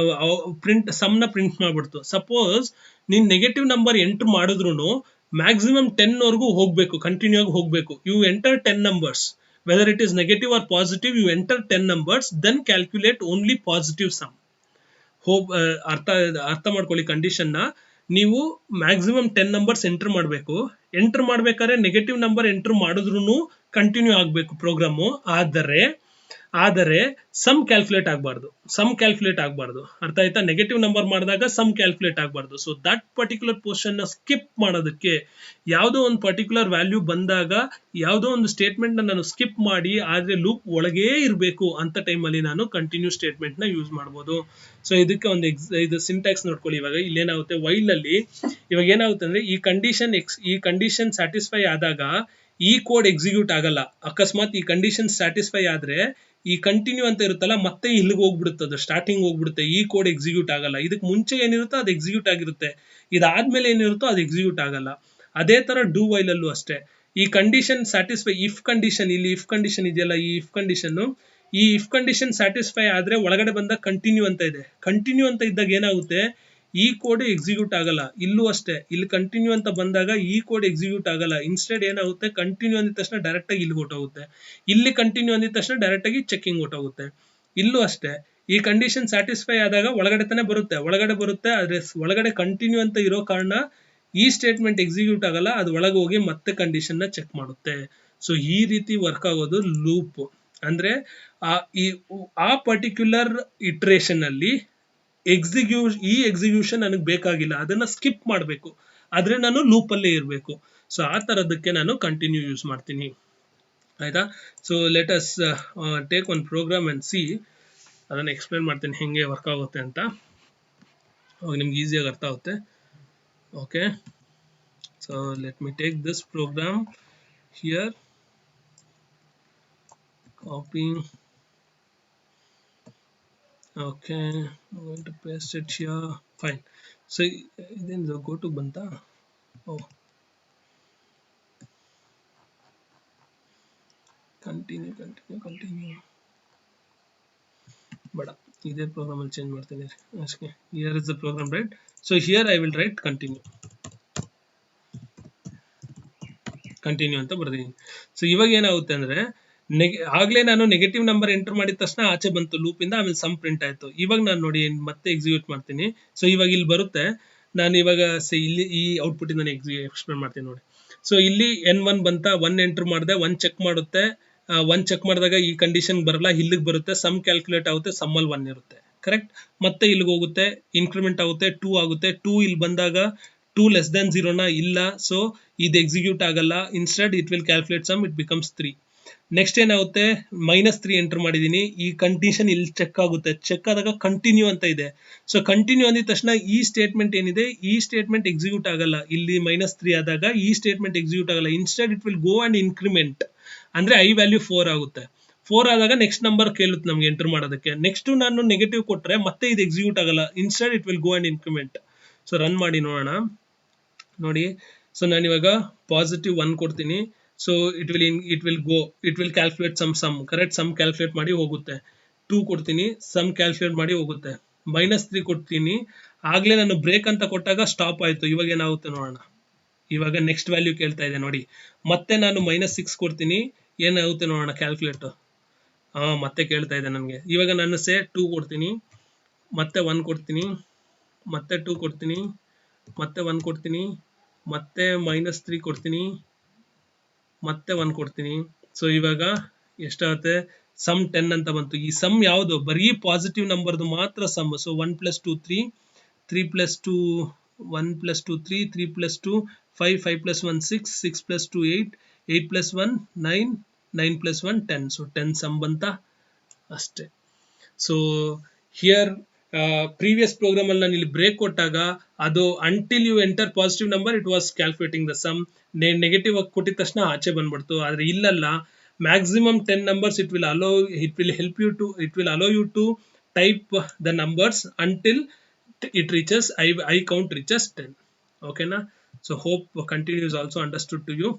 ಪ್ರಿಂಟ್ ಸಮ್ ನ ಪ್ರಿಂಟ್ ಮಾಡ್ಬಿಡ್ತು. ಸಪೋಸ್ ನೀನ್ ನೆಗೆಟಿವ್ ನಂಬರ್ ಎಂಟರ್ ಮಾಡಿದ್ರು ಮ್ಯಾಕ್ಸಿಮಮ್ 10 ವರೆಗೂ ಹೋಗ್ಬೇಕು, ಕಂಟಿನ್ಯೂ ಆಗಿ ಹೋಗ್ಬೇಕು. You enter 10 numbers, whether it is negative or positive, you enter 10 numbers, then calculate only positive sum. ಅರ್ಥ ಅರ್ಥ ಮಾಡ್ಕೊಳ್ಳಿ ಕಂಡೀಷನ್ ನ. ನೀವು ಮ್ಯಾಕ್ಸಿಮಮ್ 10 ನಂಬರ್ಸ್ ಎಂಟರ್ ಮಾಡಬೇಕು. ಎಂಟರ್ ಮಾಡ್ಬೇಕಾದ್ರೆ ನೆಗೆಟಿವ್ ನಂಬರ್ ಎಂಟರ್ ಮಾಡಿದ್ರು ಕಂಟಿನ್ಯೂ ಆಗ್ಬೇಕು ಪ್ರೋಗ್ರಾಮು. ಆದರೆ ಸಮ್ ಕ್ಯಾಲ್ಕುಲೇಟ್ ಆಗಬಾರ್ದು. ಅರ್ಥ ಆಯ್ತಾ? ನೆಗೆಟಿವ್ ನಂಬರ್ ಮಾಡಿದಾಗ ಸಮ್ ಕ್ಯಾಲ್ಕುಲೇಟ್ ಆಗಬಾರ್ದು. ಸೊ ದಟ್ ಪರ್ಟಿಕ್ಯುಲರ್ ಪೋರ್ಷನ್ ನ ಸ್ಕಿಪ್ ಮಾಡೋದಕ್ಕೆ, ಯಾವುದೋ ಒಂದು ಪರ್ಟಿಕ್ಯುಲರ್ ವ್ಯಾಲ್ಯೂ ಬಂದಾಗ ಯಾವುದೋ ಒಂದು ಸ್ಟೇಟ್ಮೆಂಟ್ ನಾನು ಸ್ಕಿಪ್ ಮಾಡಿ ಆದ್ರೆ ಲೂಪ್ ಒಳಗೇ ಇರಬೇಕು ಅಂತ ಟೈಮಲ್ಲಿ ನಾನು ಕಂಟಿನ್ಯೂ ಸ್ಟೇಟ್ಮೆಂಟ್ ನ ಯೂಸ್ ಮಾಡ್ಬೋದು. ಸೊ ಇದಕ್ಕೆ ಒಂದು ಇದು ಸಿಂಟ್ಯಾಕ್ಸ್ ನೋಡ್ಕೊಳ್ಳಿ. ಇವಾಗ ಇಲ್ಲಿ ಏನಾಗುತ್ತೆ, ವೈಲ್ ಅಲ್ಲಿ ಇವಾಗ ಏನಾಗುತ್ತೆ ಅಂದ್ರೆ ಈ ಕಂಡೀಷನ್ ಸ್ಯಾಟಿಸ್ಫೈ ಆದಾಗ ಈ ಕೋಡ್ ಎಕ್ಸಿಕ್ಯೂಟ್ ಆಗಲ್ಲ. ಅಕಸ್ಮಾತ್ ಈ ಕಂಡೀಷನ್ ಸ್ಯಾಟಿಸ್ಫೈ ಆದ್ರೆ ಈ ಕಂಟಿನ್ಯೂ ಅಂತ ಇರುತ್ತಲ್ಲ, ಮತ್ತೆ ಇಲ್ಲಿಗೆ ಹೋಗ್ಬಿಡುತ್ತೆ, ಅದು ಸ್ಟಾರ್ಟಿಂಗ್ ಹೋಗ್ಬಿಡುತ್ತೆ, ಈ ಕೋಡ್ ಎಕ್ಸಿಕ್ಯೂಟ್ ಆಗಲ್ಲ. ಇದಕ್ಕೆ ಮುಂಚೆ ಏನಿರುತ್ತೋ ಅದು ಎಕ್ಸಿಕ್ಯೂಟ್ ಆಗಿರುತ್ತೆ, ಇದಾದ್ಮೇಲೆ ಏನಿರುತ್ತೋ ಅದು ಎಕ್ಸಿಕ್ಯೂಟ್ ಆಗಲ್ಲ. ಅದೇ ತರ ಡೂ ವೈಲ್ ಅಲ್ಲೂ ಅಷ್ಟೇ. ಈ ಕಂಡೀಷನ್ ಸ್ಯಾಟಿಸ್ಫೈ, ಇಫ್ ಕಂಡೀಷನ್, ಇಲ್ಲಿ ಇಫ್ ಕಂಡೀಷನ್ ಇದೆಯಲ್ಲ, ಈ ಇಫ್ ಕಂಡೀಷನ್ ಸ್ಯಾಟಿಸ್ಫೈ ಆದ್ರೆ ಒಳಗಡೆ ಬಂದಾಗ ಕಂಟಿನ್ಯೂ ಅಂತ ಇದೆ. ಕಂಟಿನ್ಯೂ ಅಂತ ಇದ್ದಾಗ ಏನಾಗುತ್ತೆ, ಈ ಕೋಡ್ ಎಕ್ಸಿಕ್ಯೂಟ್ ಆಗಲ್ಲ. ಇಲ್ಲೂ ಅಷ್ಟೇ, ಇಲ್ಲಿ ಕಂಟಿನ್ಯೂ ಅಂತ ಬಂದಾಗ ಈ ಕೋಡ್ ಎಕ್ಸಿಕ್ಯೂಟ್ ಆಗಲ್ಲ. ಇನ್ಸ್ಟೆಡ್ ಏನಾಗುತ್ತೆ, ಕಂಟಿನ್ಯೂ ಅಂದಿದ ತಕ್ಷಣ ಡೈರೆಕ್ಟ್ ಆಗಿ ಇಲ್ಲಿ ಹೊಟ್ಟೋಗುತ್ತೆ, ಇಲ್ಲಿ ಕಂಟಿನ್ಯೂ ಅಂದಿದ ತಕ್ಷಣ ಡೈರೆಕ್ಟ್ ಆಗಿ ಚೆಕಿಂಗ್ ಹೊಟ್ಟೋಗುತ್ತೆ. ಇಲ್ಲೂ ಅಷ್ಟೇ, ಈ ಕಂಡೀಷನ್ ಸ್ಯಾಟಿಸ್ಫೈ ಆದಾಗ ಒಳಗಡೆ ತಾನೇ ಬರುತ್ತೆ, ಆದ್ರೆ ಒಳಗಡೆ ಕಂಟಿನ್ಯೂ ಅಂತ ಇರೋ ಕಾರಣ ಈ ಸ್ಟೇಟ್ಮೆಂಟ್ ಎಕ್ಸಿಕ್ಯೂಟ್ ಆಗಲ್ಲ, ಅದು ಒಳಗೆ ಹೋಗಿ ಮತ್ತೆ ಕಂಡೀಷನ್ ನ ಚೆಕ್ ಮಾಡುತ್ತೆ. ಸೊ ಈ ರೀತಿ ವರ್ಕ್ ಆಗೋದು ಲೂಪ್. ಅಂದ್ರೆ ಆ ಪರ್ಟಿಕ್ಯುಲರ್ ಇಟ್ರೇಷನ್ ಅಲ್ಲಿ ಈ ಎಕ್ಸಿಕ್ಯೂಷನ್ ನನಗೆ ಬೇಕಾಗಿಲ್ಲ, ಅದನ್ನ ಸ್ಕಿಪ್ ಮಾಡಬೇಕು, ಆದ್ರೆ ನಾನು ಲೂಪ್ ಅಲ್ಲೇ ಇರಬೇಕು. ಸೊ ಆ ತರದಕ್ಕೆ ನಾನು ಕಂಟಿನ್ಯೂ ಯೂಸ್ ಮಾಡ್ತೀನಿ. ಆಯ್ತಾ? So let us take one program and see. ಅದನ್ನ ಎಕ್ಸ್ಪ್ಲೇನ್ ಮಾಡ್ತೀನಿ ಹೆಂಗೆ ವರ್ಕ್ ಆಗುತ್ತೆ ಅಂತ, ಅವಾಗ ನಿಮ್ಗೆ ಈಸಿಯಾಗಿ ಅರ್ಥ ಆಗುತ್ತೆ. Okay, so let me take this program here, copying. Okay, I'm going to paste it here. Fine. So then the go to banta. Oh, continue. But either program will change ಮಾಡ್ತೀನಿ. Okay, here is the program, right? So here I will write continue ಅಂತ ಬರ್ತೀನಿ. So ಇವಾಗ ಏನಾಗುತ್ತೆ ಅಂದ್ರೆ, ಆಗ್ಲೇ ನಾನು negative number enter ಮಾಡಿದ ತಕ್ಷಣ ಆಚೆ ಬಂತು ಲೂಪ್ ಇಂದ, ಆಮೇಲೆ ಸಮ್ ಪ್ರಿಂಟ್ ಆಯ್ತು. ಇವಾಗ ನಾನು ನೋಡಿ ಮತ್ತೆ ಎಕ್ಸಿಕ್ಯೂಟ್ ಮಾಡ್ತೀನಿ. ಸೊ ಇವಾಗ ಇಲ್ಲಿ ಬರುತ್ತೆ, ನಾನು ಇವಾಗ ಇಲ್ಲಿ ಈ ಔಟ್ಪುಟ್ ಇಂದ ಎಕ್ಸ್ಪ್ಲೇನ್ ಮಾಡ್ತೀನಿ ನೋಡಿ. ಸೊ ಇಲ್ಲಿ N1 ಬಂತ, 1 ಎಂಟರ್ ಮಾಡಿದೆ, 1 ಚೆಕ್ ಮಾಡುತ್ತೆ, 1 ಚೆಕ್ ಮಾಡಿದಾಗ ಈ ಕಂಡೀಷನ್ ಬರಲ್ಲ, ಇಲ್ಲಿಗೆ ಬರುತ್ತೆ, ಸಮ್ ಕ್ಯಾಲ್ಕುಲೇಟ್ ಆಗುತ್ತೆ, ಸಮ್ ಅಲ್ಲಿ 1 ಇರುತ್ತೆ, ಕರೆಕ್ಟ್. ಮತ್ತೆ ಇಲ್ಲಿಗೆ ಹೋಗುತ್ತೆ, ಇನ್ಕ್ರಿಮೆಂಟ್ ಆಗುತ್ತೆ, 2 ಆಗುತ್ತೆ, 2 ಇಲ್ಲಿ ಬಂದಾಗ 2 ಲೆಸ್ ದನ್ 0 ನ ಇಲ್ಲ, ಸೊ ಇದು ಎಕ್ಸಿಕ್ಯೂಟ್ ಆಗಲ್ಲ. Instead it will calculate sum, it becomes 3. Next ಏನಾಗುತ್ತೆ, -3 ಎಂಟರ್ ಮಾಡಿದೀನಿ, ಈ ಕಂಡೀಷನ್ ಇಲ್ಲಿ ಚೆಕ್ ಆಗುತ್ತೆ, ಚೆಕ್ ಆದಾಗ ಕಂಟಿನ್ಯೂ ಅಂತ ಇದೆ. ಸೊ ಕಂಟಿನ್ಯೂ ಅಂದಿದ ತಕ್ಷಣ ಈ ಸ್ಟೇಟ್ಮೆಂಟ್ ಏನಿದೆ, ಈ ಸ್ಟೇಟ್ಮೆಂಟ್ ಎಕ್ಸಿಕ್ಯೂಟ್ ಆಗಲ್ಲ. ಇಲ್ಲಿ -3 ಆದಾಗ ಈ ಸ್ಟೇಟ್ಮೆಂಟ್ ಎಕ್ಸಿಕ್ಯೂಟ್ ಆಗಲ್ಲ. Instead it will go and increment, ಅಂದ್ರೆ i ವ್ಯಾಲ್ಯೂ 4 ಆಗುತ್ತೆ. 4 ಆದಾಗ ನೆಕ್ಸ್ಟ್ ನಂಬರ್ ಕೇಳುತ್ತೆ ನಮ್ಗೆ ಎಂಟರ್ ಮಾಡೋದಕ್ಕೆ. ನೆಕ್ಸ್ಟ್ ನಾನು ನೆಗೆಟಿವ್ ಕೊಟ್ರೆ ಮತ್ತೆ ಇದು ಎಕ್ಸಿಕ್ಯೂಟ್ ಆಗಲ್ಲ. Instead it will go and increment. So run ಮಾಡಿ ನೋಡೋಣ. ನೋಡಿ, ಸೊ ನಾನು ಇವಾಗ +1 ಕೊಡ್ತೀನಿ. So it will calculate sum, correct, sum calculate ಮಾಡಿ ಹೋಗುತ್ತೆ. 2 ಕೊಡ್ತೀನಿ, ಸಮ್ ಕ್ಯಾಲ್ಕುಲೇಟ್ ಮಾಡಿ ಹೋಗುತ್ತೆ. -3 ಕೊಡ್ತೀನಿ, ಆಗ್ಲೇ ನಾನು ಬ್ರೇಕ್ ಅಂತ ಕೊಟ್ಟಾಗ ಸ್ಟಾಪ್ ಆಯ್ತು. ಇವಾಗ ಏನಾಗುತ್ತೆ ನೋಡೋಣ. ಇವಾಗ ನೆಕ್ಸ್ಟ್ ವ್ಯಾಲ್ಯೂ ಕೇಳ್ತಾ ಇದೆ ನೋಡಿ, ಮತ್ತೆ ನಾನು -6 ಕೊಡ್ತೀನಿ, ಏನಾಗುತ್ತೆ ನೋಡೋಣ ಕ್ಯಾಲ್ಕುಲೇಟ್. ಮತ್ತೆ ಕೇಳ್ತಾ ಇದೆ ನನಗೆ. ಇವಾಗ ನಾನು 2 ಕೊಡ್ತೀನಿ, ಮತ್ತೆ 1 ಕೊಡ್ತೀನಿ, ಮತ್ತೆ 2 ಕೊಡ್ತೀನಿ, ಮತ್ತೆ 1 ಕೊಡ್ತೀನಿ, ಮತ್ತೆ -3 ಕೊಡ್ತೀನಿ, ಮತ್ತೆ 1 ಕೊಡ್ತೀನಿ. ಸೊ ಇವಾಗ ಎಷ್ಟಾಗುತ್ತೆ, ಸಮ್ 10 ಅಂತ ಬಂತು. ಈ ಸಮ್ ಯಾವುದು, ಬರೀ ಪಾಸಿಟಿವ್ ನಂಬರ್ದು ಮಾತ್ರ ಸಮ್. ಸೊ 1 + 2 3, 3 + 2 1 + 2 3, 3 + 2 5, 5 + 1 6, 6 + 2 8, 8 + 1 9, 9 + 1 10. ಸೊ 10 ಸಮ್ ಬಂತ. ಅಷ್ಟೇ. ಸೊ ಹಿಯರ್ ಪ್ರೀವಿಯಸ್ ಪ್ರೋಗ್ರಾಮ್ ಅಲ್ಲಿ ನಾನು ಇಲ್ಲಿ ಬ್ರೇಕ್ ಕೊಟ್ಟಾಗ ಅದು until you enter positive number it was calculating the sum, negative ಆಗಿ ಕೊಟ್ಟಿದ ತಕ್ಷಣ ಆಚೆ ಬಂದ್ಬಿಡ್ತು. ಆದ್ರೆ ಇಲ್ಲಲ್ಲ, maximum 10 numbers it will allow you to type the numbers until it reaches I count reaches 10. Okay na? So hope continue is also understood to you.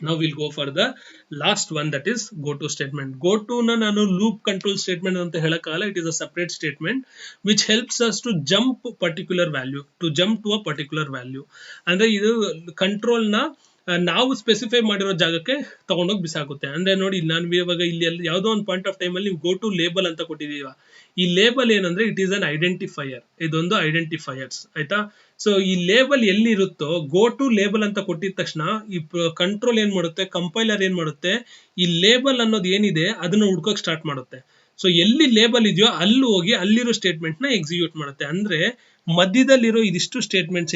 Now we'll go for the last one, that is go to statement. Go to na nanu loop control statement anta helakala, it is a separate statement which helps us to jump to a particular value. ಅಂದ್ರೆ ಇದು control ನ ನಾವು specify ಮಾಡಿರೋ ಜಾಗಕ್ಕೆ ತಗೊಂಡೋಗಿ ಬಿಸಾಕುತ್ತೆ. ಅಂದ್ರೆ ನೋಡಿ, ನಾನು ಇವಾಗ ಇಲ್ಲಿ ಯಾವುದೋ ಒಂದು ಪಾಯಿಂಟ್ ಆಫ್ ಟೈಮ್ ಅಲ್ಲಿ ನೀವು ಗೋ ಟು ಲೇಬಲ್ ಅಂತ ಕೊಟ್ಟಿದೀವ. ಈ ಲೇಬಲ್ ಏನಂದ್ರೆ ಇಟ್ ಈಸ್ ಅನ್ ಐಡೆಂಟಿಫೈಯರ್, ಇದೊಂದು ಐಡೆಂಟಿಫೈಯರ್ಸ್ ಆಯ್ತಾ. ಸೊ ಈ ಲೇಬಲ್ ಎಲ್ಲಿರುತ್ತೋ, ಗೋ ಟು ಲೇಬಲ್ ಅಂತ ಕೊಟ್ಟಿದ ತಕ್ಷಣ ಈ ಕಂಟ್ರೋಲ್ ಏನ್ ಮಾಡುತ್ತೆ, ಕಂಪೈಲರ್ ಏನ್ ಮಾಡುತ್ತೆ, ಈ ಲೇಬಲ್ ಅನ್ನೋದು ಏನಿದೆ ಅದನ್ನ ಹುಡ್ಕೋಕ್ ಸ್ಟಾರ್ಟ್ ಮಾಡುತ್ತೆ. ಸೊ ಎಲ್ಲಿ ಲೇಬಲ್ ಇದೆಯೋ ಅಲ್ಲಿ ಹೋಗಿ ಅಲ್ಲಿರೋ ಸ್ಟೇಟ್ಮೆಂಟ್ ನ ಎಕ್ಸಿಕ್ಯೂಟ್ ಮಾಡುತ್ತೆ. ಅಂದ್ರೆ ಮಧ್ಯದಲ್ಲಿರೋ ಇದಿಷ್ಟು ಸ್ಟೇಟ್ಮೆಂಟ್ಸ್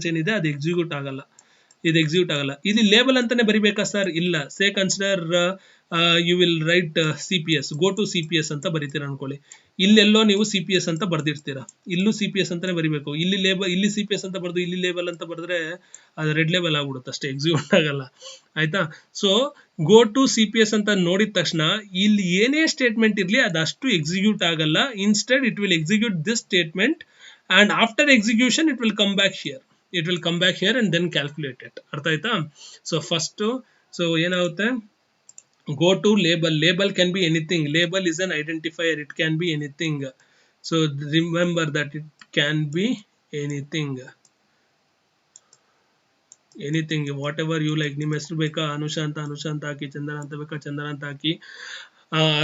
ಏನಿದೆ ಅದು ಎಕ್ಸಿಕ್ಯೂಟ್ ಆಗಲ್ಲ. ಇದು ಲೇಬಲ್ ಅಂತಾನೆ ಬರಿಬೇಕಾ ಸರ್? ಇಲ್ಲ. Say consider you will write CPS, go to CPS ಅಂತ ಬರೀತೀರಾ ಅನ್ಕೊಳ್ಳಿ. ಇಲ್ಲೆಲ್ಲೋ ನೀವು CPS ಅಂತ ಬರ್ದಿರ್ತೀರಾ, ಇಲ್ಲೂ CPS ಅಂತಾನೆ ಬರಿಬೇಕು. ಇಲ್ಲಿ CPS ಅಂತ ಬರ್ದು ಇಲ್ಲಿ ಲೇಬಲ್ ಅಂತ ಬರೆದ್ರೆ ಅದು ರೆಡ್ ಲೇಬಲ್ ಆಗ್ಬಿಡುತ್ತೆ ಅಷ್ಟೇ, ಎಕ್ಸಿಕ್ಯೂಟ್ ಆಗಲ್ಲ ಆಯ್ತಾ. ಸೊ ಗೋ ಟು CPS ಅಂತ ನೋಡಿದ ತಕ್ಷಣ ಇಲ್ಲಿ ಏನೇ ಸ್ಟೇಟ್ಮೆಂಟ್ ಇರ್ಲಿ ಅದಷ್ಟು ಎಕ್ಸಿಕ್ಯೂಟ್ ಆಗಲ್ಲ. Instead it will execute this statement and after execution it will come back here and then calculate it. ಅರ್ಥ ಆಯ್ತಾ? ಸೊ ಫಸ್ಟ್ ಏನಾಗುತ್ತೆ, go to label can be anything. Label is an identifier, it can be anything. So remember that it can be anything whatever you like. ನಿಮ್ಮ ಹೆಸರು ಬೇಕಾ ಅನುಷಾ ಅಂತ ಹಾಕಿ, ಚಂದನ ಅಂತ ಬೇಕಾ ಚಂದನ ಅಂತ ಹಾಕಿ,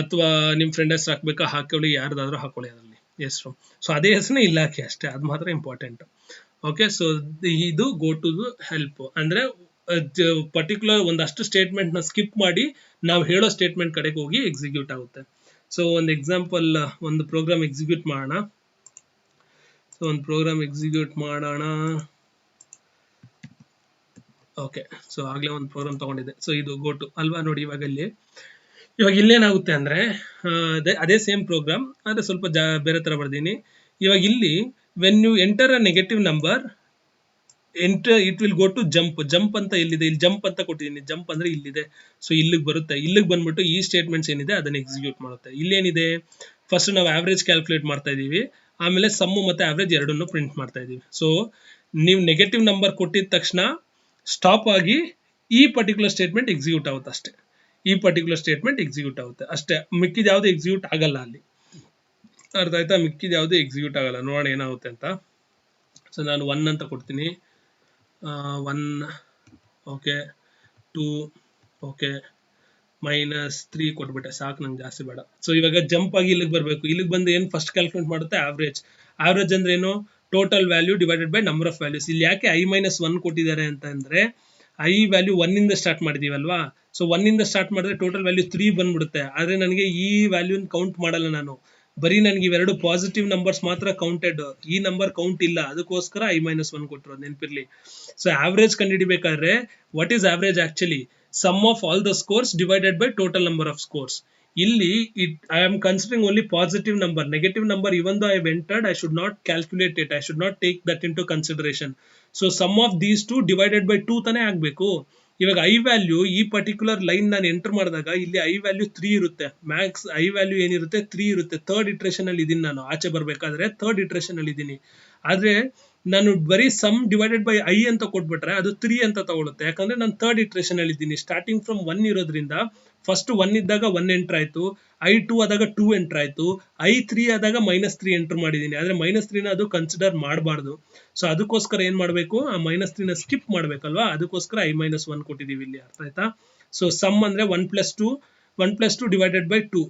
ಅಥವಾ ನಿಮ್ಮ ಫ್ರೆಂಡ್ ಹೆಸರು ಹಾಕ್ಬೇಕಾ ಹಾಕೊಳ್ಳಿ, ಯಾರ್ದಾದ್ರೂ ಹಾಕೊಳ್ಳಿ ಅದರಲ್ಲಿ ಹೆಸರು. ಸೊ ಅದೇ ಹೆಸರನ್ನ ಇಲ್ಲ ಹಾಕಿ ಅಷ್ಟೇ, ಅದು ಮಾತ್ರ ಇಂಪಾರ್ಟೆಂಟ್. ಓಕೆ, ಸೊ ಇದು ಗೋ ಟು ಹೆಲ್ಪ್. ಅಂದ್ರೆ ಪರ್ಟಿಕ್ಯುಲರ್ ಒಂದಷ್ಟು ಸ್ಟೇಟ್ಮೆಂಟ್ ನ ಸ್ಕಿಪ್ ಮಾಡಿ ನಾವು ಹೇಳೋ ಸ್ಟೇಟ್ಮೆಂಟ್ ಕಡೆಗೆ ಹೋಗಿ ಎಕ್ಸಿಕ್ಯೂಟ್ ಆಗುತ್ತೆ. ಸೊ ಒಂದು ಎಕ್ಸಾಂಪಲ್, ಒಂದು ಪ್ರೋಗ್ರಾಮ್ ಎಕ್ಸಿಕ್ಯೂಟ್ ಮಾಡೋಣ. ಓಕೆ, ಸೊ ಆಗ್ಲೇ ಒಂದು ಪ್ರೋಗ್ರಾಮ್ ತಗೊಂಡಿದ್ದೆ. ಸೊ ಇದು ಗೋ ಟು ಅಲ್ವಾ. ನೋಡಿ ಇವಾಗ ಇಲ್ಲೇನಾಗುತ್ತೆ ಅಂದ್ರೆ ಅದೇ ಸೇಮ್ ಪ್ರೋಗ್ರಾಮ್ ಆದ್ರೆ ಸ್ವಲ್ಪ ಬೇರೆ ತರ ಬರ್ದೀನಿ. ಇವಾಗ ಇಲ್ಲಿ when you enter a negative number it will go to jump ಅಂತ ಎಲ್ಲಿದೆ, ಇಲ್ಲಿ ಜಂಪ್ ಅಂತ ಕೊಟ್ಟಿದ್ದೀನಿ. ಜಂಪ್ ಅಂದ್ರೆ ಇಲ್ಲಿದೆ. ಸೊ ಇಲ್ಲಿಗೆ ಬರುತ್ತೆ, ಇಲ್ಲಿಗೆ ಬಂದ್ಬಿಟ್ಟು ಈ ಸ್ಟೇಟ್ಮೆಂಟ್ಸ್ ಏನಿದೆ ಅದನ್ನ ಎಕ್ಸಿಕ್ಯೂಟ್ ಮಾಡುತ್ತೆ. ಇಲ್ಲೇನಿದೆ, ಫಸ್ಟ್ ನಾವು ಆವ್ರೇಜ್ ಕ್ಯಾಲ್ಕುಲೇಟ್ ಮಾಡ್ತಾ ಇದೀವಿ, ಆಮೇಲೆ ಸಮ್ಮು ಮತ್ತೆ ಆವ್ರೇಜ್ ಎರಡನ್ನು ಪ್ರಿಂಟ್ ಮಾಡ್ತಾ ಇದೀವಿ. ಸೊ ನೀವು ನೆಗೆಟಿವ್ ನಂಬರ್ ಕೊಟ್ಟಿದ ತಕ್ಷಣ ಸ್ಟಾಪ್ ಆಗಿ ಈ ಪರ್ಟಿಕ್ಯುಲರ್ ಸ್ಟೇಟ್ಮೆಂಟ್ ಎಕ್ಸಿಕ್ಯೂಟ್ ಆಗುತ್ತೆ ಅಷ್ಟೇ. ಅಷ್ಟೇ, ಮಿಕ್ಕಿದ ಯಾವ್ದು ಎಕ್ಸಿಕ್ಯೂಟ್ ಆಗಲ್ಲ ಅಲ್ಲಿ. ಅರ್ಥ ಆಯ್ತಾ? ಮಿಕ್ಕಿದ ಯಾವ್ದು ಎಕ್ಸಿಕ್ಯೂಟ್ ಆಗಲ್ಲ. ನೋಡೋಣ ಏನಾಗುತ್ತೆ ಅಂತ. ಸೊ ನಾನು 1 ಅಂತ ಕೊಡ್ತೀನಿ, 1 ಓಕೆ, 2 ಓಕೆ, -3 ಕೊಟ್ಬಿಟ್ಟೆ, ಸಾಕು, ನಂಗೆ ಜಾಸ್ತಿ ಬೇಡ. ಸೊ ಇವಾಗ ಜಂಪ್ ಆಗಿ ಇಲ್ಲಿಗೆ ಬರಬೇಕು. ಇಲ್ಲಿಗೆ ಬಂದು ಏನು ಫಸ್ಟ್ ಕ್ಯಾಲ್ಕುಲೇಟ್ ಮಾಡುತ್ತೆ, ಆವ್ರೇಜ್ ಅಂದ್ರೆ ಏನು, total value divided by number of values. ಇಲ್ಲಿ ಯಾಕೆ I-1 ಕೊಟ್ಟಿದ್ದಾರೆ ಅಂತ ಅಂದ್ರೆ I ವ್ಯಾಲ್ಯೂ 1 ಇಂದ ಸ್ಟಾರ್ಟ್ ಮಾಡಿದೀವಲ್ವಾ. ಸೊ 1 ಇಂದ ಸ್ಟಾರ್ಟ್ ಮಾಡಿದ್ರೆ ಟೋಟಲ್ ವ್ಯಾಲ್ಯೂ 3 ಬಂದ್ಬಿಡುತ್ತೆ. ಆದ್ರೆ ನನಗೆ ಈ ವ್ಯಾಲ್ಯೂ ಕೌಂಟ್ ಮಾಡಲ್ಲ ನಾನು, ಬರೀ ನನಗೆ ಇವೆರಡು ಪಾಸಿಟಿವ್ ನಂಬರ್ಸ್ ಮಾತ್ರ ಕೌಂಟೆಡ್, ಈ ನಂಬರ್ ಕೌಂಟ್ ಇಲ್ಲ. ಅದಕ್ಕೋಸ್ಕರ I-1 ಕೊಟ್ಟಿರೋದು, ನೆನಪಿರ್ಲಿ. ಸೊ ಆವ್ರೇಜ್ ಕಂಡುಹಿಡಿಬೇಕಾದ್ರೆ what is average actually, sum of all the scores divided by total number of scores. ಇಲ್ಲಿ I am considering only positive number. Negative number, even though I have entered, I should not calculate it, I should not take that into consideration. So sum of these two divided by 2 ತಾನೇ ಆಗಬೇಕು. ಇವಾಗ I value ಈ particular line ನಾನು enter ಮಾಡಿದಾಗ ಇಲ್ಲಿ I value 3 ಇರುತ್ತೆ, Max I value ಏನಿರುತ್ತೆ 3 ಇರುತ್ತೆ. ಥರ್ಡ್ ಇಟ್ರೇಷನ್ ಅಲ್ಲಿ ಇದೀನಿ ನಾನು, ಆಚೆ ಬರ್ಬೇಕಾದ್ರೆ ಥರ್ಡ್ ಇಟ್ರೇಷನ್ ಅಲ್ಲಿ ಇದೀನಿ. ಆದ್ರೆ ನಾನು ಬರೀ ಸಮ್ ಡಿವೈಡೆಡ್ ಬೈ I ಅಂತ ಕೊಟ್ಬಿಟ್ರೆ ಅದು 3 ಅಂತ ತಗೊಳುತ್ತೆ, ಯಾಕಂದ್ರೆ ನಾನು ಥರ್ಡ್ ಇಟ್ರೇಷನ್ ಅಲ್ಲಿ ಇದ್ದೀನಿ. ಸ್ಟಾರ್ಟಿಂಗ್ ಫ್ರಮ್ 1 ಇರೋದ್ರಿಂದ ಫಸ್ಟ್ 1 ಇದ್ದಾಗ 1 ಎಂಟರ್ ಆಯ್ತು, I2 ಆದಾಗ 2 ಎಂಟರ್ ಆಯ್ತು, I3 ಆದಾಗ -3 ಎಂಟರ್ ಮಾಡಿದೀನಿ. ಆದ್ರೆ -3 ನ ಅದು ಕನ್ಸಿಡರ್ ಮಾಡಬಾರ್ದು. ಸೊ ಅದಕ್ಕೋಸ್ಕರ ಏನ್ ಮಾಡ್ಬೇಕು, ಆ -3 ನ ಸ್ಕಿಪ್ ಮಾಡ್ಬೇಕಲ್ವಾ, ಅದಕ್ಕೋಸ್ಕರ I-1 ಕೊಟ್ಟಿದೀವಿ ಇಲ್ಲಿ. ಅರ್ಥ ಆಯ್ತಾ? ಸೊ ಸಮ್ ಅಂದ್ರೆ 1 + 2 divided by 2,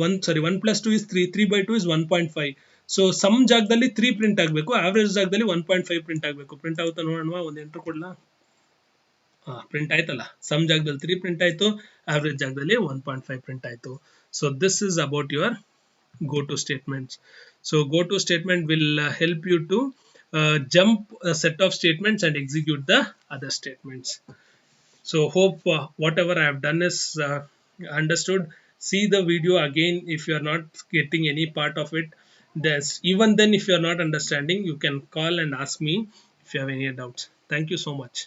1 + 2 is 3, 3/2 is 1.5. So sum ಜಾಗದಲ್ಲಿ 3 ಪ್ರಿಂಟ್ ಆಗಬೇಕು, ಆವ್ರೇಜ್ ಜಾಗದಲ್ಲಿ 1.5 ಪ್ರಿಂಟ್ ಆಗಬೇಕು. ಪ್ರಿಂಟ್ ಆಗುತ್ತಾ ನೋಡೋಣ, ಒಂದು ಎಂಟರ್ ಕೊಡ್ಲಾ? ಪ್ರಿಂಟ್ ಆಯ್ತಲ್ಲ, ಸಮ್ ಜಾಗದಲ್ಲಿ 3 ಪ್ರಿಂಟ್ ಆಯ್ತು, ಆವ್ರೇಜ್ ಜಾಗದಲ್ಲಿ 1.5 ಪ್ರಿಂಟ್ ಆಯ್ತು. So this is about your go to statements. So go to statement will help you to jump a set of statements and execute the other statements. So hope whatever I have done is understood, see the video again if you are not getting any part of it. There's even then, if you are not understanding, you can call and ask me if you have any doubts. Thank you so much.